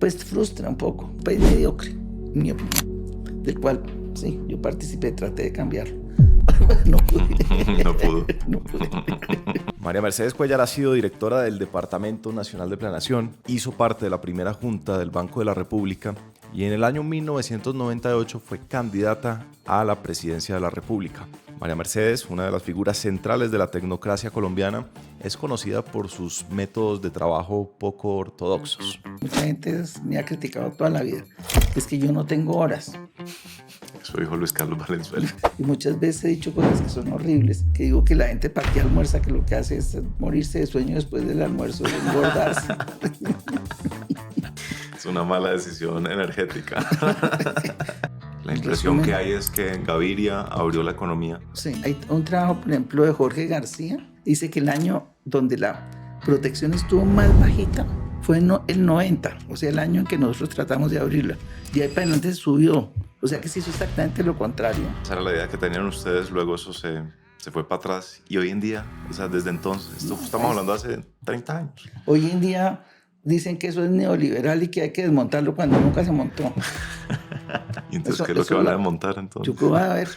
pues frustra un poco, un país mediocre, en mi opinión, del cual, sí, yo participé, traté de cambiarlo. No pude. No pudo. No pude. María Mercedes Cuéllar ha sido directora del Departamento Nacional de Planeación, hizo parte de la primera junta del Banco de la República y en el año 1998 fue candidata a la presidencia de la República. María Mercedes, una de las figuras centrales de la tecnocracia colombiana, es conocida por sus métodos de trabajo poco ortodoxos. Mucha gente me ha criticado toda la vida. Es que yo no tengo horas. Eso dijo Luis Carlos Valenzuela. Y muchas veces he dicho cosas que son horribles, que digo que la gente para qué almuerza, que lo que hace es morirse de sueño después del almuerzo, de engordarse. Es una mala decisión energética. La impresión que hay es que Gaviria abrió la economía. Sí, hay un trabajo, por ejemplo, de Jorge García. Dice que el año donde la protección estuvo más bajita fue el 90, o sea, el año en que nosotros tratamos de abrirla. Y ahí para adelante subió. O sea que se hizo exactamente lo contrario. Esa era la idea que tenían ustedes, luego eso se fue para atrás. Y hoy en día, o sea, desde entonces, esto estamos hablando hace 30 años. Hoy en día dicen que eso es neoliberal y que hay que desmontarlo cuando nunca se montó. ¿Y entonces qué es lo que van a desmontar entonces? Yo creo a ver.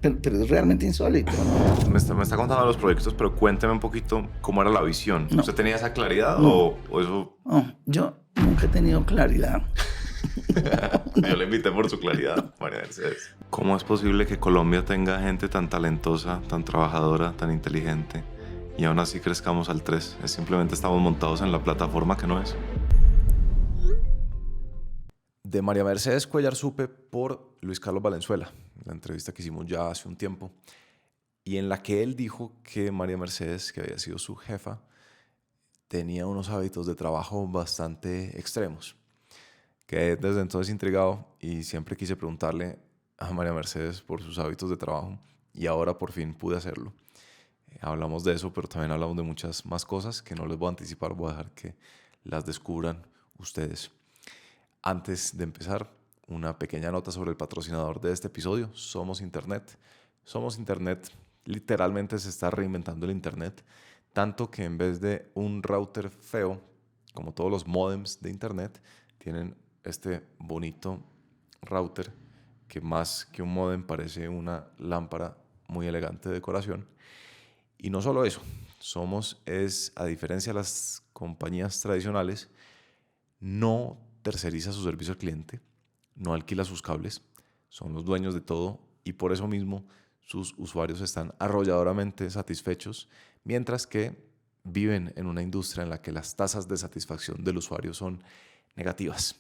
Pero es realmente insólito, ¿no? Me está contando los proyectos, pero cuénteme un poquito cómo era la visión. No. ¿Usted tenía esa claridad No. o eso? No, yo nunca he tenido claridad. Yo le invité por su claridad, María Mercedes. ¿Cómo es posible que Colombia tenga gente tan talentosa, tan trabajadora, tan inteligente y aún así crezcamos al 3? Es simplemente estamos montados en la plataforma que no es. De María Mercedes Cuéllar supe por Luis Carlos Valenzuela, la entrevista que hicimos ya hace un tiempo, y en la que él dijo que María Mercedes, que había sido su jefa, tenía unos hábitos de trabajo bastante extremos. Quedé desde entonces intrigado y siempre quise preguntarle a María Mercedes por sus hábitos de trabajo y ahora por fin pude hacerlo. Hablamos de eso, pero también hablamos de muchas más cosas que no les voy a anticipar, voy a dejar que las descubran ustedes. Antes de empezar, una pequeña nota sobre el patrocinador de este episodio, Somos Internet. Somos Internet literalmente se está reinventando el Internet, tanto que en vez de un router feo, como todos los modems de Internet, tienen este bonito router que más que un modem parece una lámpara muy elegante de decoración. Y no solo eso, Somos es, a diferencia de las compañías tradicionales, no terceriza su servicio al cliente, no alquila sus cables, son los dueños de todo y por eso mismo sus usuarios están arrolladoramente satisfechos, mientras que viven en una industria en la que las tasas de satisfacción del usuario son negativas.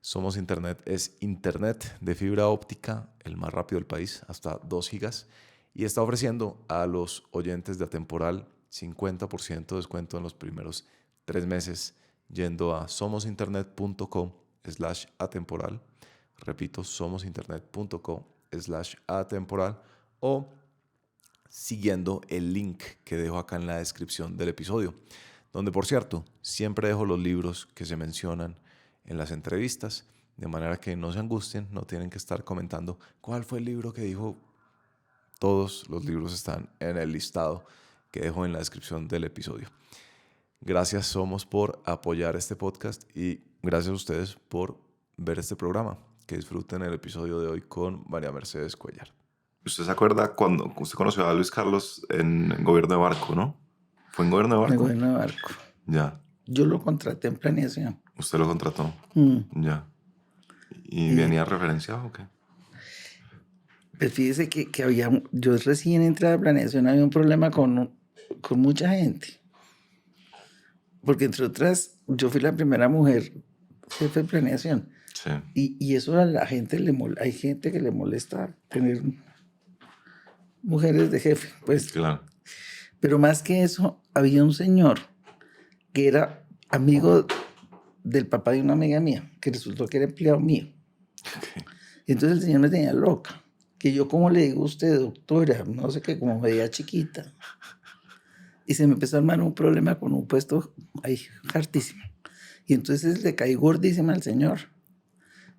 Somos Internet es internet de fibra óptica, el más rápido del país, hasta 2 gigas, y está ofreciendo a los oyentes de Atemporal 50% de descuento en los primeros 3 meses yendo a somosinternet.com/atemporal. Repito, somosinternet.com/atemporal o siguiendo el link que dejo acá en la descripción del episodio, donde, por cierto, siempre dejo los libros que se mencionan en las entrevistas, de manera que no se angustien, no tienen que estar comentando cuál fue el libro que dijo. Todos los libros están en el listado que dejo en la descripción del episodio. Gracias Somos por apoyar este podcast y gracias a ustedes por ver este programa. Que disfruten el episodio de hoy con María Mercedes Cuéllar. ¿Usted se acuerda cuando usted conoció a Luis Carlos en Gobierno de Barco, no? ¿Fue en Gobierno de Barco? En Gobierno de Barco. Ya. Yo lo contraté en planeación. ¿Usted lo contrató? Ya. ¿Y venía referenciado o qué? Pues fíjese que había, yo recién entré a planeación, había un problema con mucha gente. Porque entre otras, yo fui la primera mujer jefe de planeación. Sí. Y eso a la gente hay gente que le molesta tener mujeres de jefe, pues. Claro. Pero más que eso, había un señor que era amigo del papá de una amiga mía, que resultó que era empleado mío. Okay. Y entonces el señor me tenía loca. Que yo, ¿cómo le digo a usted, doctora? No sé qué, como me veía chiquita. Y se me empezó a armar un problema con un puesto ahí hartísimo. Y entonces le caí gordísima al señor.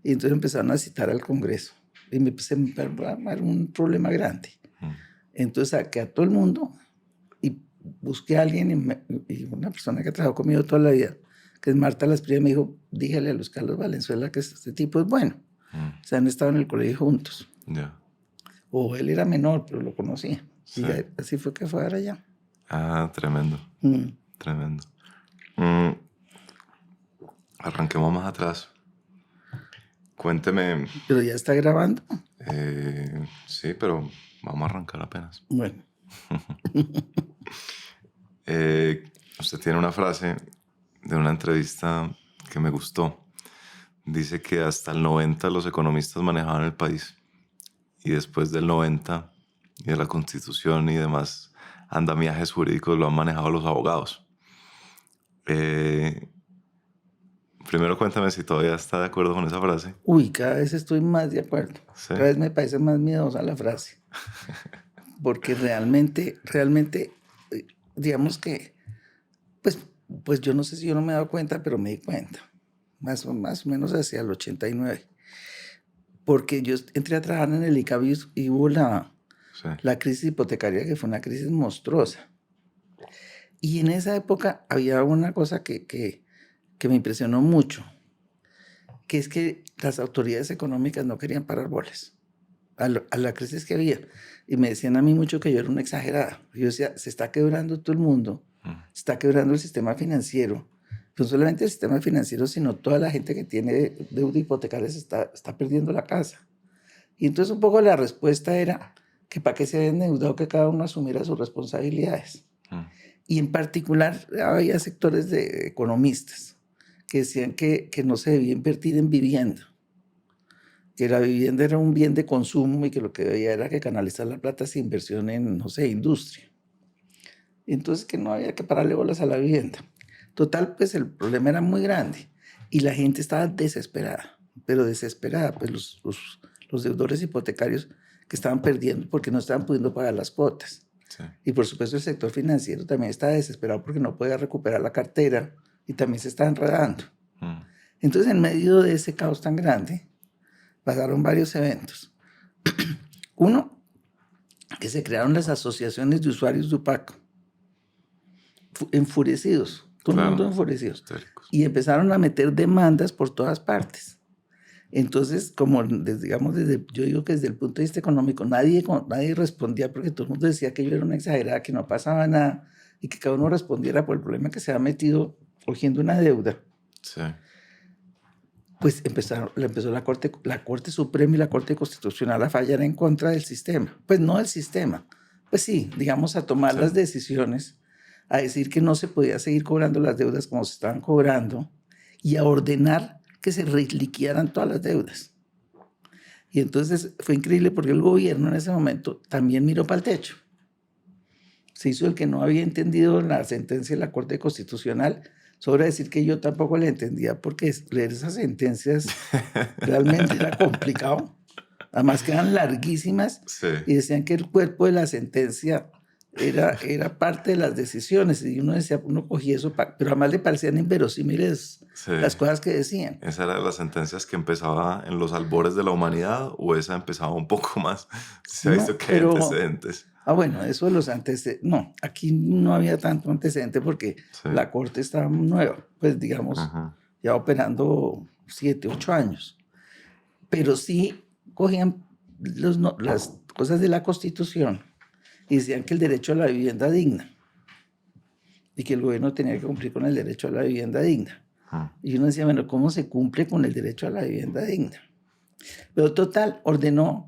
Y entonces empezaron a citar al Congreso. Y se me empezó a armar un problema grande. Entonces saqué a todo el mundo y busqué a alguien, y una persona que trabajó conmigo toda la vida, que es Marta Las Primas, me dijo, dígale a Luis Carlos Valenzuela que este tipo es bueno. O sea, han estado en el colegio juntos. Ya. O él era menor, pero lo conocía. Sí. Y así fue que fue ahora allá. Ah, tremendo. Tremendo. Arranquemos más atrás. Cuénteme. Pero ya está grabando. Sí, pero vamos a arrancar apenas. Bueno. Usted tiene una frase de una entrevista que me gustó. Dice que hasta el 90 los economistas manejaban el país. Y después del 90 y de la Constitución y demás andamiajes jurídicos lo han manejado los abogados. Primero cuéntame si todavía está de acuerdo con esa frase. Uy, cada vez estoy más de acuerdo. ¿Sí? Cada vez me parece más miedosa la frase. Porque realmente, digamos que, pues yo no sé si yo no me he dado cuenta, pero me di cuenta. Más o menos hacia el 89. Porque yo entré a trabajar en el ICAB y hubo la crisis hipotecaria, que fue una crisis monstruosa. Y en esa época había una cosa que me impresionó mucho, que es que las autoridades económicas no querían parar bolas a la crisis que había. Y me decían a mí mucho que yo era una exagerada. Yo decía, se está quebrando todo el mundo, se está quebrando el sistema financiero. No solamente el sistema financiero, sino toda la gente que tiene deuda hipotecaria está perdiendo la casa. Y entonces un poco la respuesta era que para qué se había endeudado, que cada uno asumiera sus responsabilidades. Y en particular había sectores de economistas que decían que no se debía invertir en vivienda, que la vivienda era un bien de consumo y que lo que debía era que canalizar la plata hacia inversión en, no sé, industria. Entonces que no había que pararle bolas a la vivienda. Total, pues el problema era muy grande y la gente estaba desesperada, pero desesperada, pues los deudores hipotecarios que estaban perdiendo porque no estaban pudiendo pagar las cuotas. Sí. Y por supuesto el sector financiero también estaba desesperado porque no podía recuperar la cartera y también se estaba enredando. Entonces, en medio de ese caos tan grande, pasaron varios eventos. Uno, que se crearon las asociaciones de usuarios de UPAC, enfurecidos, todo el mundo enfurecidos. Históricos. Y empezaron a meter demandas por todas partes. Entonces, como digamos, yo digo que desde el punto de vista económico, nadie respondía porque todo el mundo decía que yo era una exagerada, que no pasaba nada y que cada uno respondiera por el problema que se había metido cogiendo una deuda. Sí. Pues empezó la Corte Suprema y la Corte Constitucional a fallar en contra del sistema. Pues no del sistema, pues sí, digamos, a tomar las decisiones, a decir que no se podía seguir cobrando las deudas como se estaban cobrando y a ordenar que se reliquidaran todas las deudas. Y entonces fue increíble porque el gobierno en ese momento también miró para el techo. Se hizo el que no había entendido la sentencia de la Corte Constitucional. Sobra decir que yo tampoco le entendía porque leer esas sentencias realmente era complicado. Además que eran larguísimas y decían que el cuerpo de la sentencia era parte de las decisiones y uno decía, uno cogía eso, pero además le parecían inverosímiles las cosas que decían. ¿Esa era de las sentencias que empezaba en los albores de la humanidad o esa empezaba un poco más? Se ha visto que hay antecedentes. Bueno, eso de los antecedentes, no, aquí no había tanto antecedente porque la Corte estaba nueva, pues digamos, ya operando 7, 8 años. Pero sí cogían las cosas de la Constitución y decían que el derecho a la vivienda digna y que el gobierno tenía que cumplir con el derecho a la vivienda digna. Y uno decía, bueno, ¿cómo se cumple con el derecho a la vivienda digna? Pero total, ordenó,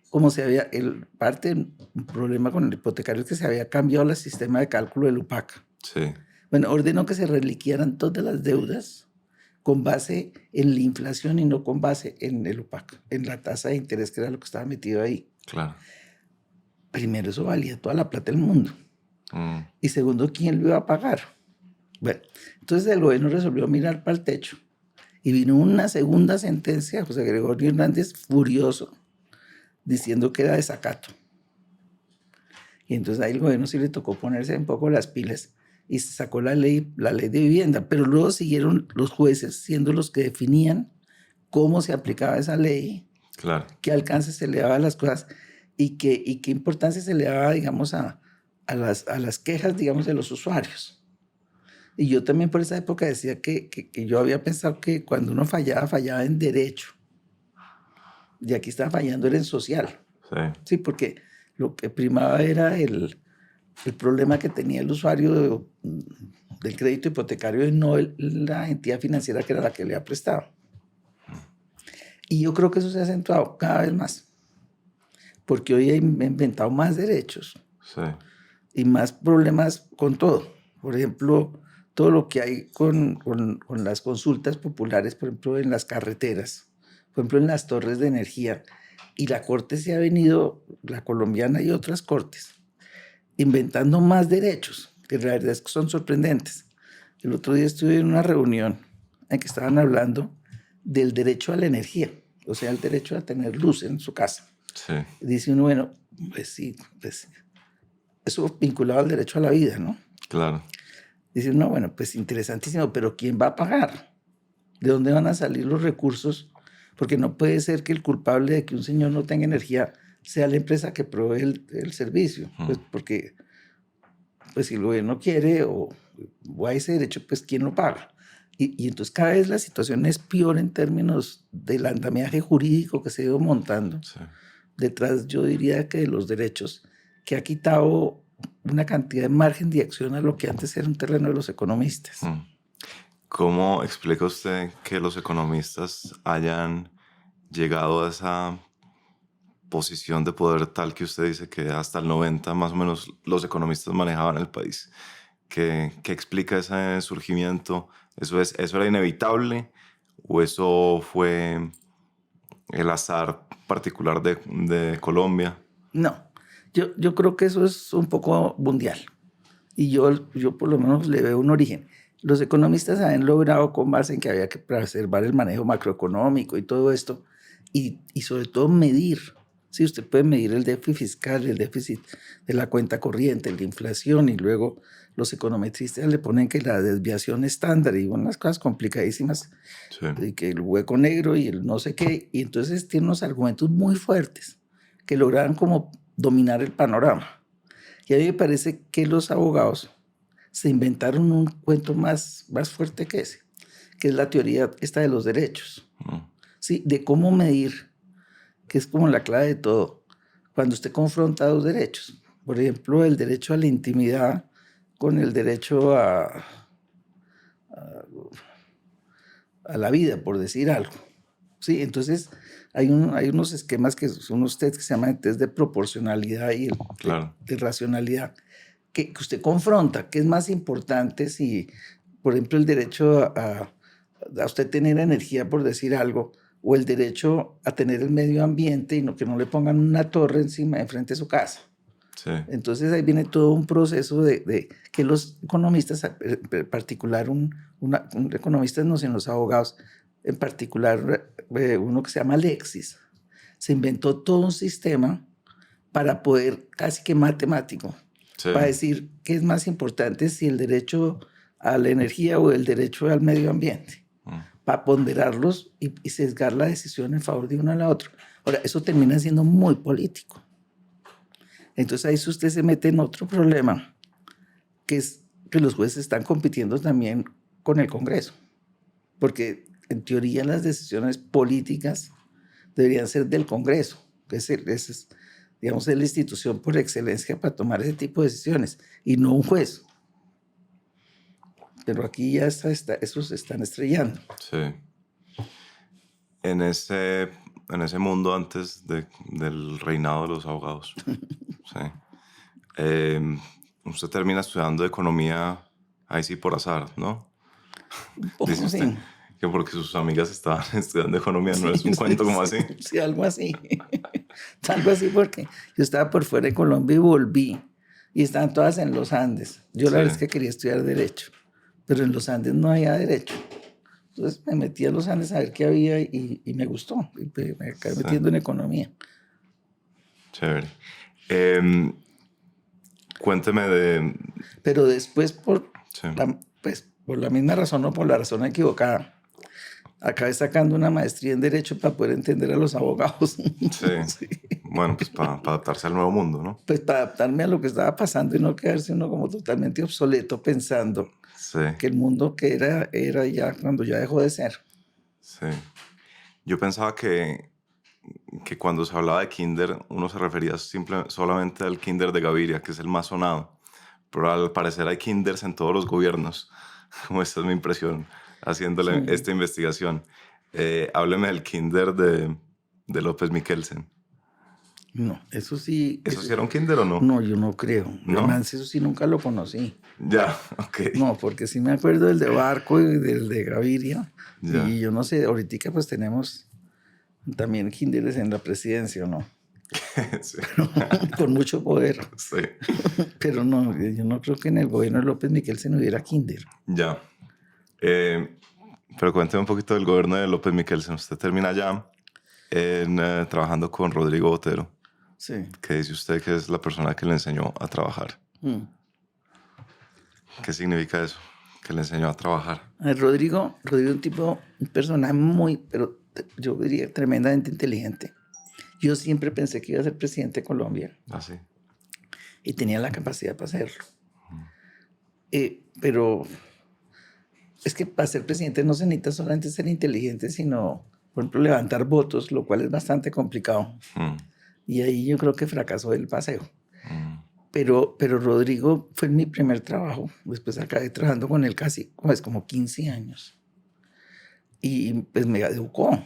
como se había, un problema con el hipotecario es que se había cambiado el sistema de cálculo del UPAC. Sí. Bueno, ordenó que se reliquidaran todas las deudas con base en la inflación y no con base en el UPAC, en la tasa de interés que era lo que estaba metido ahí. Claro. Primero, eso valía toda la plata del mundo. Y segundo, ¿quién lo iba a pagar? Bueno, entonces el gobierno resolvió mirar para el techo y vino una segunda sentencia, José Gregorio Hernández, furioso, diciendo que era desacato. Y entonces ahí el gobierno sí le tocó ponerse un poco las pilas y se sacó la ley de vivienda, pero luego siguieron los jueces siendo los que definían cómo se aplicaba esa ley, claro, qué alcance se le daba a las cosas y qué importancia se le daba, digamos, a las quejas, digamos, de los usuarios. Y yo también por esa época decía que yo había pensado que cuando uno fallaba, fallaba en derecho. Y aquí estaba fallando era en social. Sí. Sí, porque lo que primaba era el problema que tenía el usuario del crédito hipotecario y no la entidad financiera que era la que le ha prestado. Y yo creo que eso se ha acentuado cada vez más, porque hoy he inventado más derechos Sí. y más problemas con todo. Por ejemplo, todo lo que hay con las consultas populares, por ejemplo, en las carreteras, por ejemplo, en las torres de energía. Y la Corte se ha venido, la colombiana y otras cortes, inventando más derechos, que la verdad es que son sorprendentes. El otro día estuve en una reunión en que estaban hablando del derecho a la energía, o sea, el derecho a tener luz en su casa. Sí. Dice uno, bueno, pues sí, pues eso vinculado al derecho a la vida, ¿no? Claro. Dice uno, bueno, pues interesantísimo, pero ¿quién va a pagar? ¿De dónde van a salir los recursos? Porque no puede ser que el culpable de que un señor no tenga energía sea la empresa que provee el servicio, pues porque pues si el gobierno quiere o a ese derecho, pues ¿quién lo paga? Y entonces cada vez la situación es peor en términos del andamiaje jurídico que se ha ido montando. Sí. Detrás, yo diría que de los derechos, que ha quitado una cantidad de margen de acción a lo que antes era un terreno de los economistas. ¿Cómo explica usted que los economistas hayan llegado a esa posición de poder tal que usted dice que hasta el 90 más o menos los economistas manejaban el país? ¿Qué explica ese surgimiento? ¿Eso era inevitable o eso fue el azar particular de Colombia? No, yo creo que eso es un poco mundial. Y yo por lo menos le veo un origen. Los economistas han logrado con base en que había que preservar el manejo macroeconómico y todo esto, y sobre todo medir. Sí, usted puede medir el déficit fiscal, el déficit de la cuenta corriente, la inflación, y luego los econometristas le ponen que la desviación estándar y unas cosas complicadísimas, Sí. y que el hueco negro y el no sé qué, y entonces tiene unos argumentos muy fuertes que lograron como dominar el panorama. Y a mí me parece que los abogados se inventaron un cuento más fuerte que ese, que es la teoría esta de los derechos, ¿sí? De cómo medir, que es como la clave de todo, cuando usted confronta dos derechos. Por ejemplo, el derecho a la intimidad con el derecho a la vida, por decir algo. ¿Sí? Entonces, hay unos esquemas que son unos test que se llaman el test de proporcionalidad y el Claro. de racionalidad, que usted confronta, ¿qué es más importante si, por ejemplo, el derecho a usted tener energía, por decir algo, o el derecho a tener el medio ambiente y que no le pongan una torre encima de frente a su casa? Sí. Entonces ahí viene todo un proceso de que los economistas, en particular un economista, no sino los abogados, en particular uno que se llama Alexis, se inventó todo un sistema para poder, casi que matemático, Sí. para decir qué es más importante, si el derecho a la energía o el derecho al medio ambiente, para ponderarlos y sesgar la decisión en favor de uno a la otra. Ahora, eso termina siendo muy político. Entonces ahí usted se mete en otro problema, que es que los jueces están compitiendo también con el Congreso, porque en teoría las decisiones políticas deberían ser del Congreso, que es digamos, es la institución por excelencia para tomar ese tipo de decisiones, y no un juez. Pero aquí ya esos se están estrellando. Sí. En ese mundo antes del reinado de los abogados. Sí. Usted termina estudiando economía ahí sí por azar, ¿no? Un poco Dice usted así. que porque sus amigas estaban estudiando economía, ¿no es un Sí, cuento como sí, así? sí, algo así. Algo así porque yo estaba por fuera de Colombia y volví. Y estaban todas en los Andes. Yo la Sí. verdad es que quería estudiar Derecho, pero en los Andes no había Derecho. Entonces me metí a los Andes a ver qué había y me gustó. Y me acabé metiendo en Economía. Chévere. Cuénteme de... Pero después, Sí. por la misma razón o por la razón equivocada, acabé sacando una maestría en Derecho para poder entender a los abogados. Sí. Sí. Bueno, pues para adaptarse al nuevo mundo, ¿no? Pues para adaptarme a lo que estaba pasando y no quedarse uno como totalmente obsoleto pensando Sí, que el mundo que era ya cuando ya dejó de ser. sí. Yo pensaba que cuando se hablaba de Kinder, uno se refería solamente al Kinder de Gaviria, que es el más sonado. Pero al parecer hay Kinders en todos los gobiernos. Como esta es mi impresión, haciéndole Sí. esta investigación. Hábleme del Kinder de López Mikkelsen. No, eso sí, ¿Eso sí era un Kinder o no? no, yo no creo. ¿No? Además, eso sí nunca lo conocí. Ya, ok. No, porque sí me acuerdo del de Barco y del de Gaviria. Ya. Y yo no sé, ahorita pues tenemos también kinderes en la presidencia, ¿o no? Sí. Con mucho poder. Sí. Pero no, yo no creo que en el gobierno de López Mikkelsen hubiera kinder. Ya. Pero cuénteme un poquito del gobierno de López Mikkelsen. Usted termina ya trabajando con Rodrigo Botero, Sí. que dice usted que es la persona que le enseñó a trabajar. Mm. ¿Qué significa eso? Que le enseñó a trabajar. Rodrigo es un personaje muy, pero yo diría tremendamente inteligente. Yo siempre pensé que iba a ser presidente de Colombia Así. y tenía la capacidad para hacerlo. Pero es que para ser presidente no se necesita solamente ser inteligente, sino, por ejemplo, levantar votos, lo cual es bastante complicado. Mm, Y ahí yo creo que fracasó el paseo. mm, Pero Rodrigo fue mi primer trabajo. Después acabé trabajando con él casi como 15 años. Y pues me educó.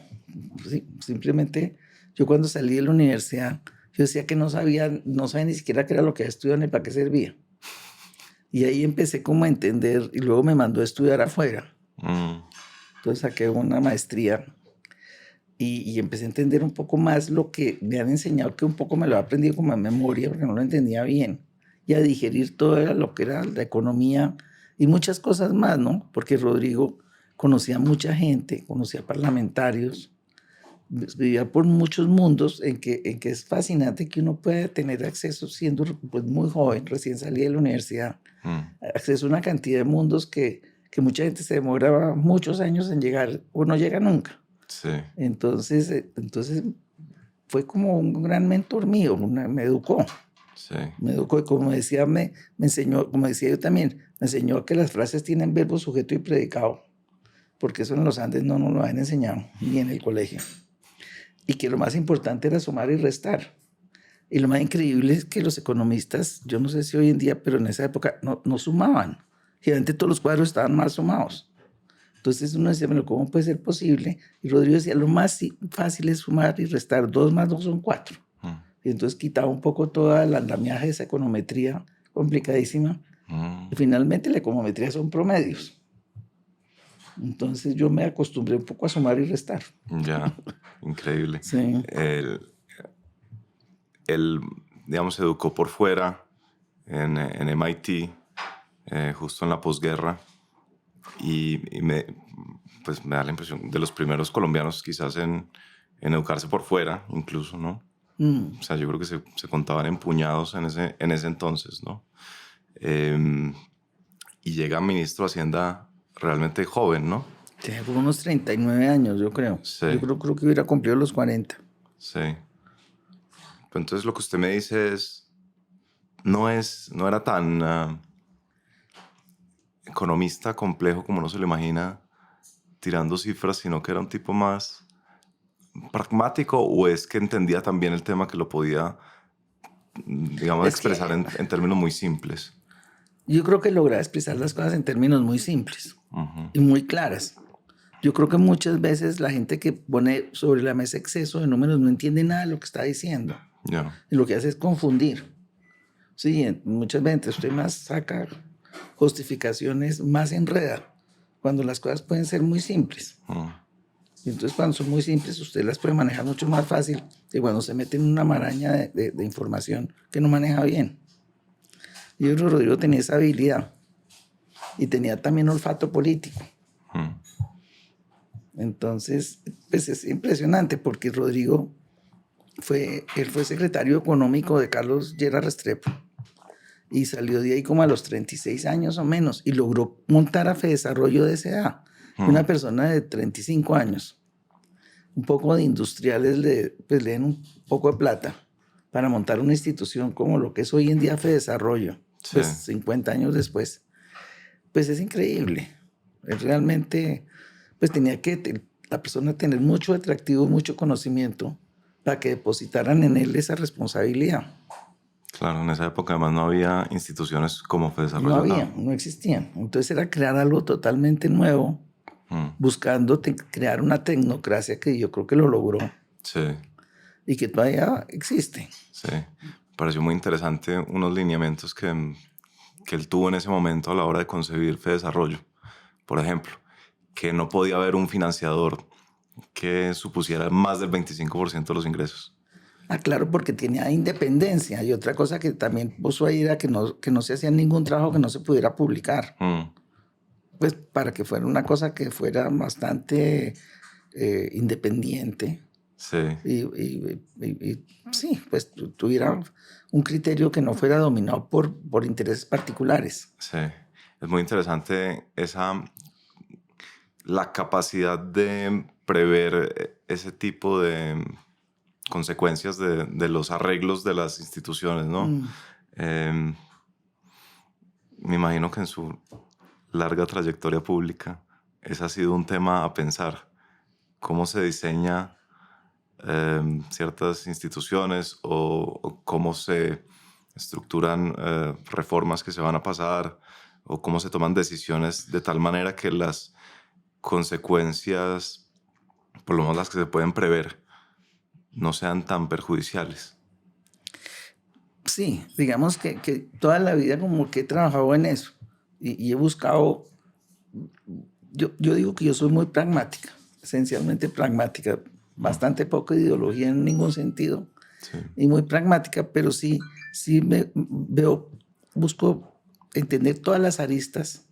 Sí, simplemente yo cuando salí de la universidad, yo decía que no sabía ni siquiera qué era lo que había estudiado ni para qué servía. Y ahí empecé como a entender y luego me mandó a estudiar afuera. mm, Entonces saqué una maestría y empecé a entender un poco más lo que me han enseñado, que un poco me lo he aprendido como en memoria porque no lo entendía bien. Y a digerir todo lo que era la economía y muchas cosas más, ¿no? Porque Rodrigo conocía a mucha gente, conocía parlamentarios, vivía por muchos mundos en que es fascinante que uno pueda tener acceso siendo pues, muy joven, recién salida de la universidad, mm. acceso a una cantidad de mundos que mucha gente se demora muchos años en llegar o no llega nunca. Sí. Entonces fue como un gran mentor mío, me educó. Sí. Me educó y como decía, me enseñó, como decía yo también, me enseñó que las frases tienen verbo, sujeto y predicado, porque eso en los Andes no nos lo han enseñado, ni en el colegio. Y que lo más importante era sumar y restar. Y lo más increíble es que los economistas, yo no sé si hoy en día, pero en esa época no sumaban. Generalmente todos los cuadros estaban mal sumados. Entonces uno decía, bueno, ¿cómo puede ser posible? Y Rodrigo decía, lo más fácil es sumar y restar. 2 más 2 son 4. Mm, Y entonces quitaba un poco toda el andamiaje de esa econometría complicadísima. mm. Y finalmente la econometría son promedios. Entonces yo me acostumbré un poco a sumar y restar. Ya, increíble. Sí. Él, digamos, se educó por fuera en MIT, justo en la posguerra, pues me da la impresión de los primeros colombianos quizás en educarse por fuera, incluso, ¿no? O sea, yo creo que se contaban en puñados en ese entonces, ¿no? Y llega ministro de Hacienda realmente joven, ¿no? Tenía como unos 39 años, yo creo. Sí. Yo creo que hubiera cumplido los 40. Sí. Pero entonces lo que usted me dice es, no era tan economista complejo como uno se lo imagina tirando cifras, sino que era un tipo más pragmático, o es que entendía también el tema que lo podía, digamos, Es que expresar en términos muy simples. yo creo que logra expresar las cosas en términos muy simples y muy claras. Yo creo que muchas veces la gente que pone sobre la mesa exceso de números no entiende nada de lo que está diciendo. Ya. Y lo que hace es confundir. Sí, muchas veces usted más saca justificaciones, más enreda, cuando las cosas pueden ser muy simples. Y entonces cuando son muy simples, usted las puede manejar mucho más fácil que cuando se mete en una maraña de información que no maneja bien. Y yo creo que Rodrigo tenía esa habilidad y tenía también olfato político. Entonces, pues es impresionante porque Rodrigo él fue secretario económico de Carlos Lleras Restrepo y salió de ahí como a los 36 años o menos y logró montar a Fedesarrollo de esa edad. Una persona de 35 años, un poco de industriales pues le den un poco de plata para montar una institución como lo que es hoy en día Fedesarrollo, Sí. pues 50 años después. Pues es increíble. Es realmente, pues tenía que la persona tener mucho atractivo, mucho conocimiento para que depositaran en él esa responsabilidad. Claro, en esa época además no había instituciones como No FEDesarrollo. había, no existían. Entonces era crear algo totalmente nuevo, buscando crear una tecnocracia que yo creo que lo logró Sí, y que todavía existe. sí. Me pareció muy interesante unos lineamientos que él tuvo en ese momento a la hora de concebir FEDesarrollo. Por ejemplo, que no podía haber un financiador que supusiera más del 25% de los ingresos. Ah, claro, porque tenía independencia. Y otra cosa que también puso ahí era que no se hacía ningún trabajo que no se pudiera publicar. Pues para que fuera una cosa que fuera bastante independiente. Sí, Y sí, pues tuviera un criterio que no fuera dominado por intereses particulares. sí. Es muy interesante la capacidad de prever ese tipo de consecuencias de los arreglos de las instituciones, ¿no? Me imagino que en su larga trayectoria pública ese ha sido un tema a pensar. Cómo se diseña ciertas instituciones o cómo se estructuran reformas que se van a pasar o cómo se toman decisiones de tal manera que las consecuencias, por lo menos las que se pueden prever, no sean tan perjudiciales. Sí, digamos que toda la vida como que he trabajado en eso y he buscado, yo digo que yo soy muy pragmática, esencialmente pragmática, bastante poca ideología en ningún sentido Sí, y muy pragmática, pero sí busco entender todas las aristas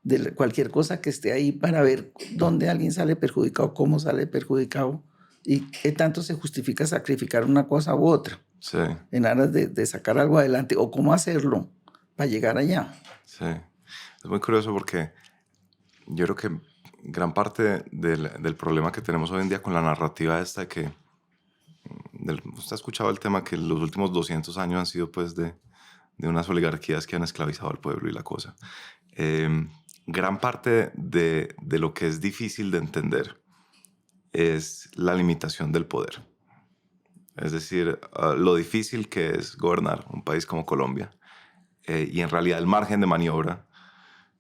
de cualquier cosa que esté ahí para ver dónde alguien sale perjudicado, cómo sale perjudicado y qué tanto se justifica sacrificar una cosa u otra sí, en aras de sacar algo adelante o cómo hacerlo para llegar allá. sí. Es muy curioso porque yo creo que gran parte del problema que tenemos hoy en día con la narrativa esta de que usted ha escuchado el tema que los últimos 200 años han sido pues de unas oligarquías que han esclavizado al pueblo y la cosa. Gran parte de lo que es difícil de entender es la limitación del poder. Es decir, lo difícil que es gobernar un país como Colombia y en realidad el margen de maniobra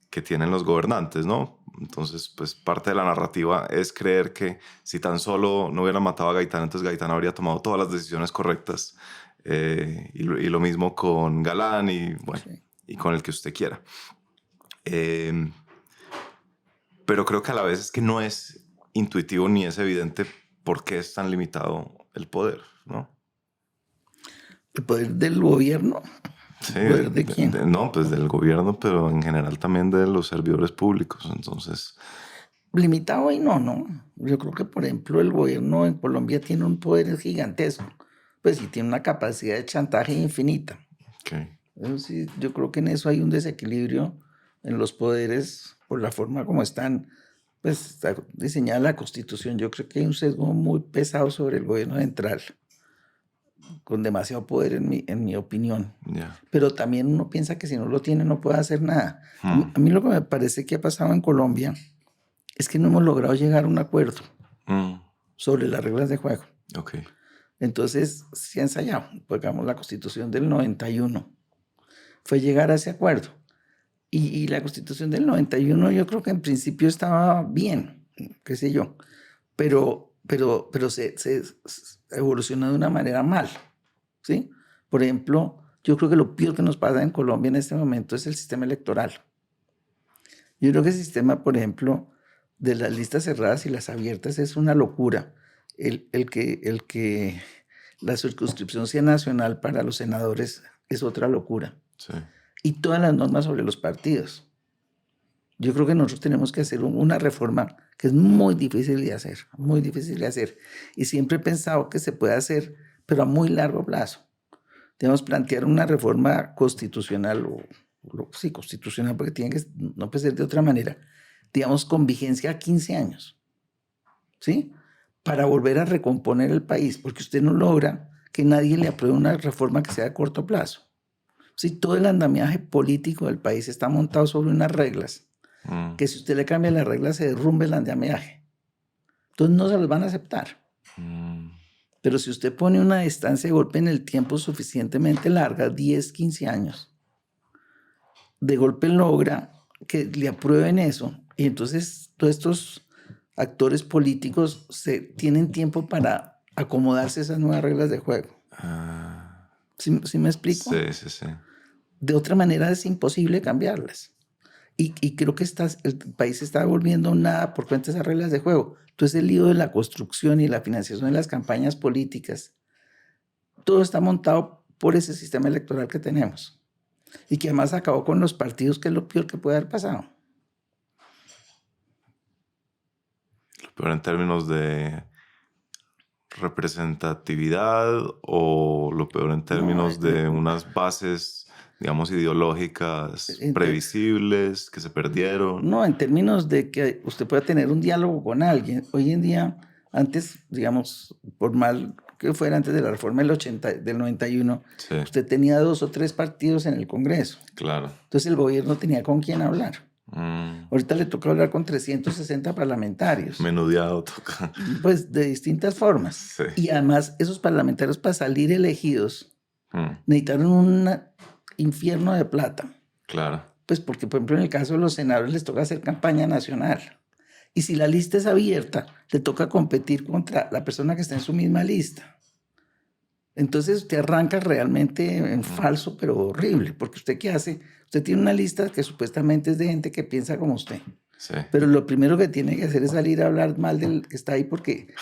que tienen los gobernantes, ¿no? Entonces, pues parte de la narrativa es creer que si tan solo no hubieran matado a Gaitán, entonces Gaitán habría tomado todas las decisiones correctas. Y lo mismo con Galán y, bueno, Sí. y con el que usted quiera. Pero creo que a la vez es que no es intuitivo ni es evidente por qué es tan limitado el poder, ¿no? ¿El poder del gobierno? Sí, ¿El poder de quién? no, pues del gobierno, pero en general también de los servidores públicos. Entonces, Limitado y no. Yo creo que, por ejemplo, el gobierno en Colombia tiene un poder gigantesco, pues sí tiene una capacidad de chantaje infinita. okay, Eso sí, yo creo que en eso hay un desequilibrio en los poderes por la forma como pues está diseñada la Constitución. Yo creo que hay un sesgo muy pesado sobre el gobierno central, con demasiado poder en mi opinión. ya. Pero también uno piensa que si no lo tiene no puede hacer nada. Hmm. A mí lo que me parece que ha pasado en Colombia es que no hemos logrado llegar a un acuerdo sobre las reglas de juego. Ok, Entonces, se ha ensayado, pues, digamos, la Constitución del 91 fue llegar a ese acuerdo. Y la Constitución del 91 yo creo que en principio estaba bien, qué sé yo, pero se evolucionó de una manera mal, ¿sí? Por ejemplo, yo creo que lo peor que nos pasa en Colombia en este momento es el sistema electoral. Yo creo que el sistema, por ejemplo, de las listas cerradas y las abiertas es una locura. El que la circunscripción sea nacional para los senadores es otra locura. sí, Y todas las normas sobre los partidos. Yo creo que nosotros tenemos que hacer una reforma que es muy difícil de hacer, muy difícil de hacer. Y siempre he pensado que se puede hacer, pero a muy largo plazo. Debemos plantear una reforma constitucional, sí, constitucional, porque tiene que, no puede ser de otra manera, digamos, con vigencia a 15 años, ¿sí? Para volver a recomponer el país, porque usted no logra que nadie le apruebe una reforma que sea a corto plazo. Sí, todo el andamiaje político del país está montado sobre unas reglas, que si usted le cambia las reglas se derrumba el andamiaje. Entonces no se los van a aceptar. Pero si usted pone una distancia de golpe en el tiempo suficientemente larga, 10, 15 años, de golpe logra que le aprueben eso, y entonces todos estos actores políticos tienen tiempo para acomodarse a esas nuevas reglas de juego. ¿Sí me explico? Sí. De otra manera es imposible cambiarlas. Y creo que el país se está volviendo nada por cuenta de esas reglas de juego. Entonces el lío de la construcción y la financiación de las campañas políticas, todo está montado por ese sistema electoral que tenemos. Y que además acabó con los partidos, que es lo peor que puede haber pasado. Lo peor en términos de representatividad o lo peor en términos de unas bases, digamos, ideológicas previsibles que se perdieron. No, en términos de que usted pueda tener un diálogo con alguien. Hoy en día, antes, digamos, por mal que fuera antes de la reforma del 91, Sí. Usted tenía 2 o 3 partidos en el Congreso. Claro. Entonces el gobierno tenía con quién hablar. Ahorita le toca hablar con 360 parlamentarios. Menudeado toca. Pues de distintas formas. Sí. Y además esos parlamentarios, para salir elegidos, necesitaron un infierno de plata. Claro. Pues porque, por ejemplo, en el caso de los senadores les toca hacer campaña nacional. Y si la lista es abierta, le toca competir contra la persona que está en su misma lista. Entonces usted arranca realmente en falso, pero horrible. Porque usted, ¿qué hace? Usted tiene una lista que supuestamente es de gente que piensa como usted. Sí. Pero lo primero que tiene que hacer es salir a hablar mal del que está ahí porque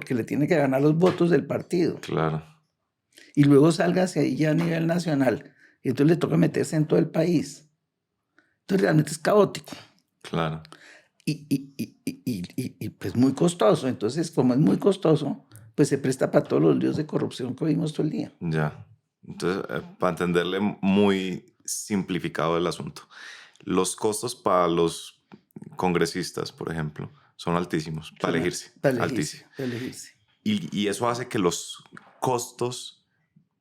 le tiene que ganar los votos del partido. Claro. Y luego salga hacia ahí ya a nivel nacional. Y entonces le toca meterse en todo el país. Entonces realmente es caótico. Claro. Y pues muy costoso. Entonces, como es muy costoso, pues se presta para todos los líos de corrupción que vimos todo el día. Ya. Entonces, para entenderle muy simplificado el asunto, los costos para los congresistas, por ejemplo, son altísimos para elegirse. Altísimos. Para elegirse. Y eso hace que los costos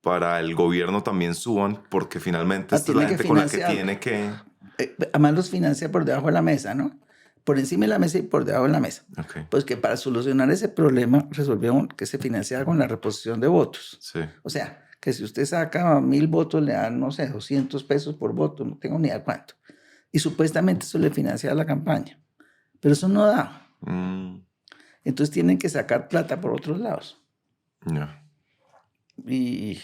para el gobierno también suban, porque finalmente esta es la gente con la que tiene que... Además los financia por debajo de la mesa, ¿no? Por encima de la mesa y por debajo de la mesa. Okay. Pues que para solucionar ese problema resolvieron que se financiara con la reposición de votos. Sí. O sea, que si usted saca 1,000 votos, le dan, no sé, 200 pesos por voto, no tengo ni idea cuánto. Y supuestamente eso le financia la campaña. Pero eso no da. Entonces tienen que sacar plata por otros lados. Yeah. Y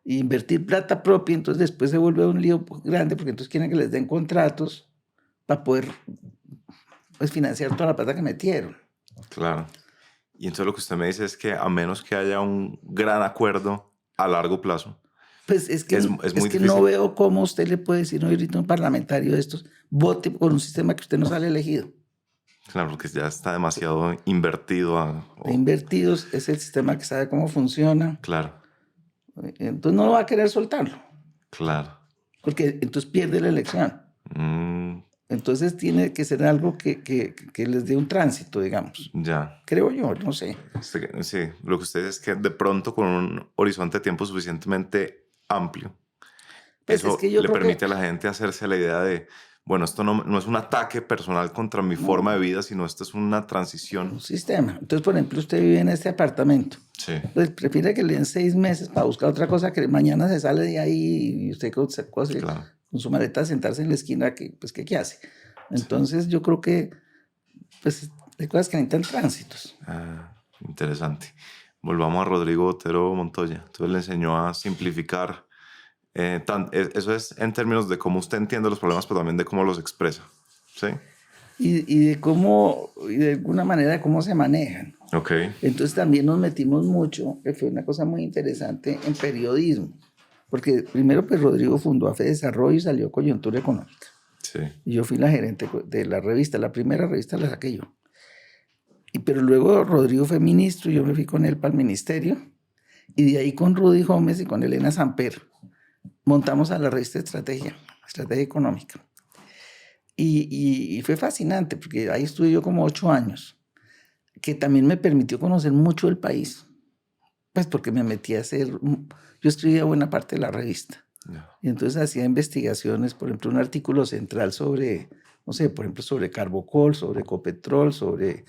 invertir plata propia, entonces después se vuelve un lío grande, porque entonces quieren que les den contratos para poder pues, financiar toda la plata que metieron. Claro. Y entonces lo que usted me dice es que a menos que haya un gran acuerdo a largo plazo, pues es que muy difícil. No veo cómo usted le puede decir ahorita a un parlamentario de estos, vote por un sistema que usted no sale elegido. Claro, porque ya está demasiado invertido. Invertidos, es el sistema que sabe cómo funciona. Claro. Entonces no va a querer soltarlo. Claro. Porque entonces pierde la elección. Entonces tiene que ser algo que les dé un tránsito, digamos. Ya. Creo yo, no sé. Sí, lo que usted dice es que de pronto con un horizonte de tiempo suficientemente amplio, pues eso es que yo le creo permite a la gente hacerse la idea de, bueno, esto no es un ataque personal contra mi forma de vida, sino esto es una transición. Un sistema. Entonces, por ejemplo, usted vive en este apartamento. Sí. Pues prefiere que le den 6 meses para buscar otra cosa, que mañana se sale de ahí y usted con su maleta a sentarse en la esquina, ¿qué hace? Entonces, sí. Yo creo que pues, hay cosas que necesitan tránsitos. Interesante. Volvamos a Rodrigo Botero Montoya. Entonces le enseñó a simplificar. Eso es en términos de cómo usted entiende los problemas, pero también de cómo los expresa. ¿Sí? Y de cómo, y de alguna manera, de cómo se manejan. Okay. Entonces también nos metimos mucho, que fue una cosa muy interesante, en periodismo. Porque primero, pues Rodrigo fundó AFE Desarrollo y salió Coyuntura Económica. Sí. Y yo fui la gerente de la revista. La primera revista la saqué yo. Pero luego Rodrigo fue ministro y yo me fui con él para el ministerio. Y de ahí con Rudy Gómez y con Elena Samper montamos a la revista Estrategia Económica. Y fue fascinante porque ahí estuve yo como 8 años, que también me permitió conocer mucho el país. Pues porque me metí a hacer... Yo escribía buena parte de la revista. Ya. Y entonces hacía investigaciones, por ejemplo, un artículo central sobre, no sé, por ejemplo, sobre Carbocol, sobre Ecopetrol, sobre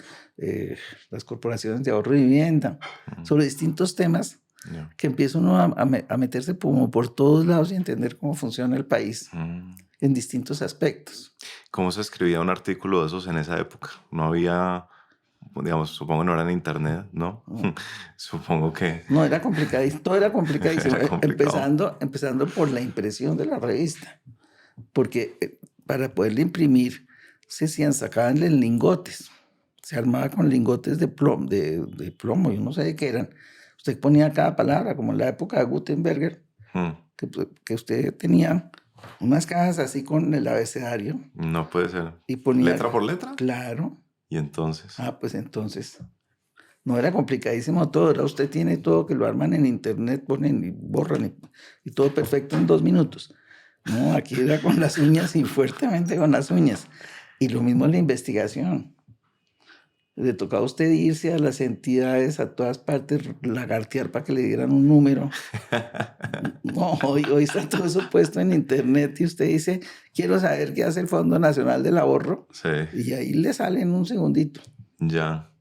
las corporaciones de ahorro y vivienda, sobre distintos temas Ya. que empieza uno a meterse como por todos lados y entender cómo funciona el país en distintos aspectos. ¿Cómo se escribía un artículo de esos en esa época? No había, digamos, supongo que no era en internet, ¿no? Supongo que No, era complicadísimo, todo era complicadísimo, era complicado. empezando por la impresión de la revista, porque para poderle imprimir sacaban lingotes, se armaba con lingotes de plomo, yo no sé de qué eran. Usted ponía cada palabra, como en la época de Gutenberg, Mm, que usted tenía unas cajas así con el abecedario No puede ser. y ponía, ¿Letra por letra? claro, Y entonces, pues entonces, no era complicadísimo todo, ahora usted tiene todo que lo arman en internet, ponen y borran y todo perfecto en 2 minutos. No, aquí era con las uñas y fuertemente con las uñas. Y lo mismo en la investigación. Le tocaba a usted irse a las entidades, a todas partes, lagartear para que le dieran un número. No, hoy está todo eso puesto en internet y usted dice, quiero saber qué hace el Fondo Nacional del Ahorro. sí, Y ahí le sale en un segundito. ya.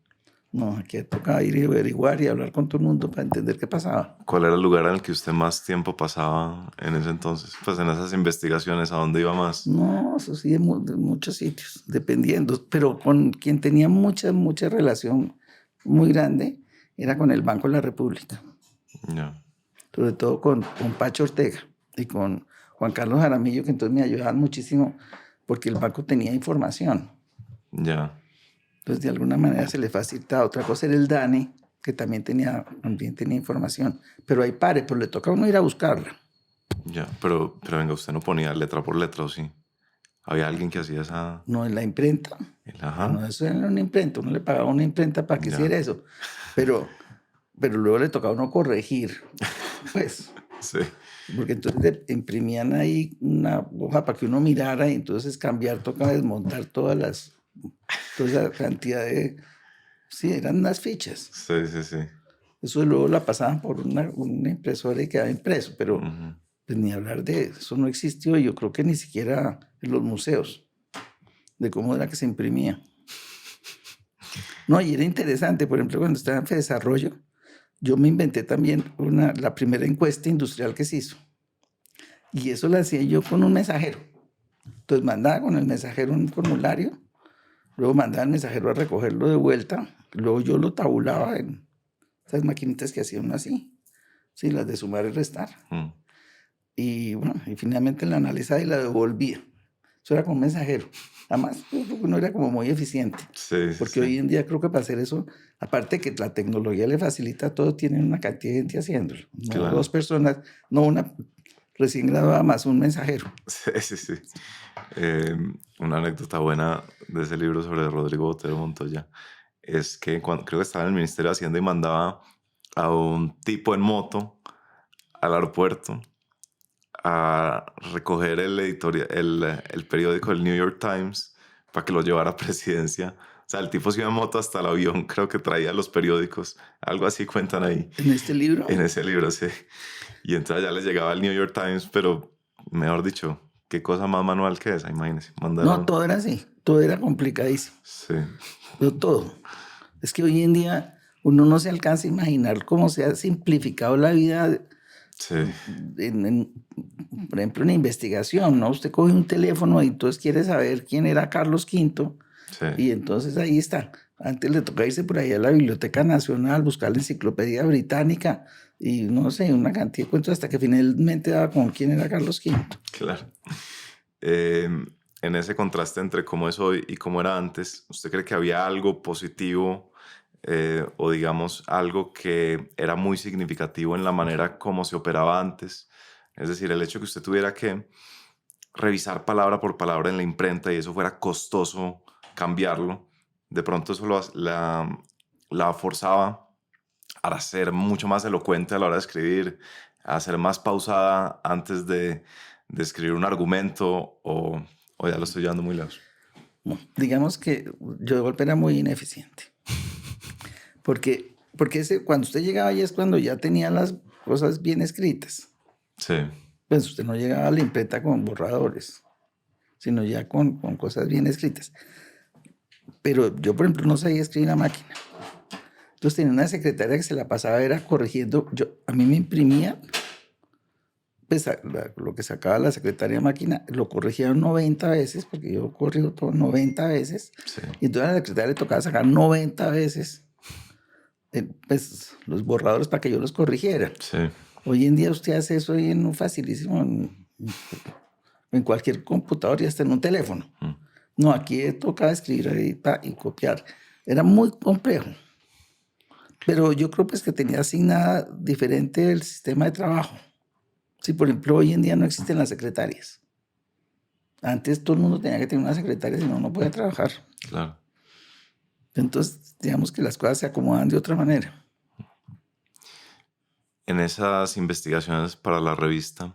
No, aquí tocaba ir y averiguar y hablar con todo el mundo para entender qué pasaba. ¿Cuál era el lugar en el que usted más tiempo pasaba en ese entonces? Pues en esas investigaciones, ¿a dónde iba más? No, eso sí, de muchos sitios, dependiendo. Pero con quien tenía mucha relación muy grande era con el Banco de la República. Ya, Sobre todo con Pacho Ortega y con Juan Carlos Jaramillo, que entonces me ayudaban muchísimo porque el banco tenía información. ya, Entonces, de alguna manera se le facilitaba. Otra cosa era el DANE, que también tenía información. Pero ahí pero le toca a uno ir a buscarla. ya. Pero venga, usted no ponía letra por letra, ¿o sí? Había alguien que hacía esa... No en la imprenta. Ajá. No, eso era una imprenta. Uno le pagaba una imprenta para que Ya. hiciera eso. Pero luego le tocaba a uno corregir. Pues, Sí, porque entonces le imprimían ahí una hoja para que uno mirara y entonces cambiar, tocaba desmontar toda esa cantidad de... Sí, eran unas fichas. sí, sí, sí. Eso luego la pasaban por una impresora y quedaba impreso, pero Ujú. pues, ni hablar de eso no existió. Yo creo que ni siquiera en los museos, de cómo era que se imprimía. No, y era interesante, por ejemplo, cuando estaba en Desarrollo, yo me inventé también la primera encuesta industrial que se hizo. Y eso lo hacía yo con un mensajero. Entonces mandaba con el mensajero un formulario, luego mandaba al mensajero a recogerlo de vuelta, luego yo lo tabulaba en esas maquinitas que hacían así, sí, las de sumar y restar. Mm. Y bueno, y finalmente la analizaba y la devolvía. Eso era como un mensajero. Además, uno era como muy eficiente. Sí, sí, Porque sí. hoy en día creo que para hacer eso, aparte que la tecnología le facilita todo, tienen una cantidad de gente haciéndolo. No Claro. 2 personas, no una recién graduada más un mensajero. Sí, sí, sí. Una anécdota buena de ese libro sobre Rodrigo Botero Montoya es que cuando creo que estaba en el Ministerio de Hacienda y mandaba a un tipo en moto al aeropuerto a recoger el periódico del New York Times para que lo llevara a presidencia. O sea, el tipo se iba en moto hasta el avión, creo que traía los periódicos, algo así cuentan ahí. En este libro, En ese libro, sí. Y entonces ya les llegaba el New York Times, pero mejor dicho, qué cosa más manual que esa, imagínense. no, Mandaron. todo era así, todo era complicadísimo, Sí, pero todo. Es que hoy en día uno no se alcanza a imaginar cómo se ha simplificado la vida sí, por ejemplo, en investigación, ¿no? Usted coge un teléfono y entonces quiere saber quién era Carlos V sí. y entonces ahí está. Antes le tocaba irse por ahí a la Biblioteca Nacional, buscar la Enciclopedia Británica y no sé, una cantidad de cuentos hasta que finalmente daba con quién era Carlos V. Claro. En ese contraste entre cómo es hoy y cómo era antes, ¿usted cree que había algo positivo o digamos algo que era muy significativo en la manera como se operaba antes? Es decir, el hecho que usted tuviera que revisar palabra por palabra en la imprenta y eso fuera costoso cambiarlo, de pronto eso la forzaba a ser mucho más elocuente a la hora de escribir, a ser más pausada antes de escribir un argumento o ya lo estoy llevando muy lejos. No, digamos que yo de golpe era muy ineficiente. Porque cuando usted llegaba ahí es cuando ya tenía las cosas bien escritas. Sí, Pues usted no llegaba a la imprenta con borradores, sino ya con cosas bien escritas. Pero yo, por ejemplo, no sabía escribir a máquina. Entonces tenía una secretaria que se la pasaba era corrigiendo. A mí me imprimía, pues lo que sacaba la secretaria a máquina, lo corregía 90 veces, porque yo corrijo todo 90 veces. Sí. Y entonces a la secretaria le tocaba sacar 90 veces pues, los borradores para que yo los corrigiera. Sí. Hoy en día usted hace eso ahí en un facilísimo, en cualquier computador y hasta en un teléfono. No, aquí tocaba escribir ahí y copiar. Era muy complejo. Pero yo creo pues que tenía asignada diferente el sistema de trabajo. Sí, por ejemplo, hoy en día no existen las secretarias. Antes todo el mundo tenía que tener una secretaria, si no, no podía trabajar. Claro. Entonces, digamos que las cosas se acomodan de otra manera. En esas investigaciones para la revista,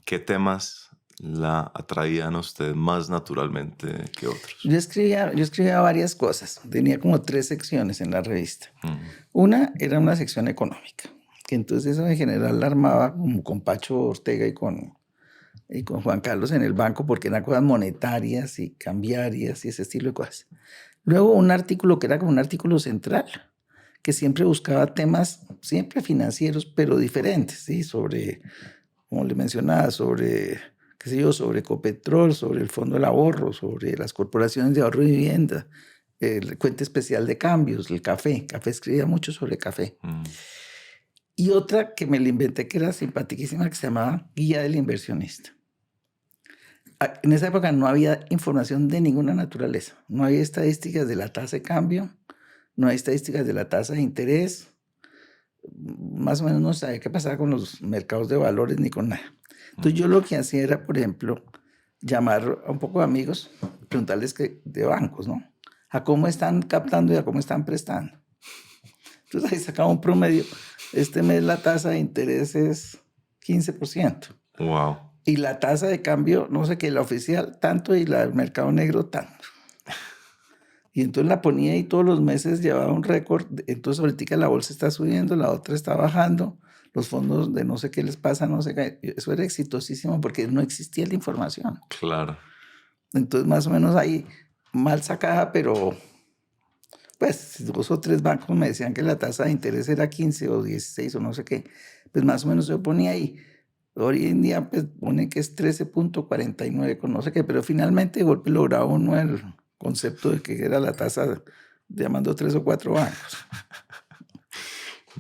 ¿qué temas la atraían a usted más naturalmente que otros? Yo escribía varias cosas. Tenía como 3 secciones en la revista. Una era una sección económica, que entonces eso en general la armaba como con Pacho Ortega y con Juan Carlos en el banco, porque eran cosas monetarias y cambiarias y ese estilo de cosas. Luego un artículo que era como un artículo central, que siempre buscaba temas, siempre financieros, pero diferentes, ¿sí? Sobre, como le mencionaba, sobre, qué sé yo, sobre Ecopetrol, sobre el Fondo del Ahorro, sobre las corporaciones de ahorro y vivienda, el cuenta especial de cambios, el café. Café escribía mucho sobre café. Y otra que me la inventé que era simpaticísima, que se llamaba Guía del Inversionista. En esa época no había información de ninguna naturaleza. No había estadísticas de la tasa de cambio, no hay estadísticas de la tasa de interés. Más o menos no sabía qué pasaba con los mercados de valores ni con nada. Entonces yo lo que hacía era, por ejemplo, llamar a un poco de amigos, preguntarles de bancos, ¿no? A cómo están captando y a cómo están prestando. Entonces ahí sacaba un promedio. Este mes la tasa de interés es 15%. Wow. Y la tasa de cambio, no sé qué, la oficial tanto y la del mercado negro tanto. Y entonces la ponía y todos los meses llevaba un récord. Entonces ahorita la bolsa está subiendo, la otra está bajando, los fondos de no sé qué les pasa, no sé qué. Eso era exitosísimo porque no existía la información. Claro. Entonces más o menos ahí mal sacada, pero pues 2 o 3 bancos me decían que la tasa de interés era 15 o 16 o no sé qué. Pues más o menos yo ponía ahí. Hoy en día pues pone que es 13.49 con no sé qué, pero finalmente de golpe lograba uno el concepto de que era la tasa llamando 3 o 4 bancos.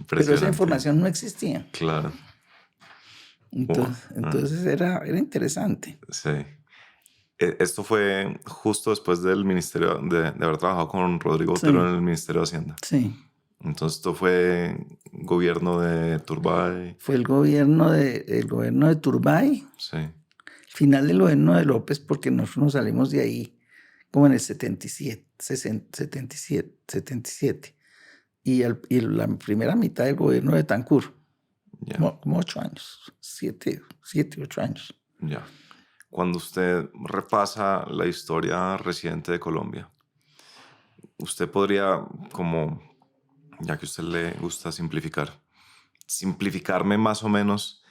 Pero esa información no existía. Claro. Entonces era interesante. Sí. Esto fue justo después del ministerio, de haber trabajado con Rodrigo Botero en el Ministerio de Hacienda. Sí. Entonces esto fue gobierno de Turbay. Fue el gobierno de Turbay. Sí. Final del gobierno de López, porque nosotros nos salimos de ahí como en el 77. Y la primera mitad del gobierno de Tancur, como 8 años, 7, 8 años. Ya. Cuando usted repasa la historia reciente de Colombia, usted podría, como, ya que a usted le gusta simplificarme más o menos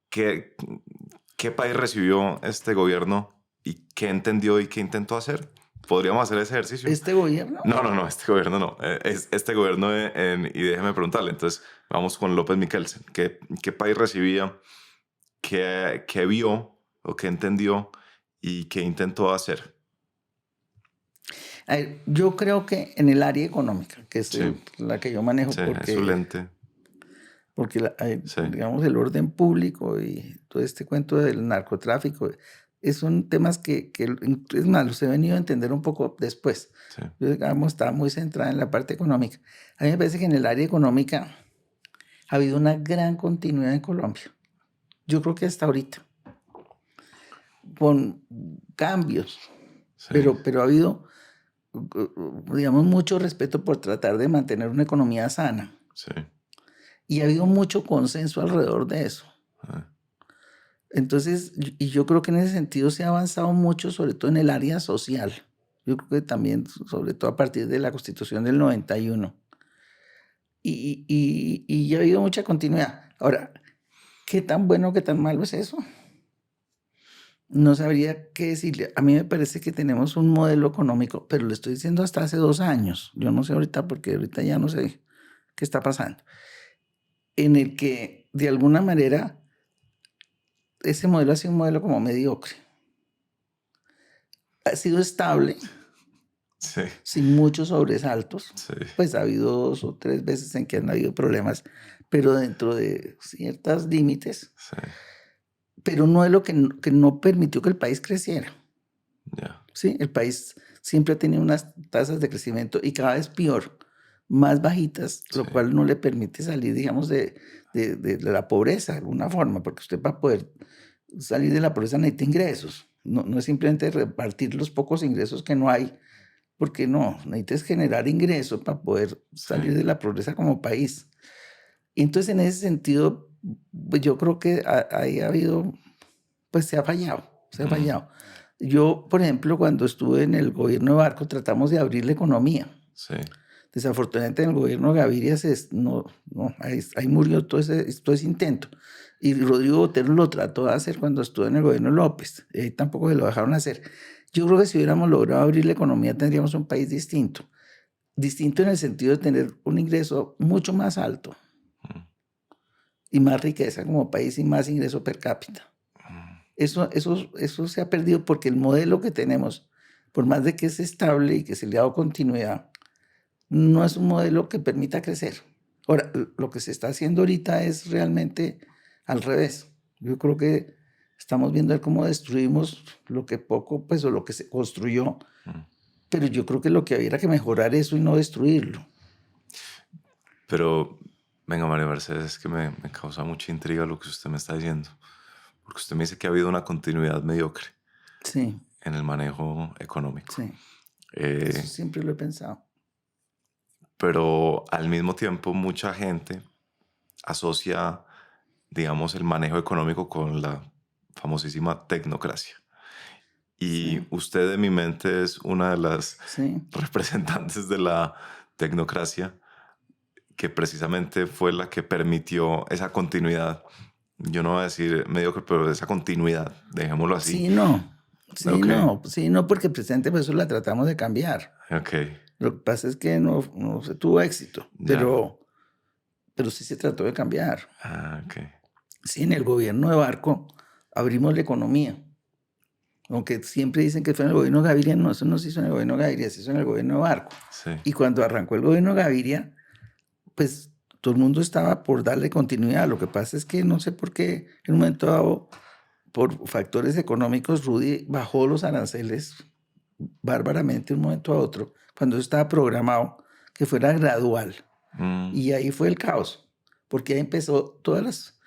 qué país recibió este gobierno y qué entendió y qué intentó hacer. ¿Podríamos hacer ese ejercicio? ¿Este gobierno? No, este gobierno no. Es este gobierno y déjeme preguntarle. Entonces, vamos con López Miquelsen. ¿Qué país recibía? ¿Qué vio o qué entendió y qué intentó hacer? A ver, yo creo que en el área económica, que es la que yo manejo, es su lente. Porque digamos, el orden público y todo este cuento del narcotráfico son temas que es más, los he venido a entender un poco después. Sí. Yo, digamos, estaba muy centrada en la parte económica. A mí me parece que en el área económica ha habido una gran continuidad en Colombia. Yo creo que hasta ahorita, con cambios, pero ha habido, digamos, mucho respeto por tratar de mantener una economía sana. Sí. Y ha habido mucho consenso alrededor de eso. Entonces, y yo creo que en ese sentido se ha avanzado mucho, sobre todo en el área social. Yo creo que también, sobre todo a partir de la Constitución del 91. Y ha habido mucha continuidad. Ahora, ¿Qué tan bueno, qué tan malo es eso? No sabría qué decirle. A mí me parece que tenemos un modelo económico, pero le estoy diciendo hasta hace 2 años. Yo no sé ahorita porque ahorita ya no sé qué está pasando. En el que, de alguna manera, ese modelo ha sido un modelo como mediocre. Ha sido estable, Sí, sin muchos sobresaltos. sí, Pues ha habido 2 o 3 veces en que han habido problemas, pero dentro de ciertos límites. sí, Pero no es lo que no permitió que el país creciera. ya, ¿Sí? El país siempre ha tenido unas tasas de crecimiento y cada vez peor, más bajitas, sí, lo cual no le permite salir, digamos, de la pobreza de alguna forma, porque usted para poder salir de la pobreza necesita ingresos. No es simplemente repartir los pocos ingresos que no hay, porque no, necesitas generar ingresos para poder sí, salir de la pobreza como país. Y entonces, en ese sentido, pues yo creo que ahí ha habido, pues se ha mm, fallado. Yo, por ejemplo, cuando estuve en el gobierno de Barco, tratamos de abrir la economía. sí, Desafortunadamente, en el gobierno de Gaviria ahí murió todo ese intento. Y Rodrigo Botero lo trató de hacer cuando estuvo en el gobierno de López. Y ahí tampoco se lo dejaron hacer. Yo creo que si hubiéramos logrado abrir la economía, tendríamos un país distinto. Distinto en el sentido de tener un ingreso mucho más alto mm, y más riqueza como país y más ingreso per cápita. mm, Eso se ha perdido porque el modelo que tenemos, por más de que es estable y que se le ha dado continuidad, no es un modelo que permita crecer. Ahora, lo que se está haciendo ahorita es realmente al revés. Yo creo que estamos viendo cómo destruimos lo que poco, pues, o lo que se construyó, mm. pero yo creo que lo que había era que mejorar eso y no destruirlo. Pero, venga, María Mercedes, es que me causa mucha intriga lo que usted me está diciendo, porque usted me dice que ha habido una continuidad mediocre Sí, en el manejo económico. sí, eso Eh, siempre lo he pensado. pero al mismo tiempo mucha gente asocia, digamos, el manejo económico con la famosísima tecnocracia. Y Sí, usted en mi mente es una de las sí. representantes de la tecnocracia que precisamente fue la que permitió esa continuidad. Yo no voy a decir mediocre, pero esa continuidad, dejémoslo así. Sí, no. Ok, Sí, no, porque presente por eso la tratamos de cambiar. ok, Lo que pasa es que no se tuvo éxito, ya. pero sí se trató de cambiar. Ah, ok, Sí, en el gobierno de Barco abrimos la economía. Aunque siempre dicen que fue en el gobierno de Gaviria, no, eso no se hizo en el gobierno de Gaviria, se hizo en el gobierno de Barco. sí, Y cuando arrancó el gobierno de Gaviria, pues todo el mundo estaba por darle continuidad. Lo que pasa es que no sé por qué en un momento dado, por factores económicos, Rudy bajó los aranceles bárbaramente de un momento a otro, cuando eso estaba programado que fuera gradual. mm, Y ahí fue el caos, porque ahí empezó todas las,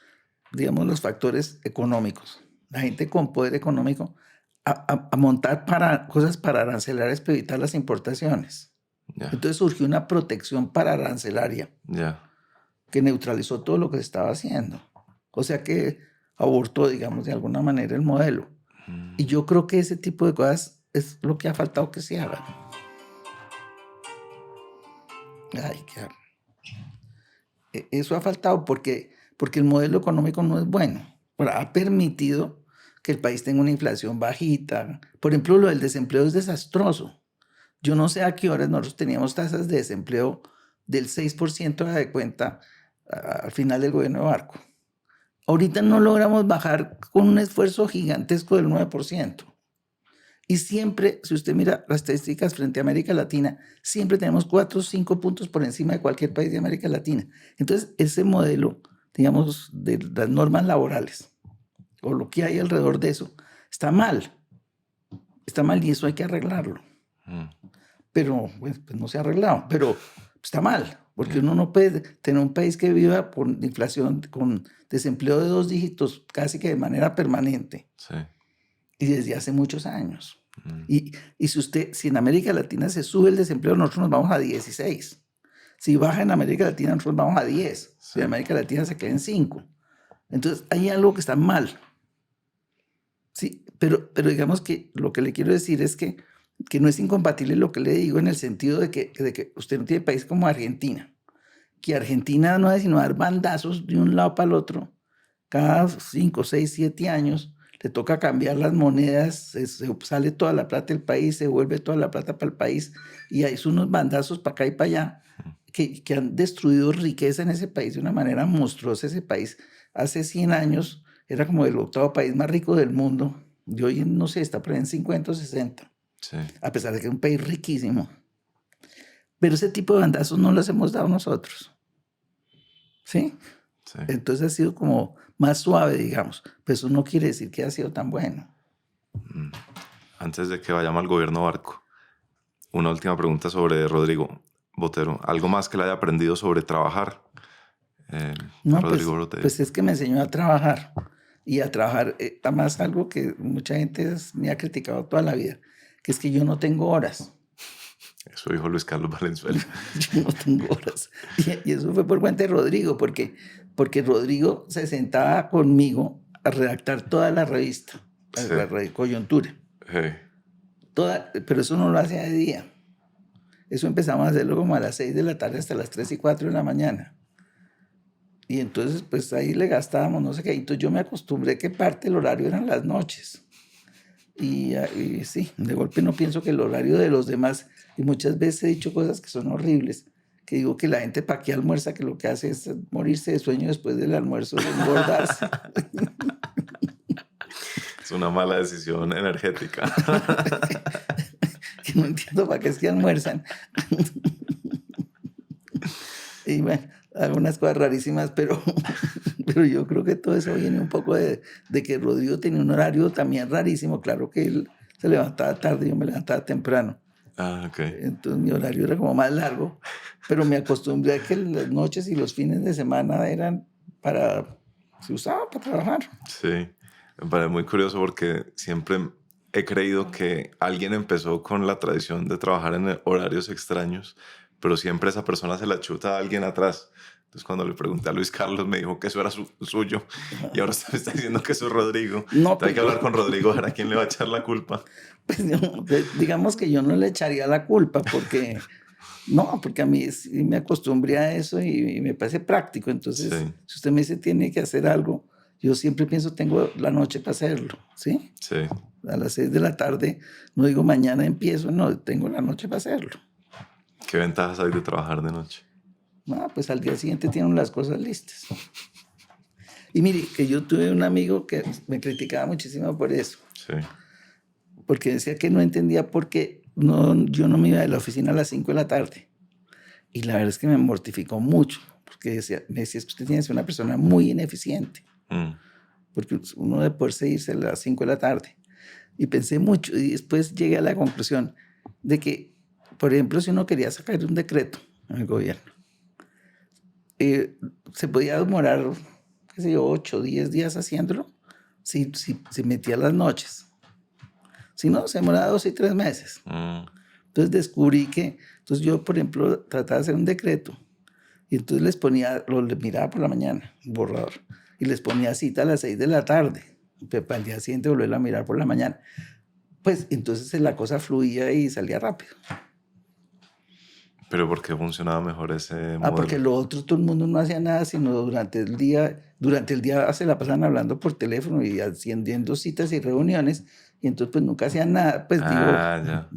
digamos, los factores económicos. La gente con poder económico a montar cosas para arancelares para evitar las importaciones. ya, Entonces surgió una protección para arancelaria ya, que neutralizó todo lo que se estaba haciendo. O sea que abortó, digamos, de alguna manera el modelo. Y mm, yo creo que ese tipo de cosas es lo que ha faltado que se hagan. Ay, eso ha faltado porque el modelo económico no es bueno. Ahora, ha permitido que el país tenga una inflación bajita. Por ejemplo, lo del desempleo es desastroso. Yo no sé a qué horas nosotros teníamos tasas de desempleo del 6% de cuenta al final del gobierno de Barco. Ahorita no logramos bajar con un esfuerzo gigantesco del 9%. Y siempre, si usted mira las estadísticas frente a América Latina, siempre tenemos 4 o 5 puntos por encima de cualquier país de América Latina. Entonces, ese modelo, digamos, de las normas laborales, o lo que hay alrededor de eso, está mal. Está mal y eso hay que arreglarlo. mm, Pero pues no se ha arreglado, pero está mal, porque ya, uno no puede tener un país que viva con inflación, con desempleo de 2 dígitos casi que de manera permanente sí, y desde hace muchos años. mm, Y si en América Latina se sube el desempleo, nosotros nos vamos a 16. Si baja en América Latina, nosotros vamos a 10. sí, Si en América Latina se queda en 5. Entonces, hay algo que está mal. Sí, pero digamos que lo que le quiero decir es que no es incompatible lo que le digo en el sentido de que usted no tiene país como Argentina, que Argentina no es sino dar bandazos de un lado para el otro cada 5, 6, 7 años le toca cambiar las monedas, sale toda la plata del país, se vuelve toda la plata para el país y hay unos bandazos para acá y para allá que han destruido riqueza en ese país de una manera monstruosa. Ese país hace 100 años era como el 8º país más rico del mundo y hoy no sé, está por ahí en 50 o 60, Sí. a pesar de que es un país riquísimo. Pero ese tipo de bandazos no los hemos dado nosotros. ¿Sí? Sí. Entonces ha sido como más suave, digamos. Pero eso no quiere decir que ha sido tan bueno. Antes de que vayamos al gobierno Barco, una última pregunta sobre Rodrigo Botero. ¿Algo más que le haya aprendido sobre trabajar? No, Rodrigo Botero. pues es que me enseñó a trabajar. Y a trabajar, además algo que mucha gente me ha criticado toda la vida, que es que yo no tengo horas. Eso dijo Luis Carlos Valenzuela. Yo no tengo horas. Y eso fue por cuenta de Rodrigo, porque Rodrigo se sentaba conmigo a redactar toda la revista, Sí. la Coyuntura. Hey. Pero eso no lo hacía de día. Eso empezamos a hacerlo como a las 6 de la tarde hasta las 3 y 4 de la mañana. Y entonces, pues ahí le gastábamos no sé qué. Entonces yo me acostumbré que parte del horario eran las noches. Y sí, de golpe no pienso que el horario de los demás, y muchas veces he dicho cosas que son horribles, que digo que la gente para qué almuerza, que lo que hace es morirse de sueño después del almuerzo, de engordarse. Es una mala decisión energética. Que no entiendo para qué es que almuerzan. Y bueno, algunas cosas rarísimas, pero yo creo que todo eso viene un poco de que Rodrigo tenía un horario también rarísimo. Claro que él se levantaba tarde, yo me levantaba temprano. Ah, ok. Entonces mi horario era como más largo, pero me acostumbré a que las noches y los fines de semana se usaban para trabajar. Sí, me parece muy curioso porque siempre he creído que alguien empezó con la tradición de trabajar en horarios extraños, pero siempre esa persona se la chuta a alguien atrás. Entonces cuando le pregunté a Luis Carlos me dijo que eso era suyo y ahora usted me está diciendo que eso es Rodrigo. No, Entonces hay que hablar con Rodrigo a ver a quién le va a echar la culpa. Pues digamos que yo no le echaría la culpa porque a mí sí me acostumbré a eso y me parece práctico. Entonces, Sí. si usted me dice tiene que hacer algo, yo siempre pienso tengo la noche para hacerlo, ¿sí? Sí. A las 6 de la tarde, no digo mañana empiezo, no, tengo la noche para hacerlo. ¿Qué ventajas hay de trabajar de noche? No, pues al día siguiente tienen las cosas listas. Y mire, que yo tuve un amigo que me criticaba muchísimo por eso, Sí. porque decía que no entendía por qué yo no me iba de la oficina a las 5 de la tarde. Y la verdad es que me mortificó mucho, porque me decía, es que usted tiene que ser una persona muy ineficiente, porque uno debe poderse irse a las 5 de la tarde. Y pensé mucho y después llegué a la conclusión de que, por ejemplo, si uno quería sacar un decreto en el gobierno, se podía demorar, qué sé yo, 8 o 10 días haciéndolo si metía las noches. Si no, se demoraba 2 y 3 meses. Entonces descubrí que, yo, por ejemplo, trataba de hacer un decreto y entonces les miraba por la mañana, un borrador, y les ponía cita a las 6 de la tarde, pero para el día siguiente volverla a mirar por la mañana. Pues entonces la cosa fluía y salía rápido. ¿Pero por qué funcionaba mejor ese modelo? Porque lo otro, todo el mundo no hacía nada, sino durante el día se la pasaban hablando por teléfono y haciendo citas y reuniones, y entonces pues nunca hacían nada. Pues ya.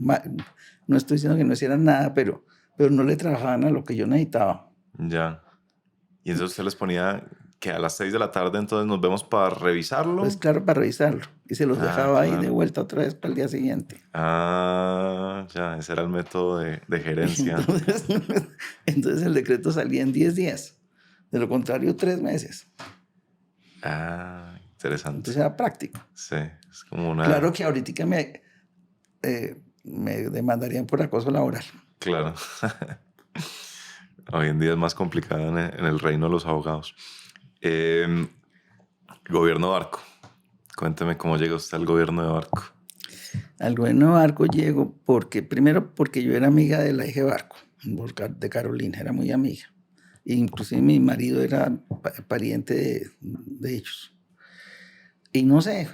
No estoy diciendo que no hicieran nada, pero no le trabajaban a lo que yo necesitaba. Ya. Y entonces usted les ponía que a las 6 de la tarde entonces nos vemos para revisarlo. Pues claro, para revisarlo. Y se los dejaba ahí claro. de vuelta otra vez para el día siguiente. Ya, ese era el método de gerencia. Entonces el decreto salía en 10 días. De lo contrario, 3 meses. Interesante. Entonces era práctico. Sí, es como una... Claro que ahorita me demandarían por acoso laboral. Claro. Hoy en día es más complicado en el reino de los abogados. Gobierno Barco. Cuénteme cómo llega usted al gobierno de Barco. Al gobierno de Barco llego primero porque yo era amiga de la hija de Barco, de Carolina, era muy amiga. E inclusive mi marido era pariente de ellos. Y no sé,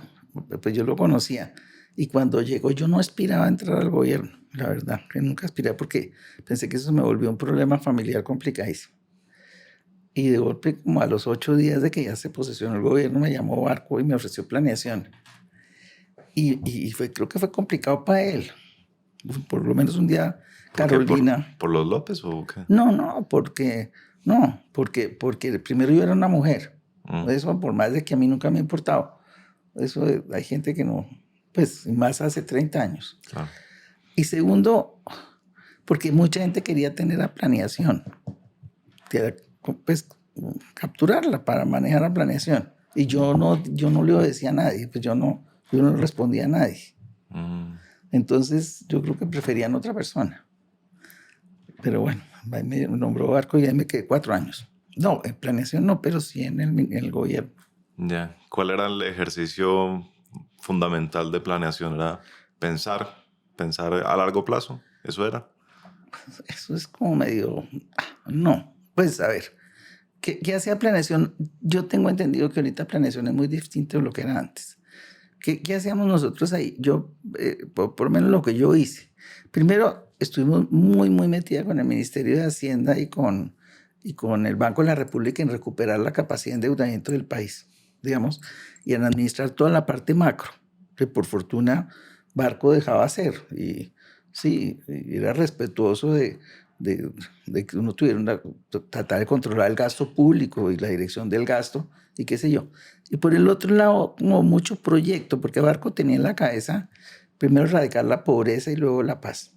pues yo lo conocía. Y cuando llegó yo no aspiraba a entrar al gobierno, la verdad, que nunca aspiré porque pensé que eso me volvió un problema familiar complicadísimo. Y de golpe, como a los 8 días de que ya se posesionó el gobierno, me llamó Barco y me ofreció planeación. Y creo que fue complicado para él. Por lo menos un día, ¿Por qué? Carolina. ¿Por los López o qué? No, porque primero yo era una mujer. Eso, por más de que a mí nunca me ha importado. Eso hay gente que no, pues más hace 30 años. Claro. Y segundo, porque mucha gente quería tener la planeación, pues capturarla para manejar la planeación. Y yo no le obedecía a nadie, pues yo no respondía a nadie. Entonces yo creo que preferían otra persona. Pero bueno, ahí me nombró Barco y ahí me quedé 4 años. No, en planeación no, pero sí en el gobierno. Ya. ¿Cuál era el ejercicio fundamental de planeación? ¿Era pensar a largo plazo? ¿Eso era? Eso es como medio... No, pues a ver, ¿qué hacía planeación? Yo tengo entendido que ahorita planeación es muy distinto de lo que era antes. ¿Qué hacíamos nosotros ahí? Yo, por lo menos lo que yo hice. Primero, estuvimos muy metida con el Ministerio de Hacienda y con el Banco de la República en recuperar la capacidad de endeudamiento del país, digamos, y en administrar toda la parte macro, que por fortuna Barco dejaba hacer. Y sí, era respetuoso de que uno tuviera tratar de controlar el gasto público y la dirección del gasto y qué sé yo. Y por el otro lado, como mucho proyecto, porque Barco tenía en la cabeza primero erradicar la pobreza y luego la paz.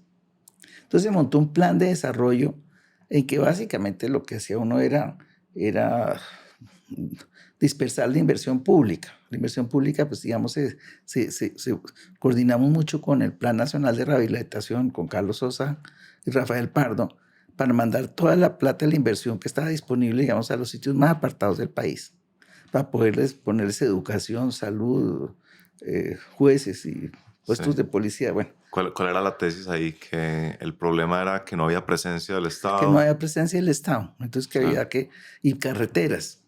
Entonces se montó un plan de desarrollo en que básicamente lo que hacía uno era dispersar la inversión pública. La inversión pública, pues digamos, coordinamos mucho con el Plan Nacional de Rehabilitación, con Carlos Sosa y Rafael Pardo, para mandar toda la plata de la inversión que estaba disponible, digamos, a los sitios más apartados del país, para poderles ponerles educación, salud, jueces y puestos de policía. Bueno, ¿Cuál era la tesis ahí? Que el problema era que no había presencia del Estado. Que no había presencia del Estado. Entonces que había y carreteras,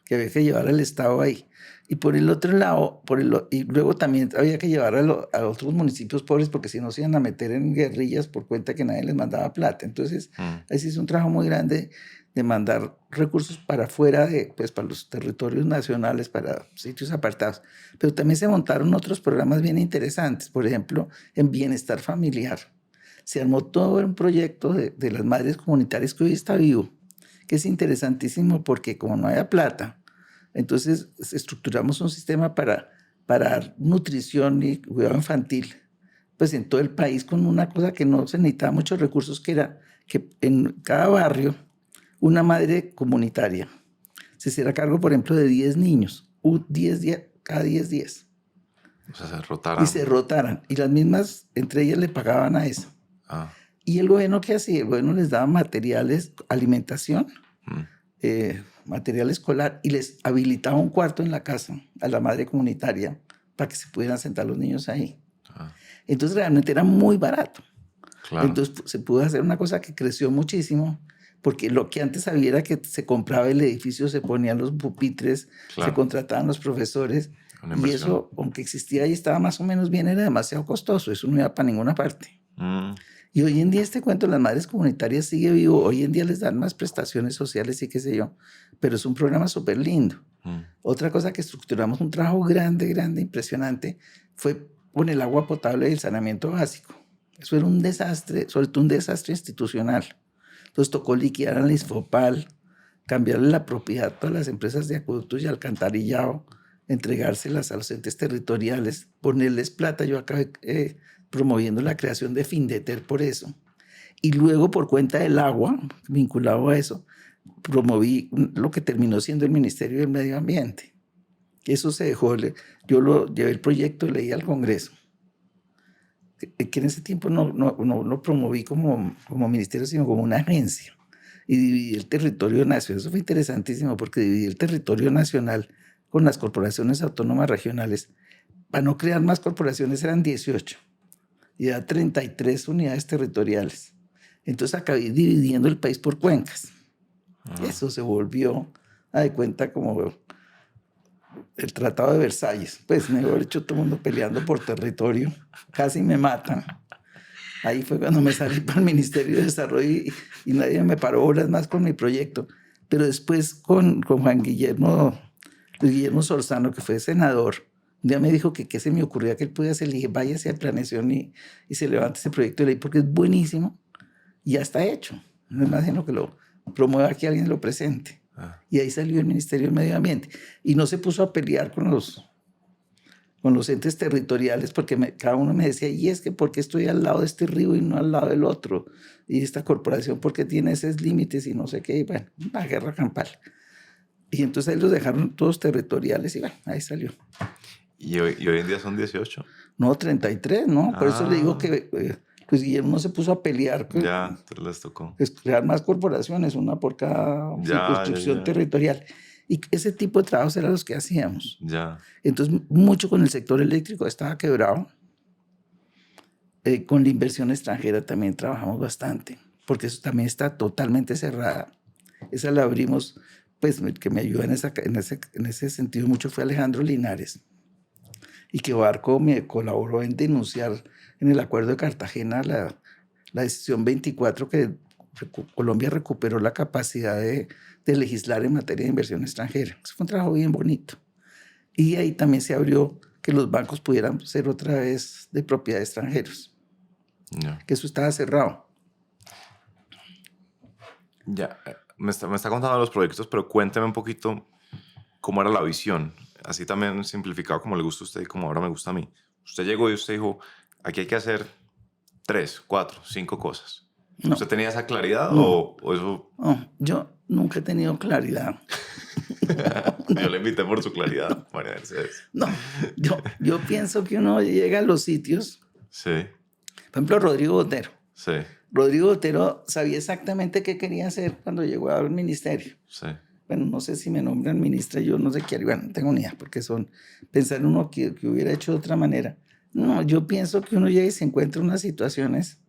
que había que llevar al Estado ahí. Y por el otro lado, y luego también había que llevar a otros municipios pobres porque si no se iban a meter en guerrillas por cuenta que nadie les mandaba plata. Entonces, ahí se hizo un trabajo muy grande de mandar recursos para afuera, pues para los territorios nacionales, para sitios apartados. Pero también se montaron otros programas bien interesantes. Por ejemplo, en bienestar familiar. Se armó todo un proyecto de las madres comunitarias que hoy está vivo, que es interesantísimo porque como no había plata, entonces estructuramos un sistema para dar nutrición y cuidado infantil, pues en todo el país con una cosa que no se necesitaba muchos recursos, que era que en cada barrio una madre comunitaria se hiciera cargo, por ejemplo, de 10 niños, 10 días, cada 10 días. O sea, se rotaran. Y se rotaran. Y las mismas, entre ellas, le pagaban a eso. Y el gobierno, ¿qué hacía? El gobierno les daba materiales, alimentación, material escolar, y les habilitaba un cuarto en la casa a la madre comunitaria para que se pudieran sentar los niños ahí. Entonces realmente era muy barato. Claro. Entonces se pudo hacer una cosa que creció muchísimo, porque lo que antes había era que se compraba el edificio, se ponían los pupitres, se contrataban los profesores, y eso, aunque existía y estaba más o menos bien, era demasiado costoso, eso no iba para ninguna parte. Y hoy en día este cuento de las madres comunitarias sigue vivo. Hoy en día les dan más prestaciones sociales y qué sé yo, pero es un programa súper lindo. Otra cosa que estructuramos, un trabajo grande, impresionante, fue con el agua potable y el saneamiento básico. Eso era un desastre, sobre todo un desastre institucional. Entonces tocó liquidar al ISFOPAL, cambiarle la propiedad a todas las empresas de acueductos y alcantarillado, entregárselas a los entes territoriales, ponerles plata. Yo acabé promoviendo la creación de Findeter por eso. Y luego, por cuenta del agua, vinculado a eso, promoví lo que terminó siendo el Ministerio del Medio Ambiente. Eso se dejó, yo lo llevé el proyecto y leí al Congreso. Que en ese tiempo no promoví como ministerio, sino como una agencia. Y dividí el territorio nacional. Eso fue interesantísimo porque dividí el territorio nacional con las corporaciones autónomas regionales. Para no crear más corporaciones eran 18. Y da 33 unidades territoriales. Entonces acabé dividiendo el país por cuencas. Eso se volvió, a de cuenta, como el Tratado de Versalles. Pues, mejor dicho, todo el mundo peleando por territorio. Casi me matan. Ahí fue cuando me salí para el Ministerio de Desarrollo y nadie me paró horas más con mi proyecto. Pero después con Juan Guillermo, Luis Guillermo Solzano, que fue senador, un día me dijo que qué se me ocurría que él podía hacer. Le dije, váyase a Planeación y se levante ese proyecto de ley porque es buenísimo y ya está hecho. No es más sino que lo promueva, que alguien lo presente. Y ahí salió el Ministerio del Medio Ambiente. Y no se puso a pelear con los entes territoriales porque cada uno me decía, y es que ¿por qué estoy al lado de este río y no al lado del otro? Y esta corporación, ¿por qué tiene esos límites y no sé qué? Y bueno, una guerra campal. Y entonces ahí los dejaron todos territoriales y bueno, ahí salió. ¿Y hoy en día son 18? No, 33, ¿no? Por eso le digo que Luis Guillermo no se puso a pelear. Ya, entonces les tocó. Es crear más corporaciones, una por cada circunscripción territorial. Y ese tipo de trabajos eran los que hacíamos. Ya. Entonces, mucho con el sector eléctrico estaba quebrado. Con la inversión extranjera también trabajamos bastante, porque eso también está totalmente cerrada. Esa la abrimos, pues, que me ayudó en ese sentido mucho fue Alejandro Linares. Y que Barco me colaboró en denunciar en el Acuerdo de Cartagena la decisión 24 que Colombia recuperó la capacidad de legislar en materia de inversión extranjera. Eso fue un trabajo bien bonito. Y ahí también se abrió que los bancos pudieran ser otra vez de propiedad de extranjeros. Que eso estaba cerrado. Ya, me está contando los proyectos, pero cuénteme un poquito cómo era la visión. Así también simplificado como le gusta a usted y como ahora me gusta a mí. Usted llegó y usted dijo, aquí hay que hacer 3, 4, 5 cosas. No. ¿Usted tenía esa claridad o eso? No, yo nunca he tenido claridad. Yo le invité por su claridad, María Mercedes. No, yo pienso que uno llega a los sitios. Sí. Por ejemplo, Rodrigo Botero. Sí. Rodrigo Botero sabía exactamente qué quería hacer cuando llegó al ministerio. Sí. Bueno, no sé si me nombran ministra, yo no sé qué, bueno, no tengo ni idea, porque pensar uno que hubiera hecho de otra manera. No, yo pienso que uno llega y se encuentra unas situaciones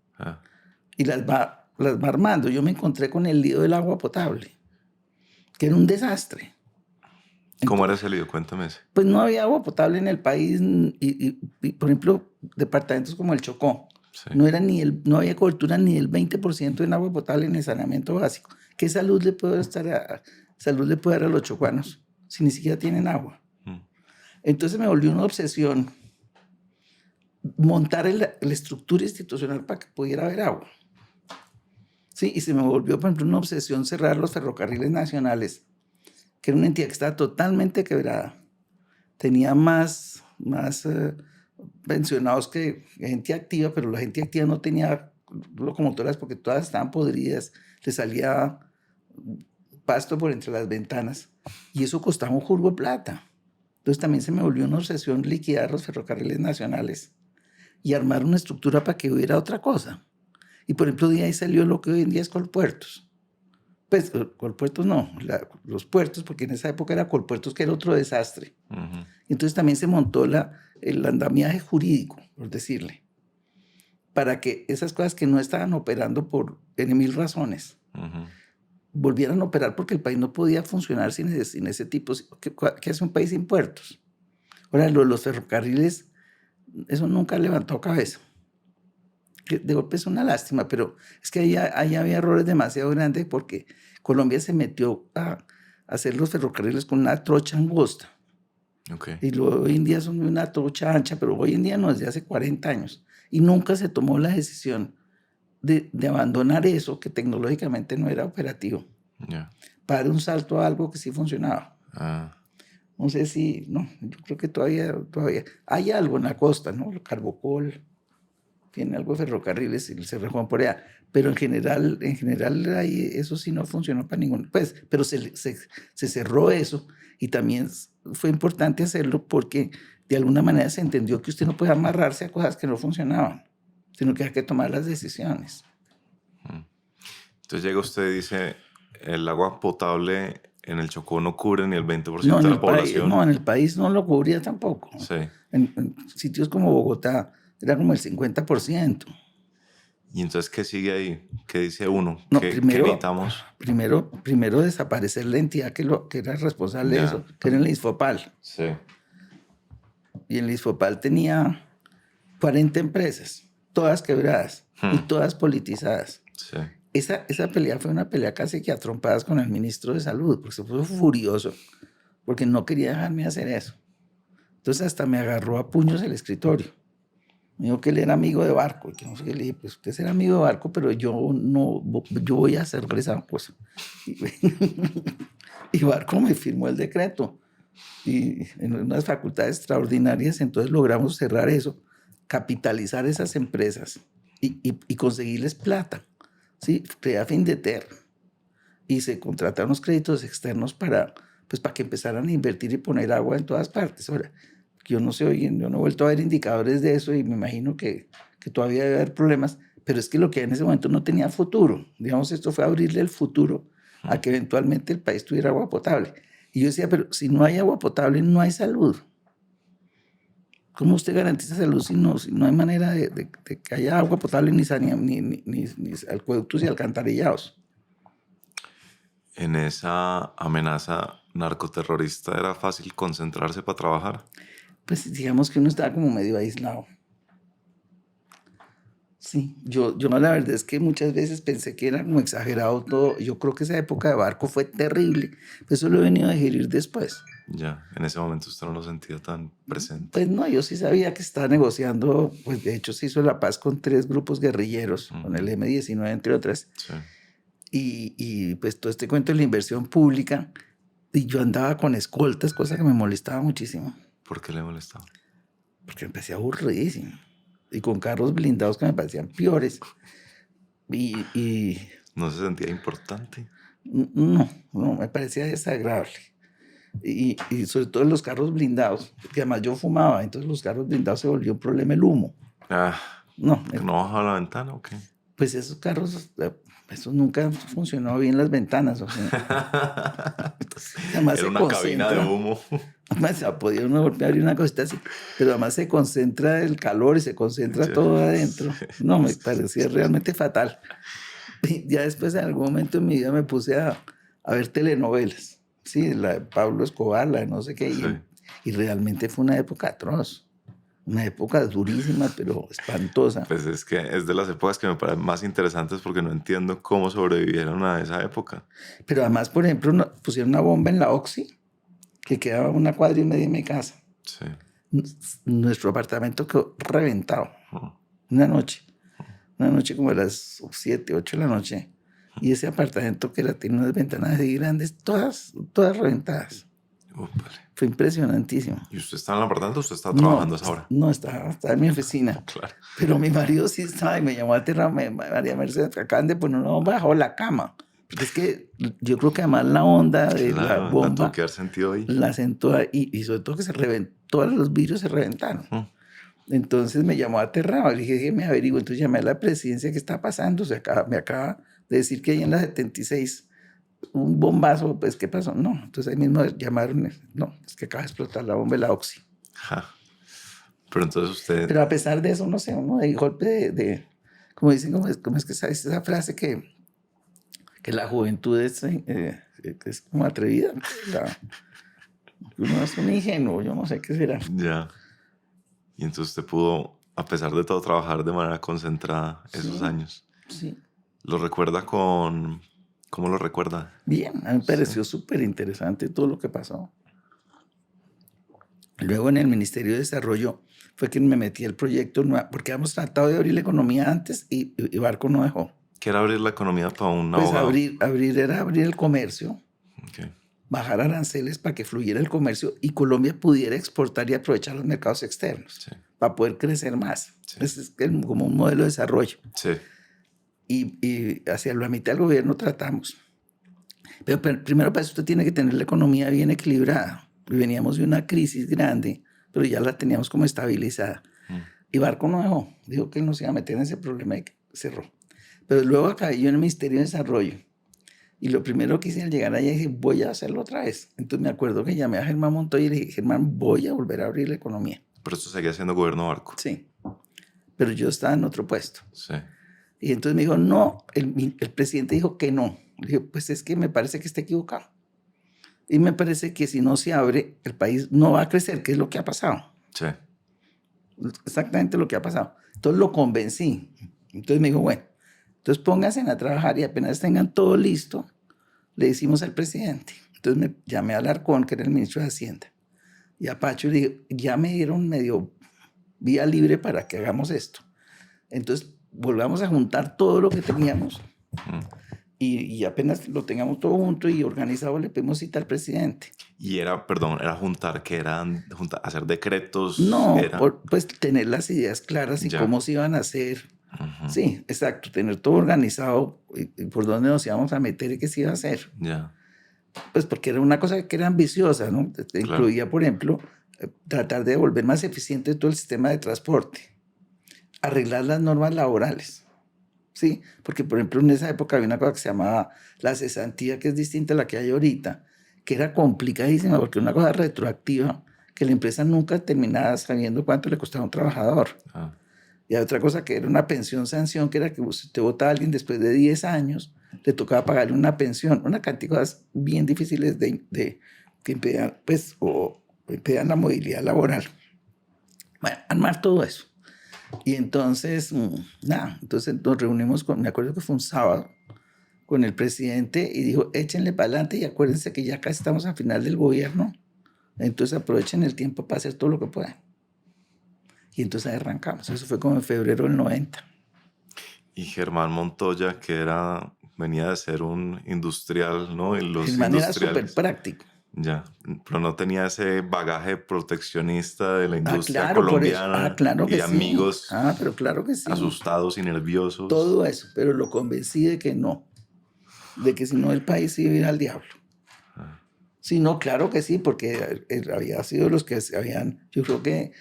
y las va armando. Yo me encontré con el lío del agua potable, que era un desastre. ¿Cómo era ese lío? Cuéntame ese. Pues no había agua potable en el país y por ejemplo, departamentos como el Chocó, no había cobertura ni del 20% en agua potable en el saneamiento básico. ¿Qué salud le puede dar a los chocuanos si ni siquiera tienen agua? Entonces me volvió una obsesión montar la estructura institucional para que pudiera haber agua. Sí, y se me volvió, por ejemplo, una obsesión cerrar los ferrocarriles nacionales, que era una entidad que estaba totalmente quebrada. Tenía más pensionados que gente activa, pero la gente activa no tenía locomotoras porque todas estaban podridas, le salía pasto por entre las ventanas y eso costaba un jurgo de plata. Entonces también se me volvió una obsesión liquidar los ferrocarriles nacionales y armar una estructura para que hubiera otra cosa. Y por ejemplo, de ahí salió lo que hoy en día es Colpuertos. Pues Colpuertos no, los puertos, porque en esa época era Colpuertos, que era otro desastre. Entonces también se montó el andamiaje jurídico, por decirle, para que esas cosas que no estaban operando por mil razones, volvieran a operar, porque el país no podía funcionar sin ese tipo. ¿Qué hace un país sin puertos? Ahora, los ferrocarriles, eso nunca levantó cabeza. De golpe es una lástima, pero es que ahí había errores demasiado grandes porque Colombia se metió a hacer los ferrocarriles con una trocha angosta. Y luego hoy en día son una trocha ancha, pero hoy en día no, desde hace 40 años. Y nunca se tomó la decisión de abandonar eso que tecnológicamente no era operativo para dar un salto a algo que sí funcionaba. No sé si, no, yo creo que todavía hay algo en la costa, ¿no? El Carbocol tiene algo de ferrocarriles y se Juan por allá, pero en general ahí eso sí no funcionó para ninguno, pues, pero se cerró eso y también fue importante hacerlo porque de alguna manera se entendió que usted no puede amarrarse a cosas que no funcionaban, sino que hay que tomar las decisiones. Entonces llega usted y dice, el agua potable en el Chocó no cubre ni el 20% de la población. No, en el país no lo cubría tampoco. Sí. En sitios como Bogotá era como el 50%. ¿Y entonces qué sigue ahí? ¿Qué dice uno? No, ¿Qué necesitamos? Primero desaparecer la entidad que era responsable de eso, que era el ISFOPAL. Sí. Y el ISFOPAL tenía 40 empresas, todas quebradas y todas politizadas. Sí. esa pelea fue una pelea casi que a trompadas con el ministro de Salud, porque se puso furioso, porque no quería dejarme hacer eso. Entonces hasta me agarró a puños el escritorio. Me dijo que él era amigo de Barco, y que no sé qué. Le dije, pues usted será amigo de Barco, pero yo no, yo voy a hacer esa cosa. Y Barco me firmó el decreto. Y en unas facultades extraordinarias, entonces logramos cerrar eso, capitalizar esas empresas y conseguirles plata. ¿Sí? Crea Findeter. Y se contrataron los créditos externos para que empezaran a invertir y poner agua en todas partes. Ahora, yo no sé, yo no he vuelto a ver indicadores de eso y me imagino que todavía debe haber problemas, pero es que lo que en ese momento no tenía futuro. Digamos, esto fue abrirle el futuro a que eventualmente el país tuviera agua potable. Y yo decía, pero si no hay agua potable, no hay salud. ¿Cómo usted garantiza salud si no hay manera de que haya agua potable ni acueductos y alcantarillados? En esa amenaza narcoterrorista era fácil concentrarse para trabajar. Pues digamos que uno estaba como medio aislado. Sí, yo no, la verdad es que muchas veces pensé que era como exagerado todo. Yo creo que esa época de Barco fue terrible. Pues eso lo he venido a digerir después. Ya, en ese momento usted no lo sentía tan presente. Pues no, yo sí sabía que estaba negociando, pues de hecho se hizo la paz con 3 grupos guerrilleros, con el M-19 entre otras. Sí. Y pues todo este cuento de la inversión pública, y yo andaba con escoltas, cosa que me molestaba muchísimo. ¿Por qué le molestaba? Porque me parecía aburridísimo. Y con carros blindados que me parecían peores. Y ¿No se sentía importante? no, me parecía desagradable. Y sobre todo en los carros blindados, porque además yo fumaba, entonces los carros blindados se volvió un problema el humo. ¿No bajaba la ventana o qué? Pues esos carros, eso nunca funcionó bien las ventanas. O sea, era una cabina de humo. Además, se podía uno golpear abrir una cosita así, pero además se concentra el calor y se concentra todo adentro. No, me parecía realmente fatal. Y ya después, en algún momento en mi vida, me puse a ver telenovelas. Sí, la de Pablo Escobar, la de no sé qué. Sí. Y realmente fue una época atroz. Una época durísima, pero espantosa. Pues es que es de las épocas que me parecen más interesantes porque no entiendo cómo sobrevivieron a esa época. Pero además, por ejemplo, pusieron una bomba en la Oxy que quedaba a 1 cuadra y media de mi casa. Sí. Nuestro apartamento quedó reventado. Una noche como a las 7, 8 de la noche. Y ese apartamento que tiene unas ventanas así grandes, todas reventadas. Úpale. Fue impresionantísimo. ¿Y usted está en el apartamento o usted está trabajando a esa hora? No, estaba en mi oficina. Claro. Pero mi marido sí estaba y me llamó a tierra. María Mercedes, acaban de poner una bomba bajo la cama. Porque es que yo creo que además la onda de la bomba la tuvo que haber sentido ahí. La sentó ahí y sobre todo que se reventó, todos los vidrios se reventaron. Entonces me llamó aterrado. Le dije, me averiguo. Entonces llamé a la presidencia, ¿qué está pasando? Me acaba de decir que ahí en la 76 un bombazo, pues, ¿qué pasó? No, entonces ahí mismo llamaron, no, es que acaba de explotar la bomba de la Oxy. Pero entonces usted... Pero a pesar de eso, no sé, uno de golpe de como dicen, ¿cómo es que sabes esa frase que la juventud es como atrevida? Uno es un ingenuo, yo no sé qué será. Ya. Y entonces usted pudo, a pesar de todo, trabajar de manera concentrada esos años. Sí. ¿Lo recuerda con... ¿Cómo lo recuerda? Bien, a mí me pareció súper interesante todo lo que pasó. Luego en el Ministerio de Desarrollo fue que me metí al proyecto, porque habíamos tratado de abrir la economía antes y Barco no dejó. ¿Qué era abrir la economía para un Pues abogado? era abrir el comercio, bajar aranceles para que fluyera el comercio y Colombia pudiera exportar y aprovechar los mercados externos para poder crecer más. Sí. Ese es como un modelo de desarrollo. Sí. Y hacia la mitad del gobierno tratamos. Pero primero para eso usted tiene que tener la economía bien equilibrada. Y veníamos de una crisis grande, pero ya la teníamos como estabilizada. Y Barco no dejó. Dijo que él no se iba a meter en ese problema y cerró. Pero luego acabé yo en el Ministerio de Desarrollo. Y lo primero que hice al llegar allá dije, voy a hacerlo otra vez. Entonces me acuerdo que llamé a Germán Montoya y le dije, Germán, voy a volver a abrir la economía. Pero esto seguía siendo gobierno Barco. Sí. Pero yo estaba en otro puesto. Sí. Y entonces me dijo, no, el presidente dijo que no. Le dije, pues es que me parece que está equivocado. Y me parece que si no se abre, el país no va a crecer, que es lo que ha pasado. Sí. Exactamente lo que ha pasado. Entonces lo convencí. Entonces me dijo, bueno, Entonces pónganse a trabajar y apenas tengan todo listo, le decimos al presidente. Entonces me llamé a Alarcón, que era el ministro de Hacienda, y a Pacho y le dije, ya me dieron medio vía libre para que hagamos esto. Entonces volvamos a juntar todo lo que teníamos y apenas lo tengamos todo junto y organizado le pedimos cita al presidente. Y era, perdón, era juntar, que eran hacer decretos. No, Era... pues tener las ideas claras y Ya. cómo se iban a hacer. Sí, exacto, tener todo organizado y por dónde nos íbamos a meter y qué se iba a hacer. Ya. Pues porque era una cosa que era ambiciosa, ¿no? Incluía, por ejemplo, tratar de volver más eficiente todo el sistema de transporte, arreglar las normas laborales, ¿sí? Porque, por ejemplo, en esa época había una cosa que se llamaba la cesantía, que es distinta a la que hay ahorita, que era complicadísima porque era una cosa retroactiva, que la empresa nunca terminaba sabiendo cuánto le costaba a un trabajador. Y hay otra cosa que era una pensión sanción, que era que si te votaba a alguien después de 10 años, le tocaba pagarle una pensión, una cantidad de cosas bien difíciles que impedían, pues, o impedían la movilidad laboral. Bueno, armar todo eso. Y entonces, nada, entonces nos reunimos me acuerdo que fue un sábado, con el presidente y dijo, échenle para adelante y acuérdense que ya casi estamos al final del gobierno, entonces aprovechen el tiempo para hacer todo lo que puedan. Y entonces arrancamos. Eso fue como en febrero del 90. Y Germán Montoya, que venía de ser un industrial, ¿no? Y los Germán era industriales, súper práctico. Ya, pero no tenía ese bagaje proteccionista de la industria claro, colombiana claro que y amigos sí. Pero claro que sí. asustados y nerviosos. Todo eso, pero lo convencí de que no. De que si no el país iba a ir al diablo. Sí, no, claro que sí, porque había sido los que habían, yo creo que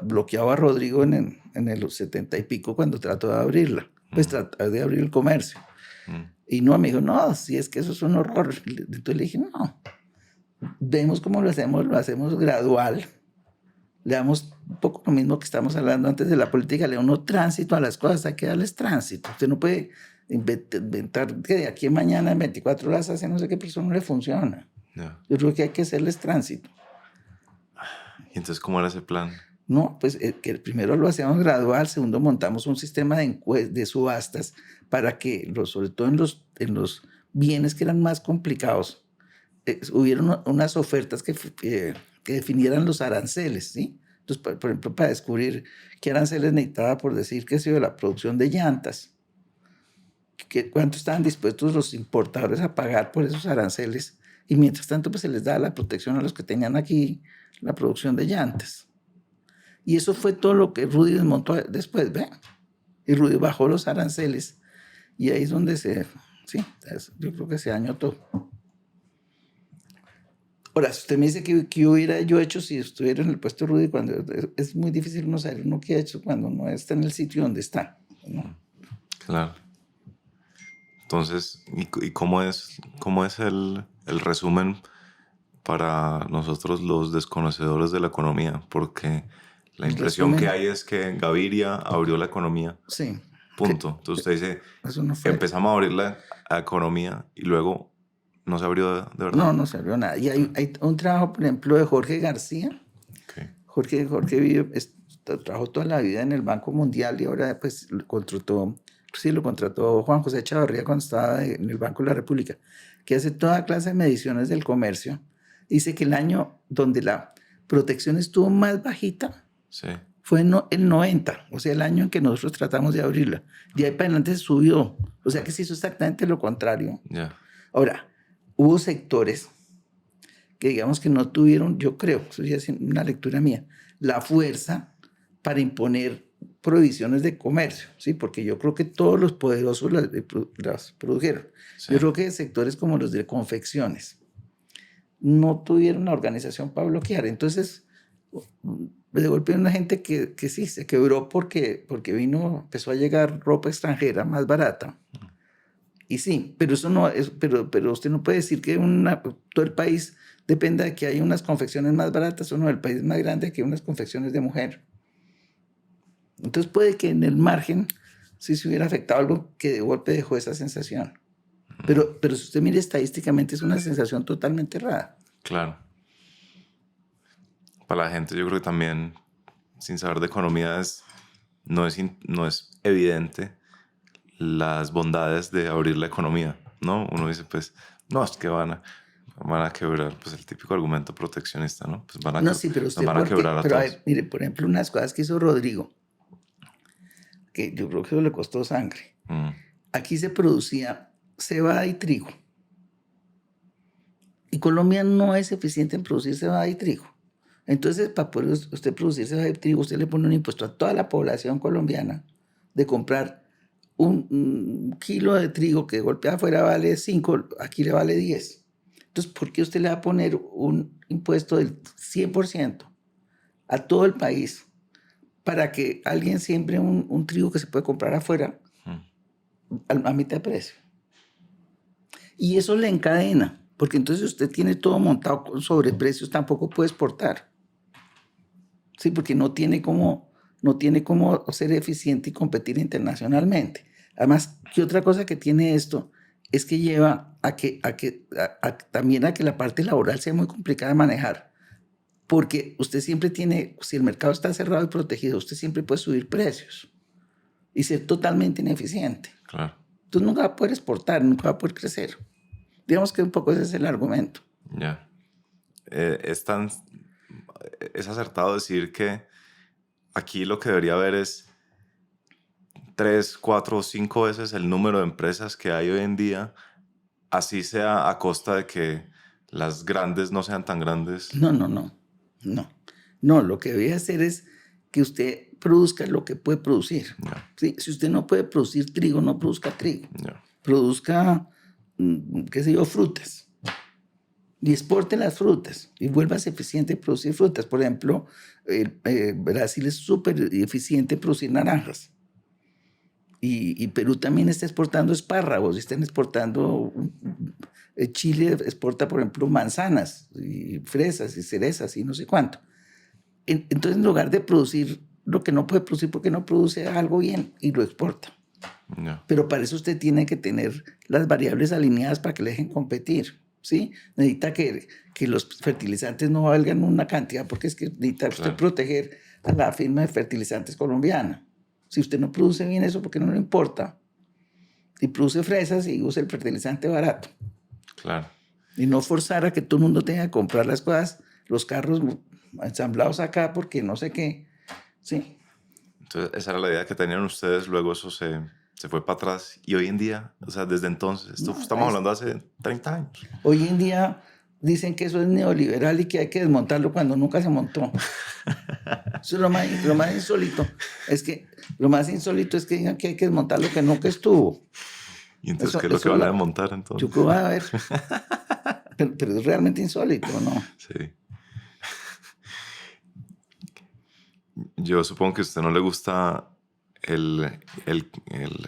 bloqueado a Rodrigo en los 70 y pico cuando trató de abrirla, pues tratar de abrir el comercio. Y no, me dijo, no, si es que eso es un horror. Entonces le dije, no, vemos cómo lo hacemos gradual. Le damos un poco lo mismo que estamos hablando antes de la política, le da uno tránsito a las cosas, hay que darles tránsito. Usted no puede inventar que de aquí a mañana en 24 horas hace no sé qué, pero eso no le funciona. Yo creo que hay que hacerles tránsito. ¿Y entonces cómo era ese plan? No, pues que primero lo hacíamos gradual, segundo montamos un sistema de subastas para que, sobre todo en los bienes que eran más complicados, hubieron unas ofertas que definieran los aranceles, ¿sí? Entonces, por ejemplo, para descubrir qué aranceles necesitaba, por decir que sido la producción de llantas, cuánto estaban dispuestos los importadores a pagar por esos aranceles, y mientras tanto pues se les daba la protección a los que tenían aquí la producción de llantas. Y eso fue todo lo que Rudy desmontó después, ¿ve? Y Rudy bajó los aranceles, y ahí es donde yo creo que se dañó todo. Ahora, si usted me dice que hubiera yo hecho si estuviera en el puesto de Rudy, cuando es muy difícil no saber uno qué ha hecho cuando no está en el sitio donde está, ¿no? Claro. Entonces, ¿y cómo es el resumen para nosotros los desconocedores de la economía? Porque la impresión que hay es que Gaviria abrió la economía. Sí. Punto. Entonces usted dice, eso no fue. Empezamos a abrir la economía y luego no se abrió de verdad. No se abrió nada. Y hay un trabajo, por ejemplo, de Jorge García. Okay. Jorge trabajó toda la vida en el Banco Mundial y ahora pues lo contrató Juan José Chavarría cuando estaba en el Banco de la República, que hace toda clase de mediciones del comercio. Dice que el año donde la protección estuvo más bajita fue el 90, o sea, el año en que nosotros tratamos de abrirla. De ahí para adelante subió, o sea que se hizo exactamente lo contrario. Ahora, hubo sectores que digamos que no tuvieron, yo creo, eso ya es una lectura mía, la fuerza para imponer prohibiciones de comercio, ¿sí? Porque yo creo que todos los poderosos las produjeron. Yo creo que sectores como los de confecciones no tuvieron una organización para bloquear. Entonces, de golpe una gente que sí, se quebró porque empezó a llegar ropa extranjera más barata. Y sí, pero eso no es, pero usted no puede decir que todo el país dependa de que haya unas confecciones más baratas o no, el país es más grande que unas confecciones de mujer. Entonces puede que en el margen sí se hubiera afectado algo que de golpe dejó esa sensación. Pero si usted mira estadísticamente es una sensación totalmente errada. Claro. Para la gente yo creo que también, sin saber de economía, no es evidente las bondades de abrir la economía, ¿no? Uno dice, pues, no, es que van a quebrar, pues el típico argumento proteccionista, ¿no? Pues No, sí, pero nos usted, van a quebrar a pero todos. mire, por ejemplo, unas cosas que hizo Rodrigo, que yo creo que eso le costó sangre. Mm, Aquí se producía cebada y trigo. Y Colombia no es eficiente en producir cebada y trigo. Entonces, para poder usted producir cebada y trigo, usted le pone un impuesto a toda la población colombiana de comprar un kilo de trigo que de golpe afuera vale 5, aquí le vale 10. Entonces, ¿por qué usted le va a poner un impuesto del 100% a todo el país para que alguien siembre un trigo que se puede comprar afuera a mitad de precio? Y eso le encadena, porque entonces usted tiene todo montado con sobreprecios, tampoco puede exportar. Sí, porque no tiene cómo ser eficiente y competir internacionalmente. Además, ¿qué otra cosa que tiene esto? Es que lleva también a que la parte laboral sea muy complicada de manejar. Porque usted siempre tiene, si el mercado está cerrado y protegido, usted siempre puede subir precios y ser totalmente ineficiente. claro. Entonces nunca va a poder exportar, nunca va a poder crecer. Digamos que un poco ese es el argumento. Ya. Es acertado decir que aquí lo que debería haber es 3, 4 o 5 veces el número de empresas que hay hoy en día, así sea a costa de que las grandes no sean tan grandes. No, no, no, no. No, lo que debe hacer es que usted produzca lo que puede producir. Ya, ¿Sí? Si usted no puede producir trigo, no produzca trigo. ya. Produzca, qué sé yo, frutas. Y exporte las frutas y vuélvase eficiente en producir frutas. Por ejemplo, Brasil es súper eficiente en producir naranjas. Y Perú también está exportando espárragos, están exportando, Chile exporta, por ejemplo, manzanas y fresas y cerezas y no sé cuánto. Entonces, en lugar de producir lo que no puede producir porque no produce algo bien y lo exporta. Ya. Pero para eso usted tiene que tener las variables alineadas para que le dejen competir, ¿sí? Necesita que los fertilizantes no valgan una cantidad porque es que necesita usted Claro. proteger a la firma de fertilizantes colombiana. Si usted no produce bien eso, porque no le importa. Y produce fresas y usa el fertilizante barato. Claro. Y no forzar a que todo el mundo tenga que comprar las cosas, los carros ensamblados acá porque no sé qué. Sí. Entonces, esa era la idea que tenían ustedes, luego eso se fue para atrás. Y hoy en día, o sea, desde entonces, estamos hablando de hace 30 años. Hoy en día dicen que eso es neoliberal y que hay que desmontarlo cuando nunca se montó. Eso es lo más insólito. Lo más insólito es que digan que hay que desmontar lo que nunca estuvo. Y entonces, ¿qué es lo que van a desmontar entonces? Yo creo que va a ver. Pero es realmente insólito, ¿no? Sí. Yo supongo que a usted no le gusta el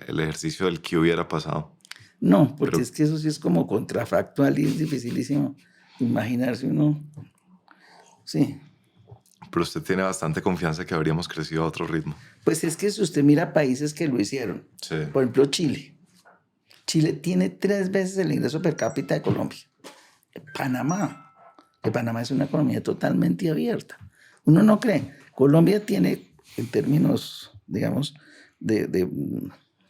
ejercicio del que hubiera pasado. No, porque es que eso sí es como contrafactual y es dificilísimo imaginarse uno. Sí. Pero usted tiene bastante confianza que habríamos crecido a otro ritmo. Pues es que si usted mira países que lo hicieron, Sí. por ejemplo Chile. Chile tiene 3 veces el ingreso per cápita de Colombia. Panamá. Que Panamá es una economía totalmente abierta. Uno no cree. Colombia tiene, en términos, digamos,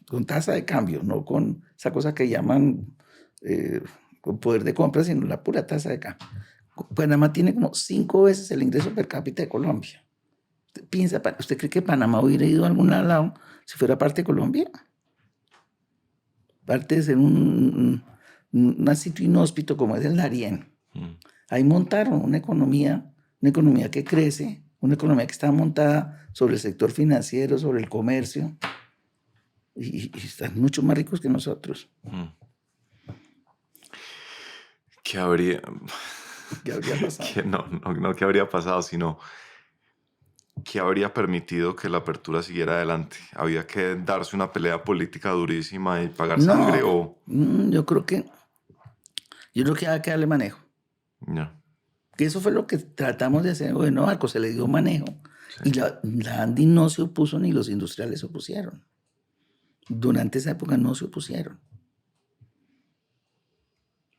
con tasa de cambio, no con esa cosa que llaman con poder de compra, sino la pura tasa de cambio. Panamá tiene como 5 veces el ingreso per cápita de Colombia. ¿Usted cree que Panamá hubiera ido a algún lado si fuera parte de Colombia? Parte de ser un sitio inhóspito como es el Darién. Ahí montaron una economía que crece, una economía que está montada sobre el sector financiero, sobre el comercio, y están mucho más ricos que nosotros. ¿Qué habría pasado? No qué habría pasado, sino qué habría permitido que la apertura siguiera adelante. ¿Había que darse una pelea política durísima y pagar sangre o...? Yo creo que había que darle manejo. Ya. Que eso fue lo que tratamos de hacer en el gobierno Barco, se le dio manejo. Sí. Y la ANDI no se opuso ni los industriales se opusieron. Durante esa época no se opusieron.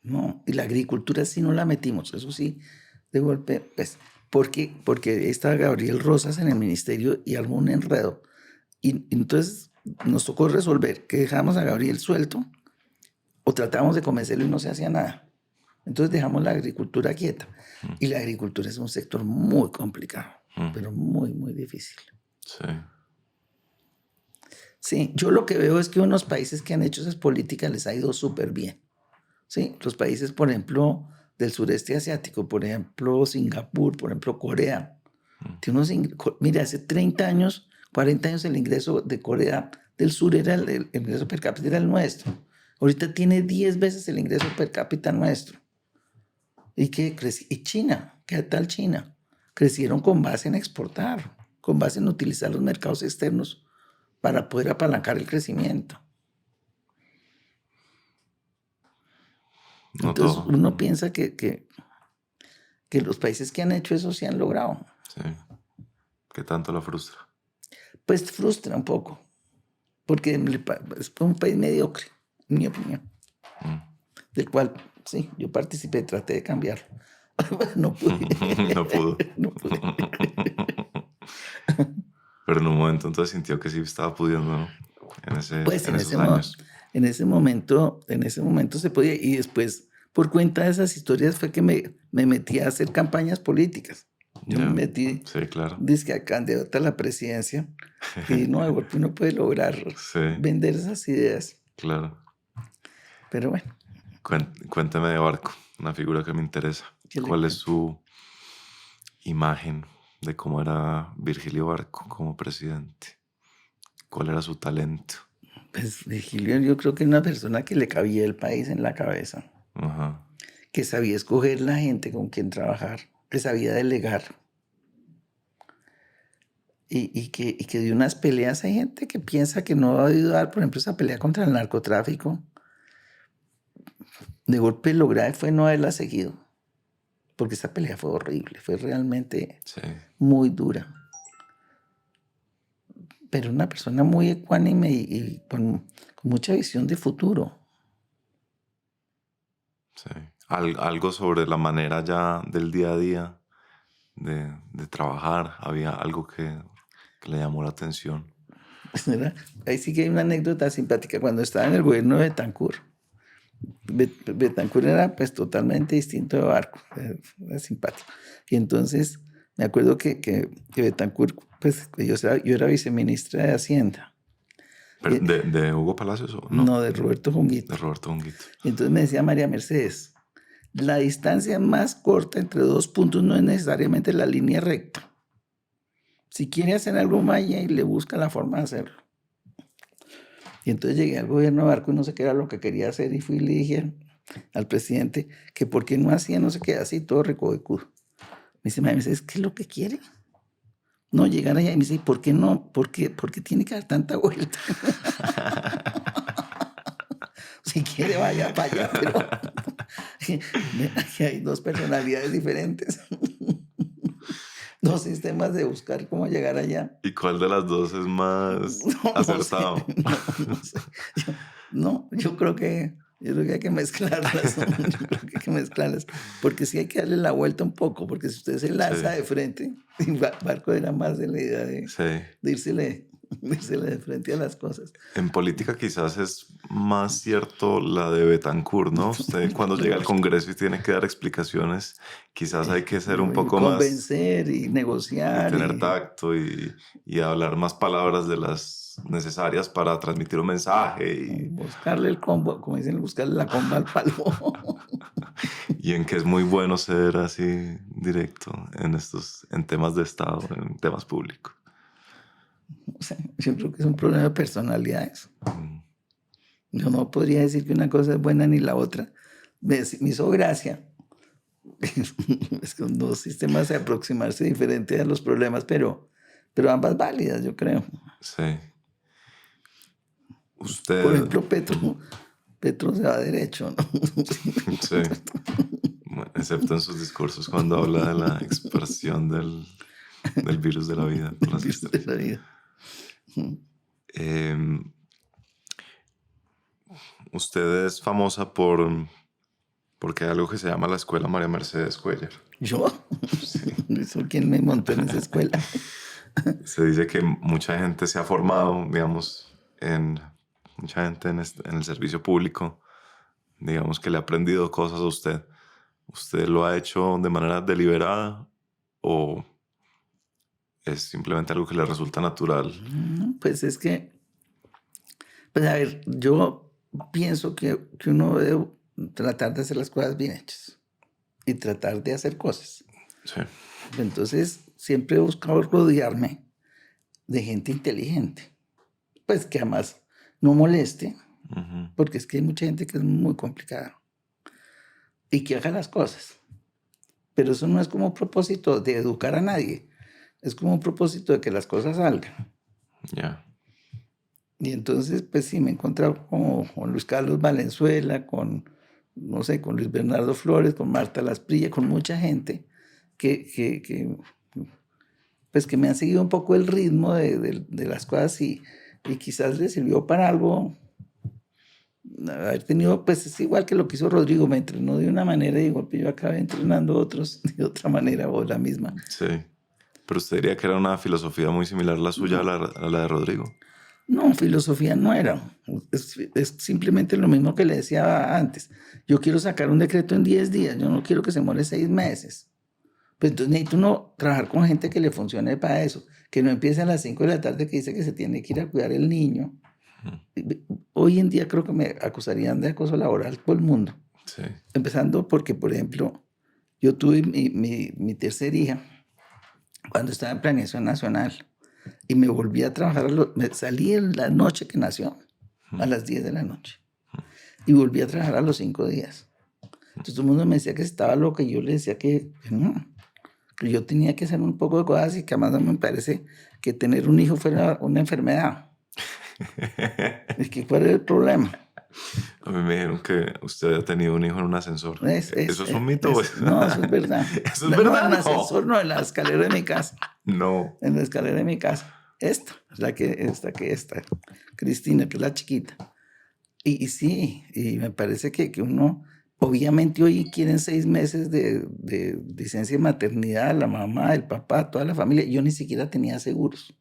No, y la agricultura sí no la metimos, eso sí, de golpe, pues, porque estaba Gabriel Rosas en el ministerio y armó un enredo. Y entonces nos tocó resolver que dejamos a Gabriel suelto o tratábamos de convencerlo y no se hacía nada. Entonces dejamos la agricultura quieta. Y la agricultura es un sector muy complicado, pero muy, muy difícil. Sí. Sí, yo lo que veo es que unos países que han hecho esas políticas les ha ido súper bien. Sí, los países, por ejemplo, del sureste asiático, por ejemplo, Singapur, por ejemplo, Corea. Mira, hace 30 años, 40 años el ingreso de Corea del Sur era el ingreso per cápita era el nuestro. Ahorita tiene 10 veces el ingreso per cápita nuestro. Y China, ¿qué tal China? Crecieron con base en exportar, con base en utilizar los mercados externos para poder apalancar el crecimiento. No Entonces todo. uno piensa que los países que han hecho eso sí han logrado. Sí. ¿Qué tanto la frustra? Pues frustra un poco, porque es un país mediocre, en mi opinión, del cual sí, yo participé, traté de cambiarlo. No pude. No pudo. No pude. Pero en un momento entonces sintió que sí estaba pudiendo, ¿no? Pues en esos años. en ese momento se podía. Y después, por cuenta de esas historias, fue que me metí a hacer campañas políticas. Yo me metí, Sí, claro. dizque a candidata a la presidencia. Y no, de golpe uno puede lograr vender esas ideas. Claro. Pero bueno. Cuéntame de Barco, una figura que me interesa. ¿Cuál es su imagen de cómo era Virgilio Barco como presidente? ¿Cuál era su talento? Pues Virgilio, yo creo que era una persona que le cabía el país en la cabeza. Ajá. Que sabía escoger la gente con quien trabajar, que sabía delegar. Y que de unas peleas hay gente que piensa que no va a ayudar, por ejemplo, esa pelea contra el narcotráfico. De golpe lo grave fue no haberla seguido, porque esa pelea fue horrible, fue realmente muy dura. Pero una persona muy ecuánime y con mucha visión de futuro. Sí. Algo sobre la manera ya del día a día de trabajar, había algo que le llamó la atención. Ahí sí que hay una anécdota simpática. Cuando estaba en el gobierno de Betancur, Betancur era pues totalmente distinto de Barco, era simpático. Y entonces me acuerdo que Betancur, pues yo era viceministra de Hacienda. ¿Pero de Hugo Palacios o no? No, de Roberto Junguito. De Roberto Junguito. Y entonces me decía María Mercedes, la distancia más corta entre dos puntos no es necesariamente la línea recta. Si quiere hacer algo, vaya y le busca la forma de hacerlo. Y entonces llegué al gobierno de Barco y no sé qué era lo que quería hacer y fui y le dije al presidente que por qué no hacía no sé qué, así todo recovecudo. Me dice, María Mercedes, ¿qué es lo que quiere? No, llegar allá y me dice, ¿por qué no? ¿Por qué tiene que dar tanta vuelta? Si quiere, vaya para allá, pero aquí hay dos personalidades diferentes. Dos sistemas de buscar cómo llegar allá. ¿Y cuál de las dos es más acertado? No sé. Yo creo que hay que mezclarlas. Yo creo que hay que mezclarlas. Porque sí hay que darle la vuelta un poco, porque si usted se lanza de frente, Barco era más de la idea de írsele de frente a las cosas. En política quizás es más cierto la de Betancur, ¿no? Usted cuando llega al Congreso y tiene que dar explicaciones, quizás hay que ser un poco más... Convencer y negociar. Y tener tacto y hablar más palabras de las necesarias para transmitir un mensaje. Y buscarle el combo, como dicen, buscarle la comba al palo. Y en que es muy bueno ser así directo en temas de Estado, en temas públicos. O sea, yo creo que es un problema de personalidades. Yo no podría decir que una cosa es buena ni la otra. Me hizo gracia. Es que dos sistemas de aproximarse diferente a los problemas, pero ambas válidas, yo creo. Sí. Usted... Por ejemplo, Petro se va derecho, ¿no? Sí. Excepto en sus discursos cuando habla de la expresión del virus de la vida. El virus de la vida. Usted es famosa porque hay algo que se llama la Escuela María Mercedes Cuéllar. ¿Yo? Sí. ¿Eso quién me montó en esa escuela? Se dice que mucha gente se ha formado, digamos, mucha gente en el servicio público, digamos que le ha aprendido cosas a usted. ¿Usted lo ha hecho de manera deliberada o es simplemente algo que le resulta natural? Pues es que, pues a ver, yo pienso que uno debe tratar de hacer las cosas bien hechas y tratar de hacer cosas. Sí. Entonces, siempre he buscado rodearme de gente inteligente, pues que además no moleste, Ujú. porque es que hay mucha gente que es muy complicada y que haga las cosas. Pero eso no es como propósito de educar a nadie, es como un propósito de que las cosas salgan. Ya. Y entonces, pues sí, me he encontrado con Luis Carlos Valenzuela, no sé, con Luis Bernardo Flores, con Marta Lasprilla, con mucha gente pues que me han seguido un poco el ritmo de las cosas y quizás les sirvió para algo haber tenido, pues es igual que lo que hizo Rodrigo, me entrenó de una manera y igual que yo acabé entrenando a otros de otra manera o la misma. Sí. Pero usted diría que era una filosofía muy similar la suya a la de Rodrigo. No, filosofía no era. Es simplemente lo mismo que le decía antes. Yo quiero sacar un decreto en 10 días, yo no quiero que se muere 6 meses. Pues entonces necesito uno trabajar con gente que le funcione para eso, que no empiece a las 5 de la tarde que dice que se tiene que ir a cuidar el niño. Hoy en día creo que me acusarían de acoso laboral por el mundo. Sí. Empezando porque, por ejemplo, yo tuve mi tercera hija cuando estaba en Planeación Nacional y me volví a trabajar, me salí en la noche que nació, a las 10 de la noche, y volví a trabajar a los 5 días. Entonces todo el mundo me decía que estaba loca y yo le decía que no, que yo tenía que hacer un poco de cosas y que además no me parece que tener un hijo fuera una enfermedad. Es que ¿cuál es el problema? A mí me dijeron que usted había tenido un hijo en un ascensor. ¿Eso es un mito? No, eso es verdad. ¿Eso es verdad? No, en el No. ascensor, no, en la escalera de mi casa. No. En la escalera de mi casa. Esta, Cristina, que es la chiquita. Y sí, y me parece que uno, obviamente hoy quieren 6 meses de licencia de maternidad, la mamá, el papá, toda la familia. Yo ni siquiera tenía seguros,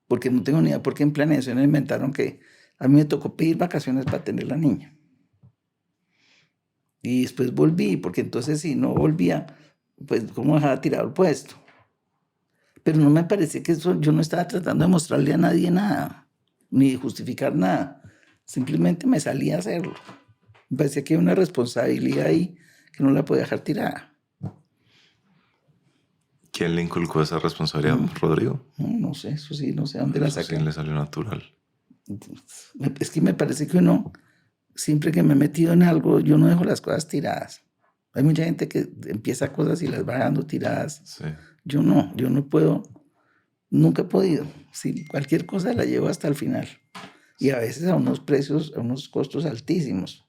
porque no tengo ni idea, porque en planeación inventaron que a mí me tocó pedir vacaciones para tener la niña. Y después volví, porque entonces si no volvía, pues cómo dejaba tirado el puesto. Pero no me parece que eso, yo no estaba tratando de mostrarle a nadie nada, ni de justificar nada. Simplemente me salí a hacerlo. Me parecía que hay una responsabilidad ahí que no la podía dejar tirada. ¿Quién le inculcó esa responsabilidad? ¿Rodrigo? No sé, eso sí, no sé dónde la Eso sí saqué. le salió natural. Es que me parece que uno, siempre que me he metido en algo, yo no dejo las cosas tiradas. Hay mucha gente que empieza cosas y las va dejando tiradas. Sí. Yo no puedo, nunca he podido. Sí, cualquier cosa la llevo hasta el final. Y a veces a unos precios, a unos costos altísimos.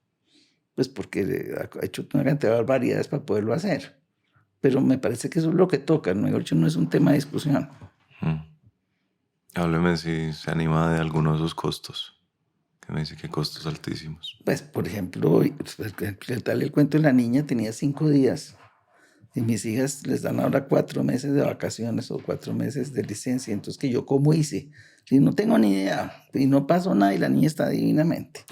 Pues porque ha hecho una cantidad de barbaridades para poderlo hacer. Pero me parece que eso es lo que toca, ¿no? No es un tema de discusión. Hábleme si se anima de alguno de esos costos. Que me dice que costos altísimos. Pues, por ejemplo, tal el cuento de la niña tenía 5 días. Y mis hijas les dan ahora 4 meses de vacaciones o 4 meses de licencia. Entonces, ¿que yo cómo hice? Y no tengo ni idea. Y no pasó nada y la niña está divinamente.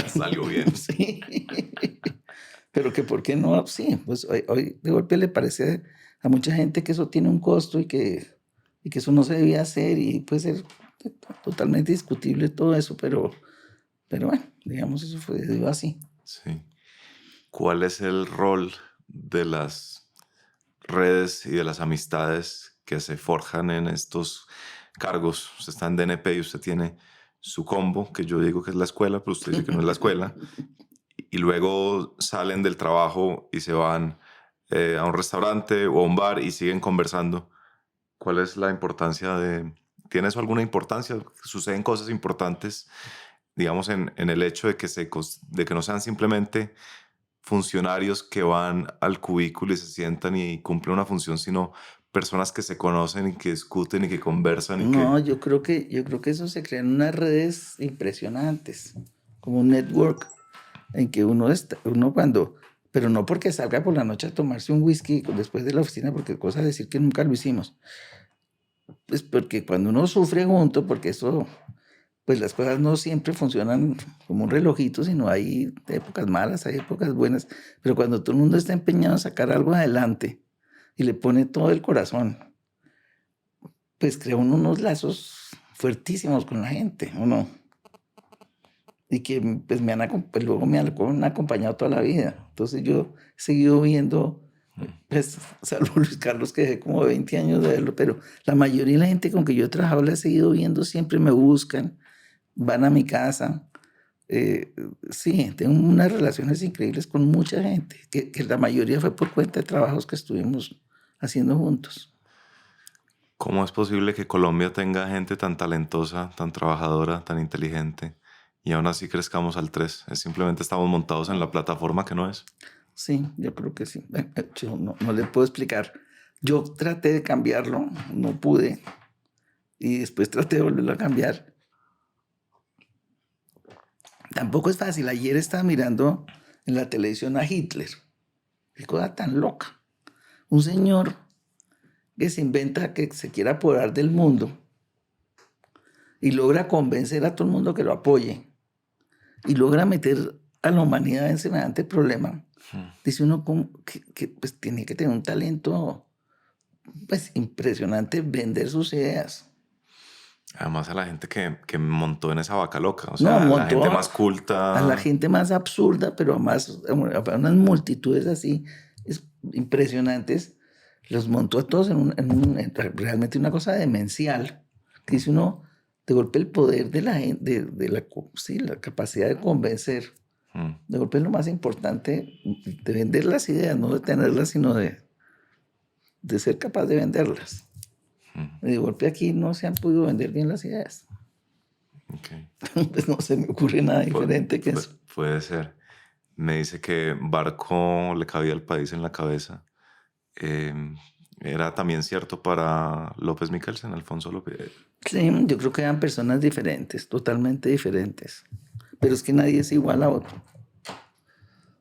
Salió bien. Sí. Pero que por qué no, sí, pues hoy de golpe le parece a mucha gente que eso tiene un costo y que eso no se debía hacer y puede ser totalmente discutible todo eso, pero bueno, digamos, eso fue digo así. Sí. ¿Cuál es el rol de las redes y de las amistades que se forjan en estos cargos? Usted está en DNP y usted tiene su combo, que yo digo que es la escuela, pero usted dice que no es la escuela. Y luego salen del trabajo y se van a un restaurante o a un bar y siguen conversando. ¿Cuál es la importancia de... ¿Tiene eso alguna importancia? ¿Suceden cosas importantes, digamos, en el hecho de que no sean simplemente funcionarios que van al cubículo y se sientan y cumplen una función, sino personas que se conocen y que discuten y que conversan y No, que... yo creo que eso se crean unas redes impresionantes, como un network, en que uno cuando, pero no porque salga por la noche a tomarse un whisky después de la oficina, porque cosa decir que nunca lo hicimos. Pues porque cuando uno sufre junto, porque eso, pues las cosas no siempre funcionan como un relojito, sino hay épocas malas, hay épocas buenas, pero cuando todo el mundo está empeñado en sacar algo adelante y le pone todo el corazón, pues crea uno unos lazos fuertísimos con la gente, ¿o no? Y que pues, pues, luego me han acompañado toda la vida. Entonces yo he seguido viendo, pues, salvo Luis Carlos, que dejé como 20 años de verlo, pero la mayoría de la gente con que yo he trabajado la he seguido viendo, siempre me buscan, van a mi casa. Sí, tengo unas relaciones increíbles con mucha gente, que la mayoría fue por cuenta de trabajos que estuvimos haciendo juntos. ¿Cómo es posible que Colombia tenga gente tan talentosa, tan trabajadora, tan inteligente y aún así crezcamos al 3? ¿Es simplemente estamos montados en la plataforma que no es? Sí, yo creo que sí. Yo no le puedo explicar. Yo traté de cambiarlo, no pude, y después traté de volverlo a cambiar. Tampoco es fácil. Ayer estaba mirando en la televisión a Hitler. Qué cosa tan loca. Un señor que se inventa que se quiere apoderar del mundo y logra convencer a todo el mundo que lo apoye y logra meter a la humanidad en semejante problema. Dice uno que pues, tiene que tener un talento pues, impresionante vender sus ideas. Además a la gente que montó en esa vaca loca, o No, sea, la montó gente más a la culta. gente más absurda, pero a unas multitudes así impresionantes, los montó a todos realmente una cosa demencial, que dice uno, de golpe el poder de la gente, sí, la capacidad de convencer, de golpe es lo más importante, de vender las ideas, no de tenerlas, sino de ser capaz de venderlas. Y de golpe aquí no se han podido vender bien las ideas. Okay. Pues no se me ocurre nada diferente que eso. Puede ser. Me dice que Barco le cabía al país en la cabeza. ¿Era también cierto para López Miquelsen, Alfonso López? Sí, yo creo que eran personas diferentes, totalmente diferentes. Pero es que nadie es igual a otro.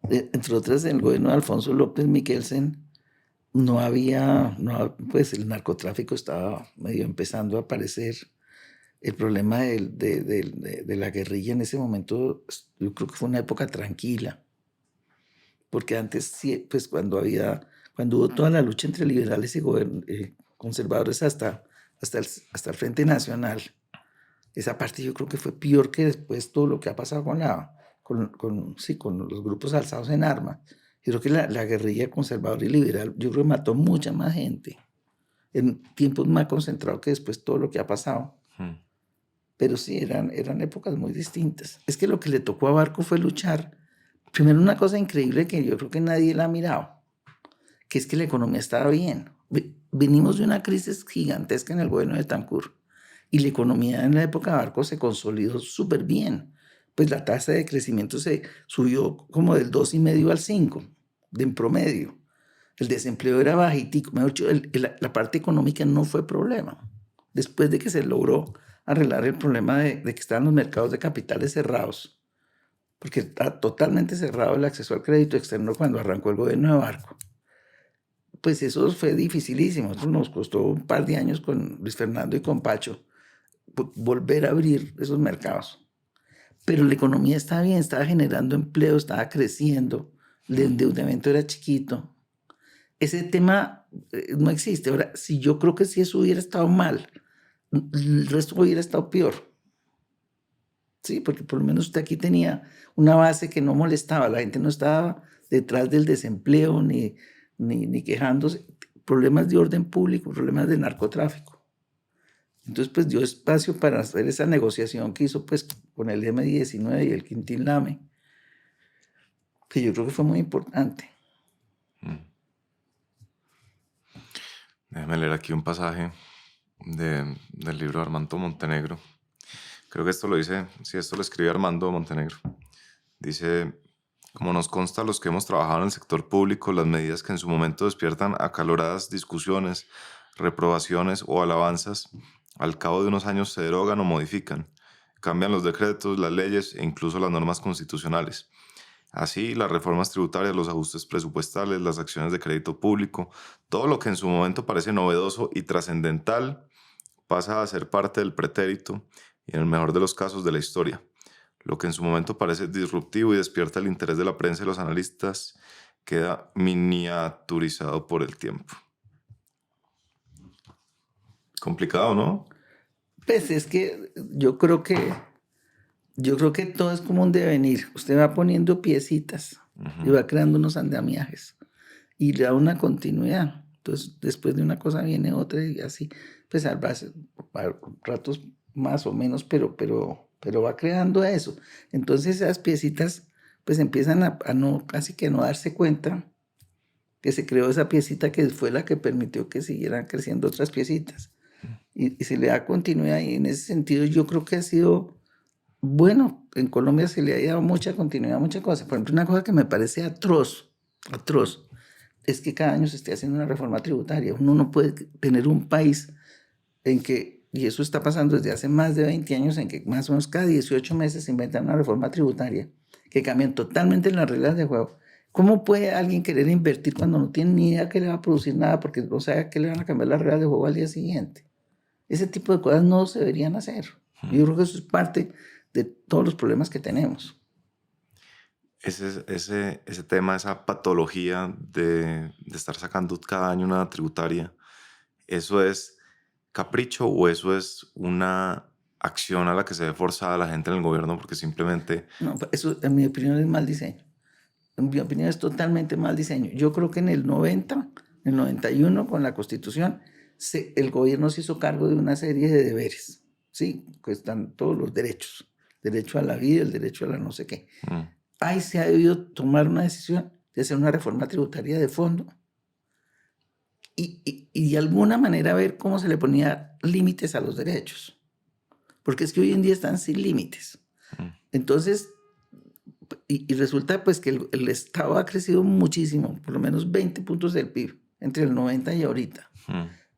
Entre otras, en el gobierno de Alfonso López Miquelsen pues el narcotráfico estaba medio empezando a aparecer. El problema de la guerrilla en ese momento, yo creo que fue una época tranquila. Porque antes, sí, pues cuando hubo toda la lucha entre liberales y conservadores hasta el Frente Nacional, esa parte yo creo que fue peor que después todo lo que ha pasado con los grupos alzados en armas. Yo creo que la guerrilla conservadora y liberal, yo creo que mató mucha más gente en tiempos más concentrados que después todo lo que ha pasado. Pero sí, eran épocas muy distintas. Es que lo que le tocó a Barco fue luchar. Primero, una cosa increíble que yo creo que nadie la ha mirado, que es que la economía estaba bien. Venimos de una crisis gigantesca en el gobierno de Betancur y la economía en la época de Barco se consolidó súper bien. Pues la tasa de crecimiento se subió como del 2,5 al 5, en promedio. El desempleo era bajitico. Mejor dicho, la parte económica no fue problema. Después de que se logró arreglar el problema de que estaban los mercados de capitales cerrados, porque está totalmente cerrado el acceso al crédito externo cuando arrancó el gobierno de Barco. Pues eso fue dificilísimo. Eso nos costó un par de años con Luis Fernando y con Pacho volver a abrir esos mercados. Pero la economía estaba bien, estaba generando empleo, estaba creciendo, el endeudamiento era chiquito. Ese tema no existe. Ahora, si yo creo que si eso hubiera estado mal, el resto hubiera estado peor. Sí, porque por lo menos usted aquí tenía una base que no molestaba. La gente no estaba detrás del desempleo ni quejándose. Problemas de orden público, problemas de narcotráfico. Entonces, pues dio espacio para hacer esa negociación que hizo pues con el M-19 y el Quintín Lame, que yo creo que fue muy importante. Déjame leer aquí un pasaje del libro de Armando Montenegro. Creo que esto lo escribe Armando Montenegro. Dice: como nos consta a los que hemos trabajado en el sector público, las medidas que en su momento despiertan acaloradas discusiones, reprobaciones o alabanzas, al cabo de unos años se derogan o modifican. Cambian los decretos, las leyes e incluso las normas constitucionales. Así, las reformas tributarias, los ajustes presupuestales, las acciones de crédito público, todo lo que en su momento parece novedoso y trascendental pasa a ser parte del pretérito y en el mejor de los casos de la historia. Lo que en su momento parece disruptivo y despierta el interés de la prensa y los analistas queda miniaturizado por el tiempo. Complicado, ¿no? Pues es que yo creo que todo es como un devenir. Usted va poniendo piecitas y va creando unos andamiajes y le da una continuidad. Entonces, después de una cosa viene otra y así, pues a ratos más o menos, pero va creando eso. Entonces, esas piecitas pues empiezan a no, casi que no darse cuenta que se creó esa piecita que fue la que permitió que siguieran creciendo otras piecitas. Y se le da continuidad y en ese sentido yo creo que ha sido bueno. En Colombia se le ha dado mucha continuidad a muchas cosas. Por ejemplo, una cosa que me parece atroz, es que cada año se esté haciendo una reforma tributaria. Uno no puede tener un país en que, y eso está pasando desde hace más de 20 años, en que más o menos cada 18 meses se inventan una reforma tributaria que cambian totalmente las reglas de juego. ¿Cómo puede alguien querer invertir cuando no tiene ni idea que le va a producir nada porque no sabe que le van a cambiar las reglas de juego al día siguiente? Ese tipo de cosas no se deberían hacer. Yo creo que eso es parte de todos los problemas que tenemos. Ese tema, esa patología de estar sacando cada año una tributaria, ¿eso es capricho o eso es una acción a la que se ve forzada la gente en el gobierno porque simplemente... No, eso en mi opinión es mal diseño. En mi opinión es totalmente mal diseño. Yo creo que en el 90, en el 91, con la Constitución, el gobierno se hizo cargo de una serie de deberes. Sí, pues están todos los derechos. Derecho a la vida, el derecho a la no sé qué. Ahí se ha debido tomar una decisión de hacer una reforma tributaria de fondo y de alguna manera ver cómo se le ponía límites a los derechos. Porque es que hoy en día están sin límites. Entonces, y resulta pues que el Estado ha crecido muchísimo, por lo menos 20 puntos del PIB, entre el 90 y ahorita.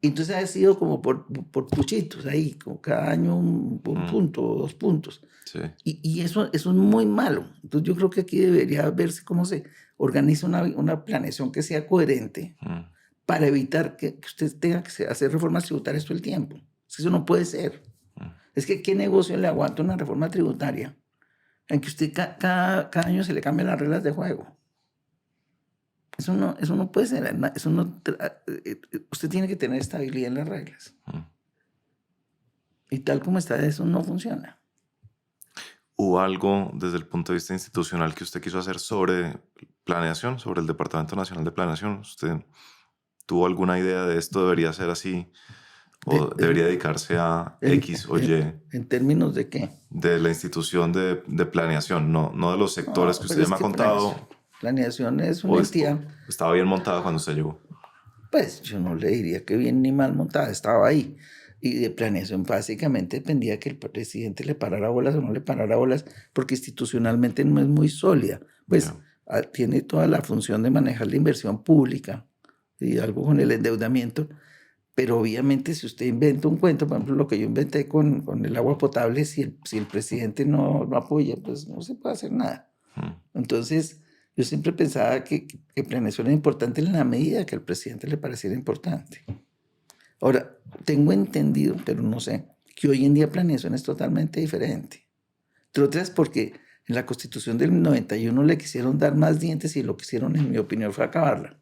Y entonces ha sido como por puchitos ahí, como cada año un punto o 2 puntos. Sí. Y eso es muy malo. Entonces yo creo que aquí debería verse cómo se organiza una planeación que sea coherente para evitar que usted tenga que hacer reformas tributarias todo el tiempo. Es que eso no puede ser. Es que ¿qué negocio le aguanta una reforma tributaria en que usted cada año se le cambian las reglas de juego? Eso no puede ser. Usted tiene que tener estabilidad en las reglas. Y tal como está, eso no funciona. ¿Hubo algo desde el punto de vista institucional que usted quiso hacer sobre planeación, sobre el Departamento Nacional de Planeación? ¿Usted tuvo alguna idea de esto debería ser así o debería dedicarse a X o Y? ¿En términos de qué? De la institución de planeación, no de los sectores que usted ya me ha contado. Planeación es una entidad. ¿Estaba bien montada cuando usted llegó? Pues yo no le diría que bien ni mal montada, estaba ahí. Y de planeación básicamente dependía que el presidente le parara bolas o no le parara bolas, porque institucionalmente no es muy sólida. Pues tiene toda la función de manejar la inversión pública y algo con el endeudamiento, pero obviamente si usted inventa un cuento, por ejemplo lo que yo inventé con el agua potable, si el presidente no apoya, pues no se puede hacer nada. Entonces yo siempre pensaba que planeación era importante en la medida que al presidente le pareciera importante. Ahora, tengo entendido, pero no sé, que hoy en día planeación es totalmente diferente. Entre otras porque en la Constitución del 91 le quisieron dar más dientes y lo que hicieron, en mi opinión, fue acabarla.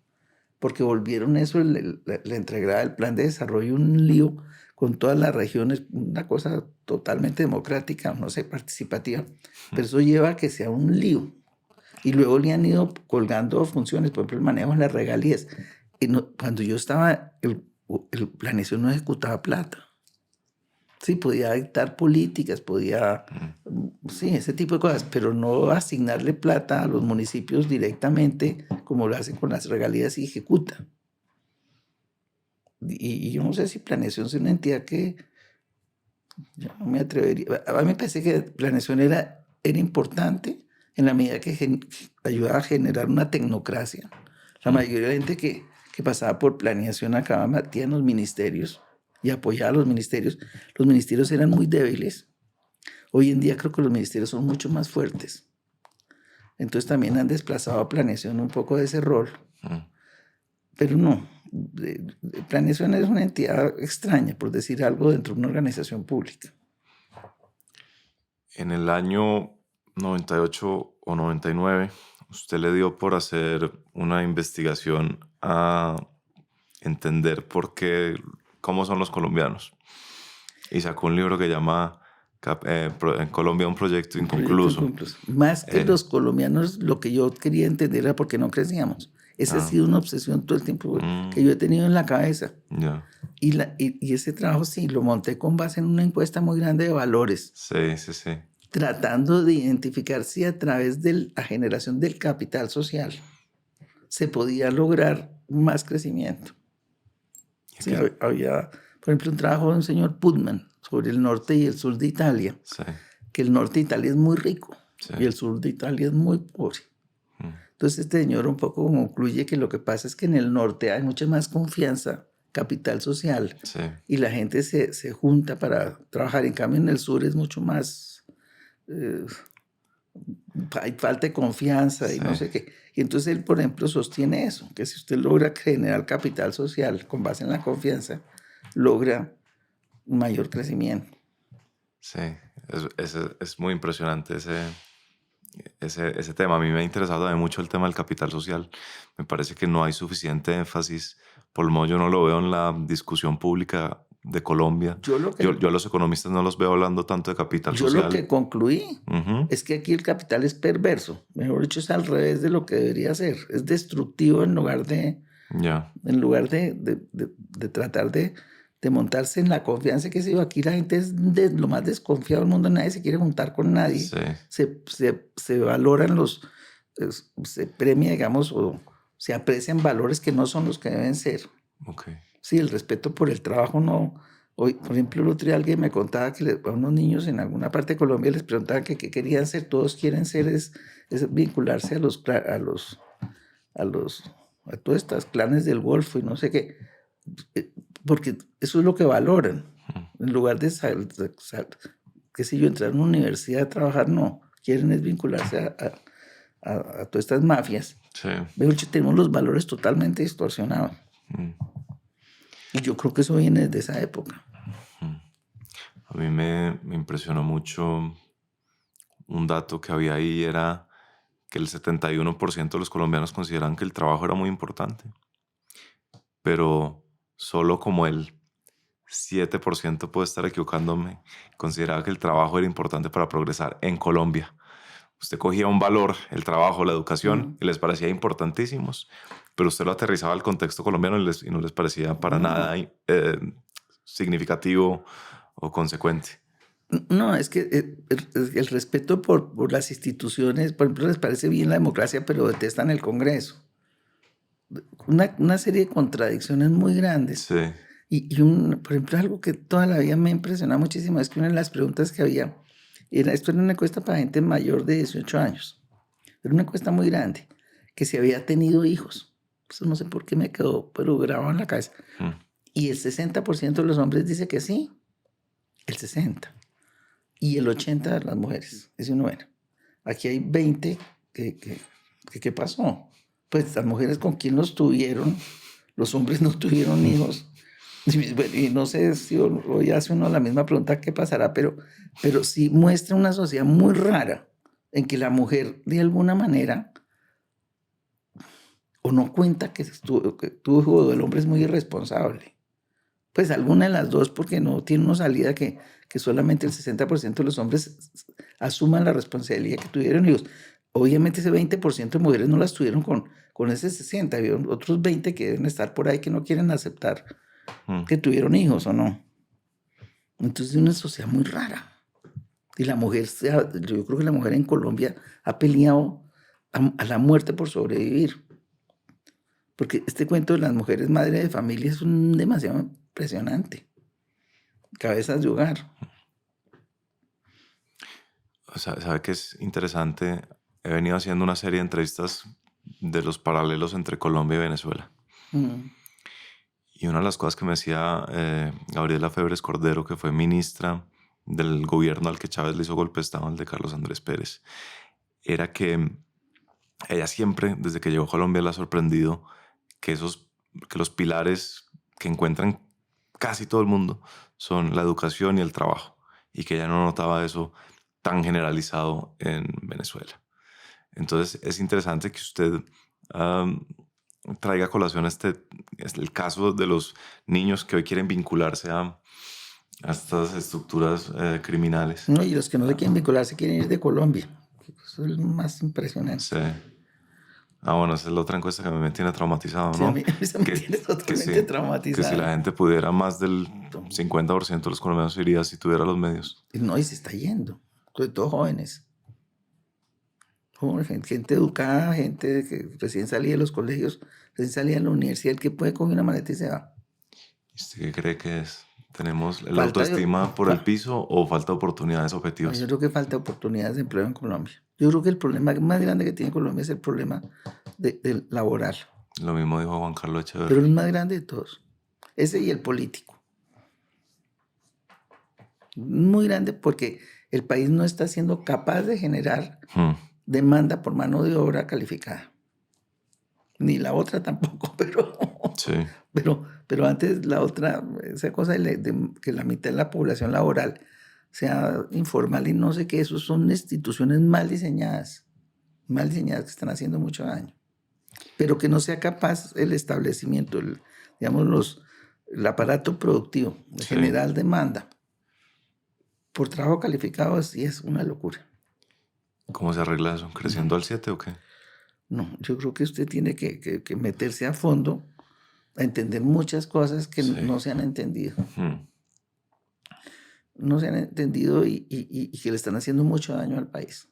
Porque volvieron eso, la entregada del plan de desarrollo, un lío con todas las regiones, una cosa totalmente democrática, no sé, participativa. Pero eso lleva a que sea un lío. Y luego le han ido colgando funciones, por ejemplo, el manejo de las regalías. Y cuando yo estaba, el planeación no ejecutaba plata. Sí, podía dictar políticas, podía, sí, ese tipo de cosas, pero no asignarle plata a los municipios directamente como lo hacen con las regalías y ejecuta. Y yo no sé si planeación es una entidad que yo no me atrevería. A mí me parece que planeación era importante en la medida que ayudaba a generar una tecnocracia. La mayoría de la gente que pasaba por planeación acababa metida en los ministerios y apoyaba a los ministerios. Los ministerios eran muy débiles. Hoy en día creo que los ministerios son mucho más fuertes. Entonces también han desplazado a planeación un poco de ese rol. Pero no, planeación es una entidad extraña, por decir algo, dentro de una organización pública. En el año 98 o 99, usted le dio por hacer una investigación a entender cómo son los colombianos. Y sacó un libro que llama En Colombia un proyecto inconcluso. Más que los colombianos, lo que yo quería entender era por qué no crecíamos. Esa ha sido una obsesión todo el tiempo que yo he tenido en la cabeza. Yeah. Y ese trabajo sí, lo monté con base en una encuesta muy grande de valores. Sí. Tratando de identificar si a través de la generación del capital social se podía lograr más crecimiento. Sí, había, por ejemplo, un trabajo de un señor Putman sobre el norte y el sur de Italia, Sí. que el norte de Italia es muy rico y el sur de Italia es muy pobre. Entonces este señor un poco concluye que lo que pasa es que en el norte hay mucha más confianza, capital social, y la gente se junta para trabajar. En cambio en el sur es mucho más, hay falta de confianza y no sé qué. Y entonces él, por ejemplo, sostiene eso, que si usted logra generar capital social con base en la confianza, logra un mayor crecimiento. Sí, es muy impresionante ese tema. A mí me ha interesado también mucho el tema del capital social. Me parece que no hay suficiente énfasis. Por lo menos yo no lo veo en la discusión pública de Colombia. Yo a los economistas no los veo hablando tanto de capital social. Yo lo que concluí es que aquí el capital es perverso. Mejor dicho, es al revés de lo que debería ser. Es destructivo en lugar de tratar de montarse en la confianza. Que aquí la gente es lo más desconfiado del mundo. Nadie se quiere juntar con nadie. Se valoran se premia, digamos, o se aprecian valores que no son los que deben ser. Sí, el respeto por el trabajo no. Hoy, por ejemplo, el otro día alguien me contaba que a unos niños en alguna parte de Colombia les preguntaban qué querían ser. Todos quieren ser es vincularse a todas estas clanes del Golfo y no sé qué, porque eso es lo que valoran. En lugar de qué sé yo, entrar a una universidad a trabajar, no. Quieren es vincularse a todas estas mafias. Mejor dicho, tenemos los valores totalmente distorsionados. Y yo creo que eso viene desde esa época. A mí me impresionó mucho un dato que había ahí, era que el 71% de los colombianos consideran que el trabajo era muy importante, pero solo como el 7%, puede estar equivocándome, consideraba que el trabajo era importante para progresar en Colombia. Usted cogía un valor, el trabajo, la educación, y les parecía importantísimos, pero usted lo aterrizaba al contexto colombiano y no les parecía para nada significativo o consecuente. No, es que el respeto por las instituciones, por ejemplo, les parece bien la democracia, pero detestan el Congreso. Una serie de contradicciones muy grandes. Sí. Por ejemplo, algo que toda la vida me impresionó muchísimo es que una de las preguntas que había, esto era una encuesta para gente mayor de 18 años. Era una encuesta muy grande, que si había tenido hijos. Eso no sé por qué me quedó, pero grabado en la cabeza. Y el 60% de los hombres dice que sí, el 60%. Y el 80% de las mujeres. Dice uno, bueno, aquí hay 20 ¿qué pasó? Pues las mujeres con quién los tuvieron, los hombres no tuvieron hijos. Y no sé si hoy hace uno la misma pregunta, ¿qué pasará? Pero sí muestra una sociedad muy rara en que la mujer de alguna manera o no cuenta que tuvo hijo, o el hombre es muy irresponsable. Pues alguna de las dos, porque no tiene una salida que solamente el 60% de los hombres asuman la responsabilidad que tuvieron hijos. Obviamente ese 20% de mujeres no las tuvieron con ese 60%. Había otros 20% que deben estar por ahí que no quieren aceptar que tuvieron hijos o no. Entonces es una sociedad muy rara. Y la mujer, yo creo que la mujer en Colombia ha peleado a la muerte por sobrevivir. Porque este cuento de las mujeres madres de familia es demasiado impresionante. Cabezas de hogar. O sea, ¿sabe qué es interesante? He venido haciendo una serie de entrevistas de los paralelos entre Colombia y Venezuela. Y una de las cosas que me decía Gabriela Febres Cordero, que fue ministra del gobierno al que Chávez le hizo golpe de Estado, el de Carlos Andrés Pérez, era que ella siempre, desde que llegó a Colombia, le ha sorprendido que los pilares que encuentran casi todo el mundo son la educación y el trabajo, y que ella no notaba eso tan generalizado en Venezuela. Entonces es interesante que usted traiga a colación el caso de los niños que hoy quieren vincularse a estas estructuras criminales. No, y los que no se quieren vincular se quieren ir de Colombia. Eso es lo más impresionante. Sí. Bueno, esa es la otra encuesta que me tiene traumatizado, Sí, ¿no? a mí me tiene totalmente traumatizado. Que si la gente pudiera, más del 50% de los colombianos iría si tuviera los medios. No, y se está yendo. Sobre todo jóvenes. Gente educada, gente que recién salía de los colegios, recién salía de la universidad, el que puede coger una maleta y se va. ¿Y usted qué cree que es? ¿Tenemos la Falta autoestima por el piso o falta de oportunidades objetivas? Yo creo que falta oportunidades de empleo en Colombia. Yo creo que el problema más grande que tiene Colombia es el problema del laboral. Lo mismo dijo Juan Carlos Echeverri. Pero el más grande de todos. Ese y el político. Muy grande porque el país no está siendo capaz de generar demanda por mano de obra calificada. Ni la otra tampoco, pero... Sí. Pero antes la otra, esa cosa de que la mitad de la población laboral sea informal y no sé qué, eso son instituciones mal diseñadas que están haciendo mucho daño. Pero que no sea capaz el establecimiento, digamos, el aparato productivo de generar demanda por trabajo calificado, sí es una locura. ¿Cómo se arregla eso? ¿Creciendo al 7 o qué? No, yo creo que usted tiene que meterse a fondo a entender muchas cosas que no se han entendido. No se han entendido y que le están haciendo mucho daño al país.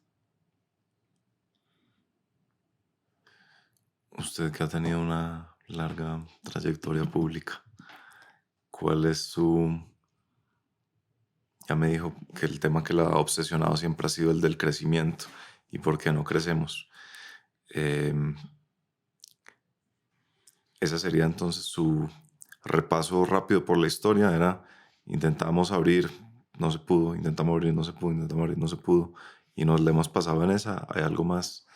Usted que ha tenido una larga trayectoria pública, ¿cuál es su...? Ya me dijo que el tema que la ha obsesionado siempre ha sido el del crecimiento y por qué no crecemos. Ese sería entonces su repaso rápido por la historia. Era, intentamos abrir, no se pudo, intentamos abrir, no se pudo, intentamos abrir, no se pudo. Y nos le hemos pasado en esa. ¿Hay algo más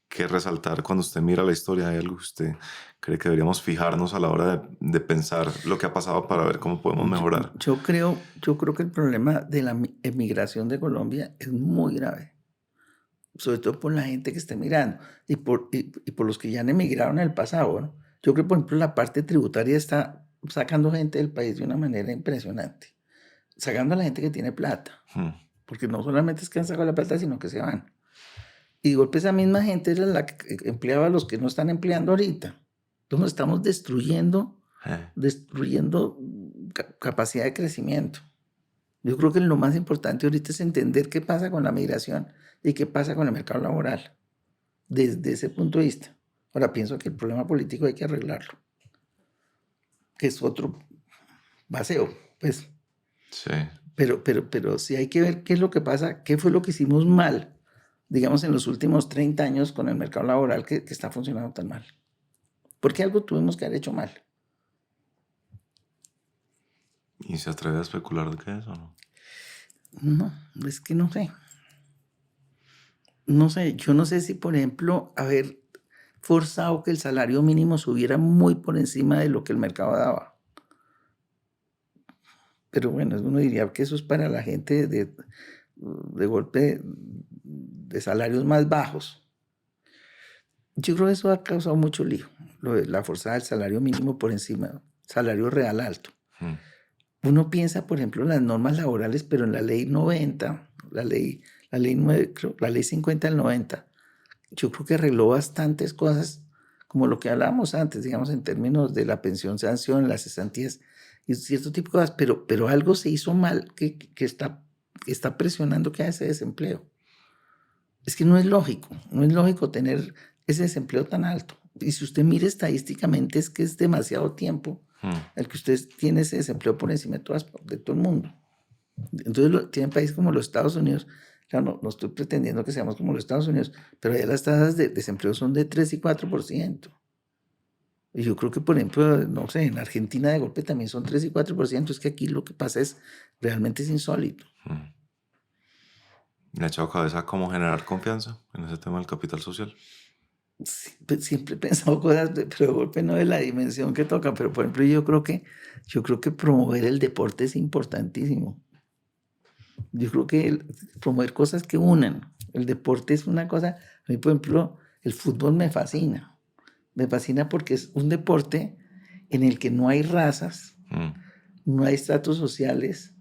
que resaltar cuando usted mira la historia? ¿Hay algo que usted cree que deberíamos fijarnos a la hora de pensar lo que ha pasado para ver cómo podemos mejorar? Yo creo que el problema de la emigración de Colombia es muy grave. Sobre todo por la gente que está emigrando y por los que ya han emigrado en el pasado, ¿no? Yo creo que, por ejemplo, la parte tributaria está sacando gente del país de una manera impresionante. Sacando a la gente que tiene plata. Porque no solamente es que han sacado la plata, sino que se van. Y de golpe esa misma gente era la que empleaba a los que no están empleando ahorita. Entonces estamos destruyendo capacidad de crecimiento. Yo creo que lo más importante ahorita es entender qué pasa con la migración y qué pasa con el mercado laboral. Desde ese punto de vista. Ahora pienso que el problema político hay que arreglarlo. Que es otro vacío, pues. Sí. Pero sí hay que ver qué es lo que pasa, qué fue lo que hicimos mal, digamos, en los últimos 30 años con el mercado laboral que está funcionando tan mal. ¿Por qué algo tuvimos que haber hecho mal? ¿Y se atreve a especular de qué es o no? No, es que no sé. No sé, yo no sé si, por ejemplo, haber forzado que el salario mínimo subiera muy por encima de lo que el mercado daba. Pero bueno, uno diría que eso es para la gente de golpe de salarios más bajos. Yo creo que eso ha causado mucho lío, la forzada del salario mínimo por encima, salario real alto. Uno piensa, por ejemplo, en las normas laborales, pero en la ley 90, la ley 50 del 90, yo creo que arregló bastantes cosas, como lo que hablábamos antes, digamos, en términos de la pensión sanción, las cesantías y cierto tipo de cosas, pero algo se hizo mal que está presionando que haya ese desempleo. Es que no es lógico tener ese desempleo tan alto. Y si usted mira estadísticamente, es que es demasiado tiempo el que usted tiene ese desempleo por encima de todo el mundo. Entonces, tienen países como los Estados Unidos. Claro, no estoy pretendiendo que seamos como los Estados Unidos, pero allá las tasas de desempleo son de 3 y 4%. Y yo creo que, por ejemplo, no sé, en Argentina de golpe también son 3 y 4%. Es que aquí lo que pasa realmente es insólito. ¿Le ha echado cabeza cómo generar confianza en ese tema del capital social? Siempre he pensado cosas, pero de golpe no de la dimensión que toca. Pero, por ejemplo, yo creo que promover el deporte es importantísimo. Yo creo que promover cosas que unan. El deporte es una cosa, a mí por ejemplo, el fútbol me fascina. Me fascina porque es un deporte en el que no hay razas, no hay estratos sociales,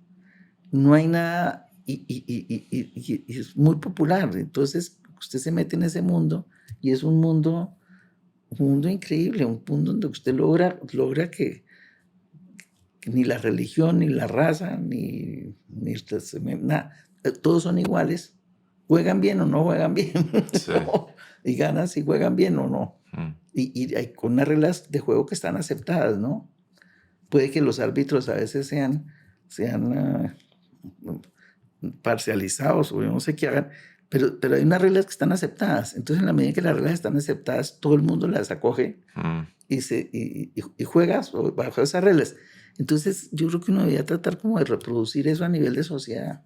no hay nada y es muy popular. Entonces usted se mete en ese mundo y es un mundo increíble, un mundo donde usted logra que ni la religión, ni la raza, ni nada, todos son iguales. ¿Juegan bien o no juegan bien? Sí. Y ganan si juegan bien o no. Y hay con unas reglas de juego que están aceptadas, ¿no? Puede que los árbitros a veces sean parcializados o yo no sé qué hagan, pero hay unas reglas que están aceptadas. Entonces, en la medida que las reglas están aceptadas, todo el mundo las acoge y juegas bajo esas reglas. Entonces, yo creo que uno debería tratar como de reproducir eso a nivel de sociedad,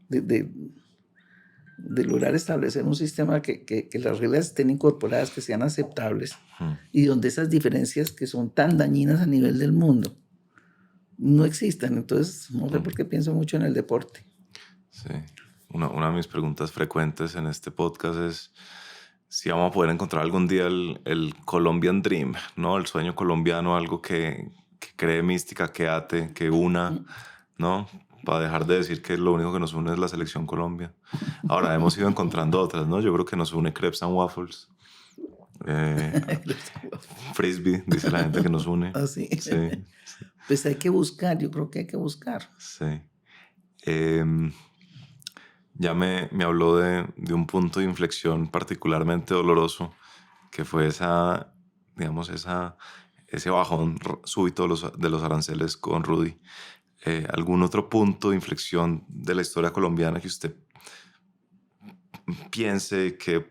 de lograr establecer un sistema que las reglas estén incorporadas, que sean aceptables, y donde esas diferencias que son tan dañinas a nivel del mundo no existan. Entonces, no sé por qué pienso mucho en el deporte. Sí. Una de mis preguntas frecuentes en este podcast es si vamos a poder encontrar algún día el Colombian Dream, ¿no? El sueño colombiano, algo que cree mística, que ate, que una, ¿no? Para dejar de decir que lo único que nos une es la selección Colombia. Ahora, hemos ido encontrando otras, ¿no? Yo creo que nos une Crepes and Waffles. Frisbee, dice la gente que nos une. ¿Ah, sí? Sí. Pues hay que buscar, yo creo que hay que buscar. Sí. Ya me habló de un punto de inflexión particularmente doloroso, que fue ese bajón súbito de los aranceles con Rudy. ¿Algún otro punto de inflexión de la historia colombiana que usted piense que,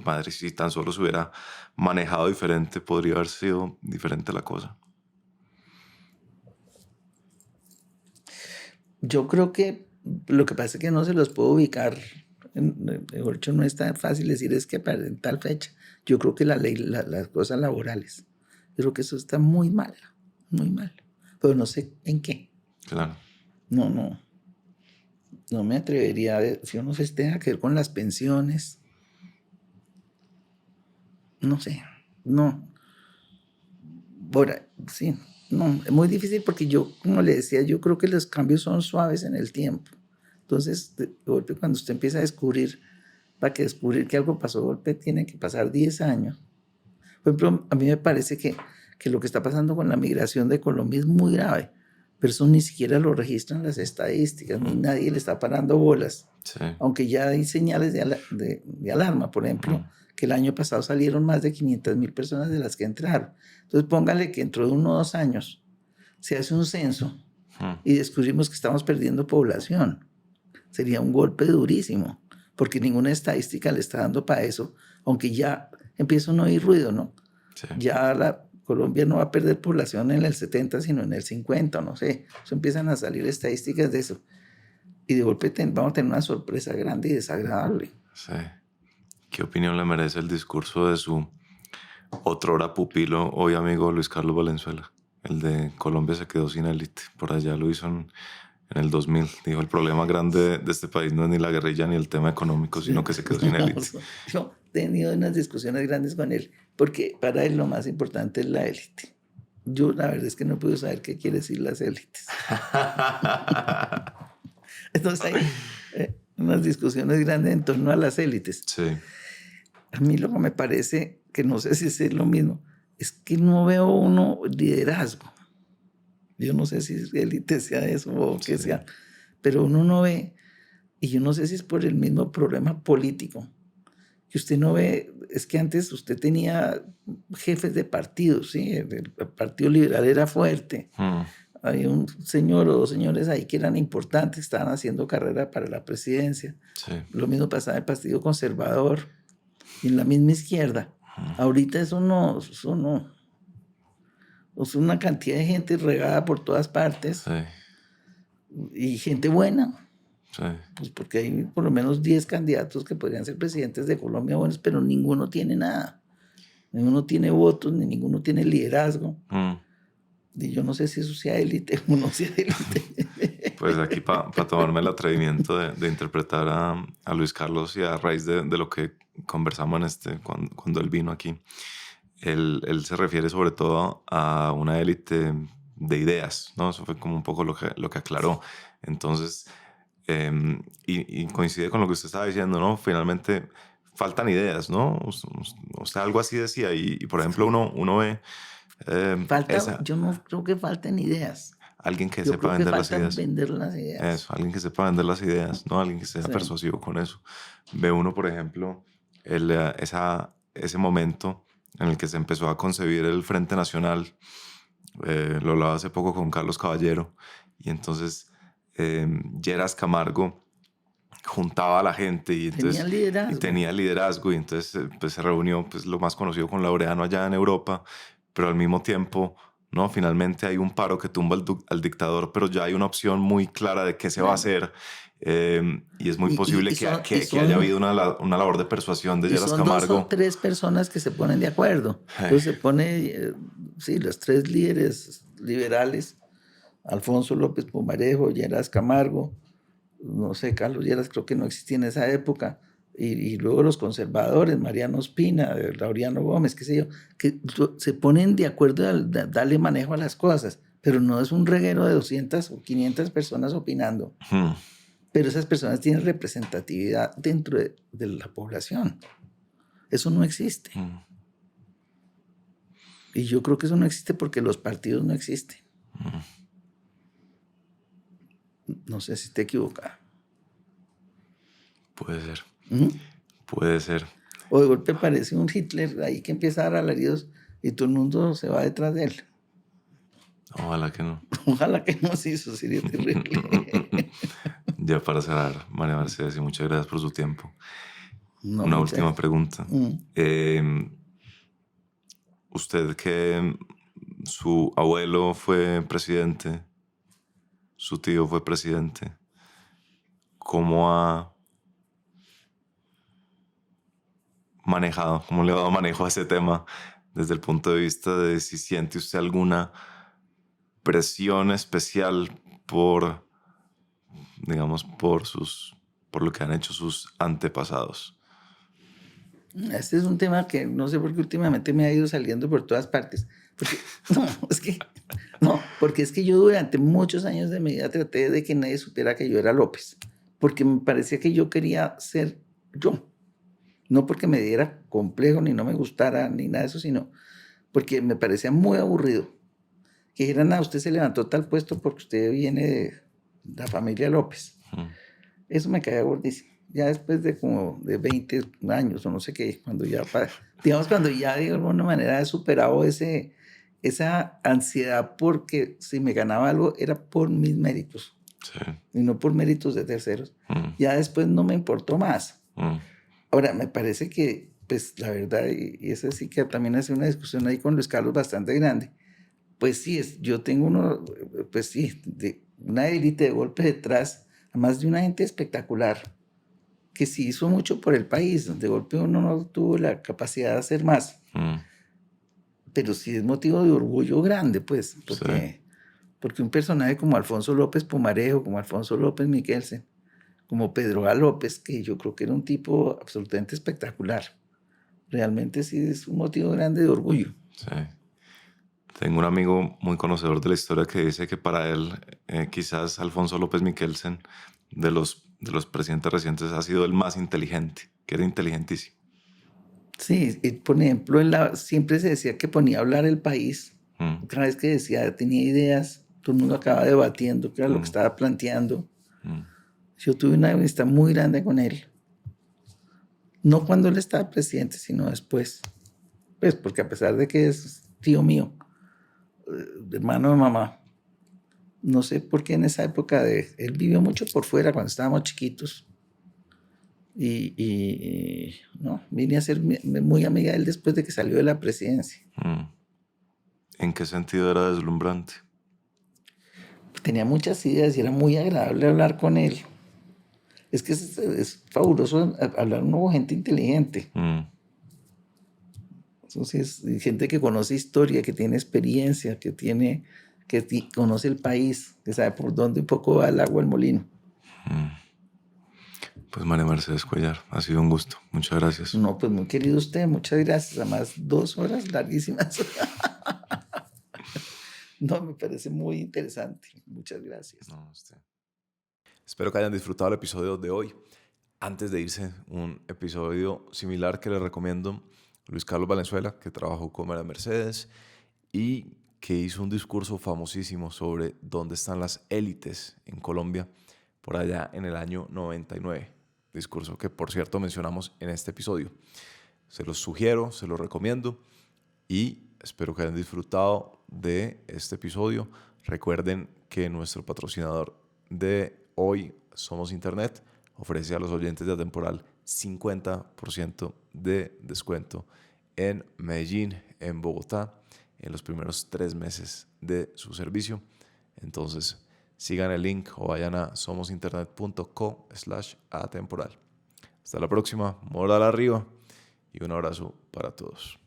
madre, si tan solo se hubiera manejado diferente, podría haber sido diferente la cosa? Yo creo que lo que pasa es que no se los puedo ubicar. De hecho, no es tan fácil decir es que para en tal fecha. Yo creo que la ley, las cosas laborales, yo creo que eso está muy mal, pero no sé en qué. Claro. No me atrevería a ver, si uno se tenga que ver con las pensiones, no sé, no. Ahora, sí, no, es muy difícil porque yo, como le decía, yo creo que los cambios son suaves en el tiempo. Entonces, de golpe, cuando usted empieza a descubrir, para que descubrir que algo pasó, de golpe tiene que pasar 10 años. Por ejemplo, a mí me parece que lo que está pasando con la migración de Colombia es muy grave, pero eso ni siquiera lo registran las estadísticas, ni nadie le está parando bolas. Sí. Aunque ya hay señales de alarma, por ejemplo, que el año pasado salieron más de 500,000 personas de las que entraron. Entonces póngale que dentro de 1 o 2 años se hace un censo y descubrimos que estamos perdiendo población. Sería un golpe durísimo, porque ninguna estadística le está dando para eso, aunque ya empieza a no oír ruido, ¿no? Sí. Ya Colombia no va a perder población en el 70, sino en el 50, no sé. Eso empiezan a salir estadísticas de eso. Y de golpe vamos a tener una sorpresa grande y desagradable. Sí. ¿Qué opinión le merece el discurso de su otrora pupilo, hoy amigo Luis Carlos Valenzuela? El de Colombia se quedó sin élite. Por allá lo hizo en el 2000. Dijo, el problema grande de este país no es ni la guerrilla ni el tema económico, sino que se quedó sin élite. Yo he tenido unas discusiones grandes con él, porque para él lo más importante es la élite. Yo la verdad es que no puedo saber qué quiere decir las élites. Entonces hay unas discusiones grandes en torno a las élites. Sí. A mí lo que me parece, que no sé si es lo mismo, es que no veo uno liderazgo. Yo no sé si élite sea eso o qué sea, pero uno no ve, y yo no sé si es por el mismo problema político, que usted no ve, es que antes usted tenía jefes de partidos, ¿sí? El Partido Liberal era fuerte. Había un señor o 2 señores ahí que eran importantes, estaban haciendo carrera para la presidencia. Sí. Lo mismo pasaba en el Partido Conservador y en la misma izquierda. Ahorita eso no. Es una cantidad de gente regada por todas partes. Sí. Y gente buena. Sí. Pues porque hay por lo menos 10 candidatos que podrían ser presidentes de Colombia buenos, pero ninguno tiene nada. Ninguno tiene votos, ni ninguno tiene liderazgo. Y yo no sé si eso sea élite o no sea élite. Pues aquí para tomarme el atrevimiento de interpretar a Luis Carlos y a raíz de lo que conversamos cuando él vino aquí, él se refiere sobre todo a una élite de ideas, ¿no? Eso fue como un poco lo que aclaró. Entonces, y coincide con lo que usted estaba diciendo, ¿no? Finalmente faltan ideas, ¿no? Usted algo así decía y por ejemplo, uno ve Yo no creo que falten ideas. alguien que Yo sepa creo que vender las falta ideas. vender las ideas. Eso, alguien que sepa vender las ideas, ¿no? Alguien que sea Sí. persuasivo con eso. Ve uno, por ejemplo, ese momento en el que se empezó a concebir el Frente Nacional. Lo hablaba hace poco con Carlos Caballero. Y entonces Lleras Camargo juntaba a la gente y entonces tenía liderazgo y entonces pues se reunió pues lo más conocido con Laureano allá en Europa, pero al mismo tiempo no, finalmente hay un paro que tumba al dictador, pero ya hay una opción muy clara de qué se va a hacer, y es muy posible que haya habido una labor de persuasión de Lleras Camargo. Son 2 o 3 personas que se ponen de acuerdo. Entonces se pone, sí, los 3 líderes liberales, Alfonso López Pumarejo, Lleras Camargo, no sé, Carlos Lleras creo que no existía en esa época, y luego los conservadores, Mariano Ospina, Laureano Gómez, qué sé yo, que se ponen de acuerdo a darle manejo a las cosas, pero no es un reguero de 200 o 500 personas opinando. Pero esas personas tienen representatividad dentro de la población. Eso no existe. Y yo creo que eso no existe porque los partidos no existen. No sé si te equivocas. Puede ser. Puede ser. O de golpe aparece un Hitler ahí que empieza a dar alaridos y todo el mundo se va detrás de él. Ojalá que no. Ojalá que no, sí, eso sería terrible. Ya para cerrar, María Mercedes, y muchas gracias por su tiempo. No, una última pregunta. Usted que su abuelo fue presidente, su tío fue presidente, ¿cómo ha manejado, cómo le ha dado manejo a ese tema desde el punto de vista de si siente usted alguna presión especial por, digamos, por lo que han hecho sus antepasados? Este es un tema que no sé por qué últimamente me ha ido saliendo por todas partes. Porque es que yo durante muchos años de mi vida traté de que nadie supiera que yo era López, porque me parecía que yo quería ser yo. No porque me diera complejo, ni no me gustara, ni nada de eso, sino porque me parecía muy aburrido. Que dijeran, usted se levantó tal puesto porque usted viene de la familia López. Eso me caía gordísimo. Ya después de como de 20 años o no sé qué, cuando ya de alguna manera he superado esa ansiedad porque si me ganaba algo era por mis méritos. Sí. Y no por méritos de terceros. Ya después no me importó más. Ahora, me parece que, pues, la verdad, y eso sí que también hace una discusión ahí con Luis Carlos bastante grande, pues sí, yo tengo una élite de golpe detrás, además de una gente espectacular, que sí hizo mucho por el país, de golpe uno no tuvo la capacidad de hacer más, pero sí es motivo de orgullo grande, pues, porque un personaje como Alfonso López Pumarejo, como Alfonso López Miquelsen, como Pedro A. López, que yo creo que era un tipo absolutamente espectacular. Realmente sí es un motivo grande de orgullo. Sí. Tengo un amigo muy conocedor de la historia que dice que para él quizás Alfonso López Miquelsen de los presidentes recientes ha sido el más inteligente, que era inteligentísimo. Sí, y por ejemplo, siempre se decía que ponía a hablar el país. Cada vez que decía, tenía ideas, todo el mundo acaba debatiendo qué era lo que estaba planteando. Yo tuve una amistad muy grande con él. No cuando él estaba presidente, sino después. Pues porque a pesar de que es tío mío, hermano de mamá, no sé por qué en esa época él vivió mucho por fuera cuando estábamos chiquitos. Y no, vine a ser muy amiga de él después de que salió de la presidencia. ¿En qué sentido era deslumbrante? Tenía muchas ideas y era muy agradable hablar con él. Es que es fabuloso hablar con gente inteligente. Entonces, gente que conoce historia, que tiene experiencia, que tiene que conoce el país, que sabe por dónde un poco va el agua al molino. Pues María Mercedes Cuellar, ha sido un gusto. Muchas gracias. No, pues muy querido usted, muchas gracias. Además, 2 horas larguísimas. No, me parece muy interesante. Muchas gracias. No, usted. Espero que hayan disfrutado el episodio de hoy. Antes de irse, un episodio similar que les recomiendo, Luis Carlos Valenzuela, que trabajó con María Mercedes y que hizo un discurso famosísimo sobre dónde están las élites en Colombia por allá en el año 99. Discurso que, por cierto, mencionamos en este episodio. Se los sugiero, se los recomiendo y espero que hayan disfrutado de este episodio. Recuerden que nuestro patrocinador de hoy, Somos Internet, ofrece a los oyentes de Atemporal 50% de descuento en Medellín, en Bogotá, en los primeros 3 meses de su servicio. Entonces, sigan el link o vayan a somosinternet.co/atemporal. Hasta la próxima, moral arriba y un abrazo para todos.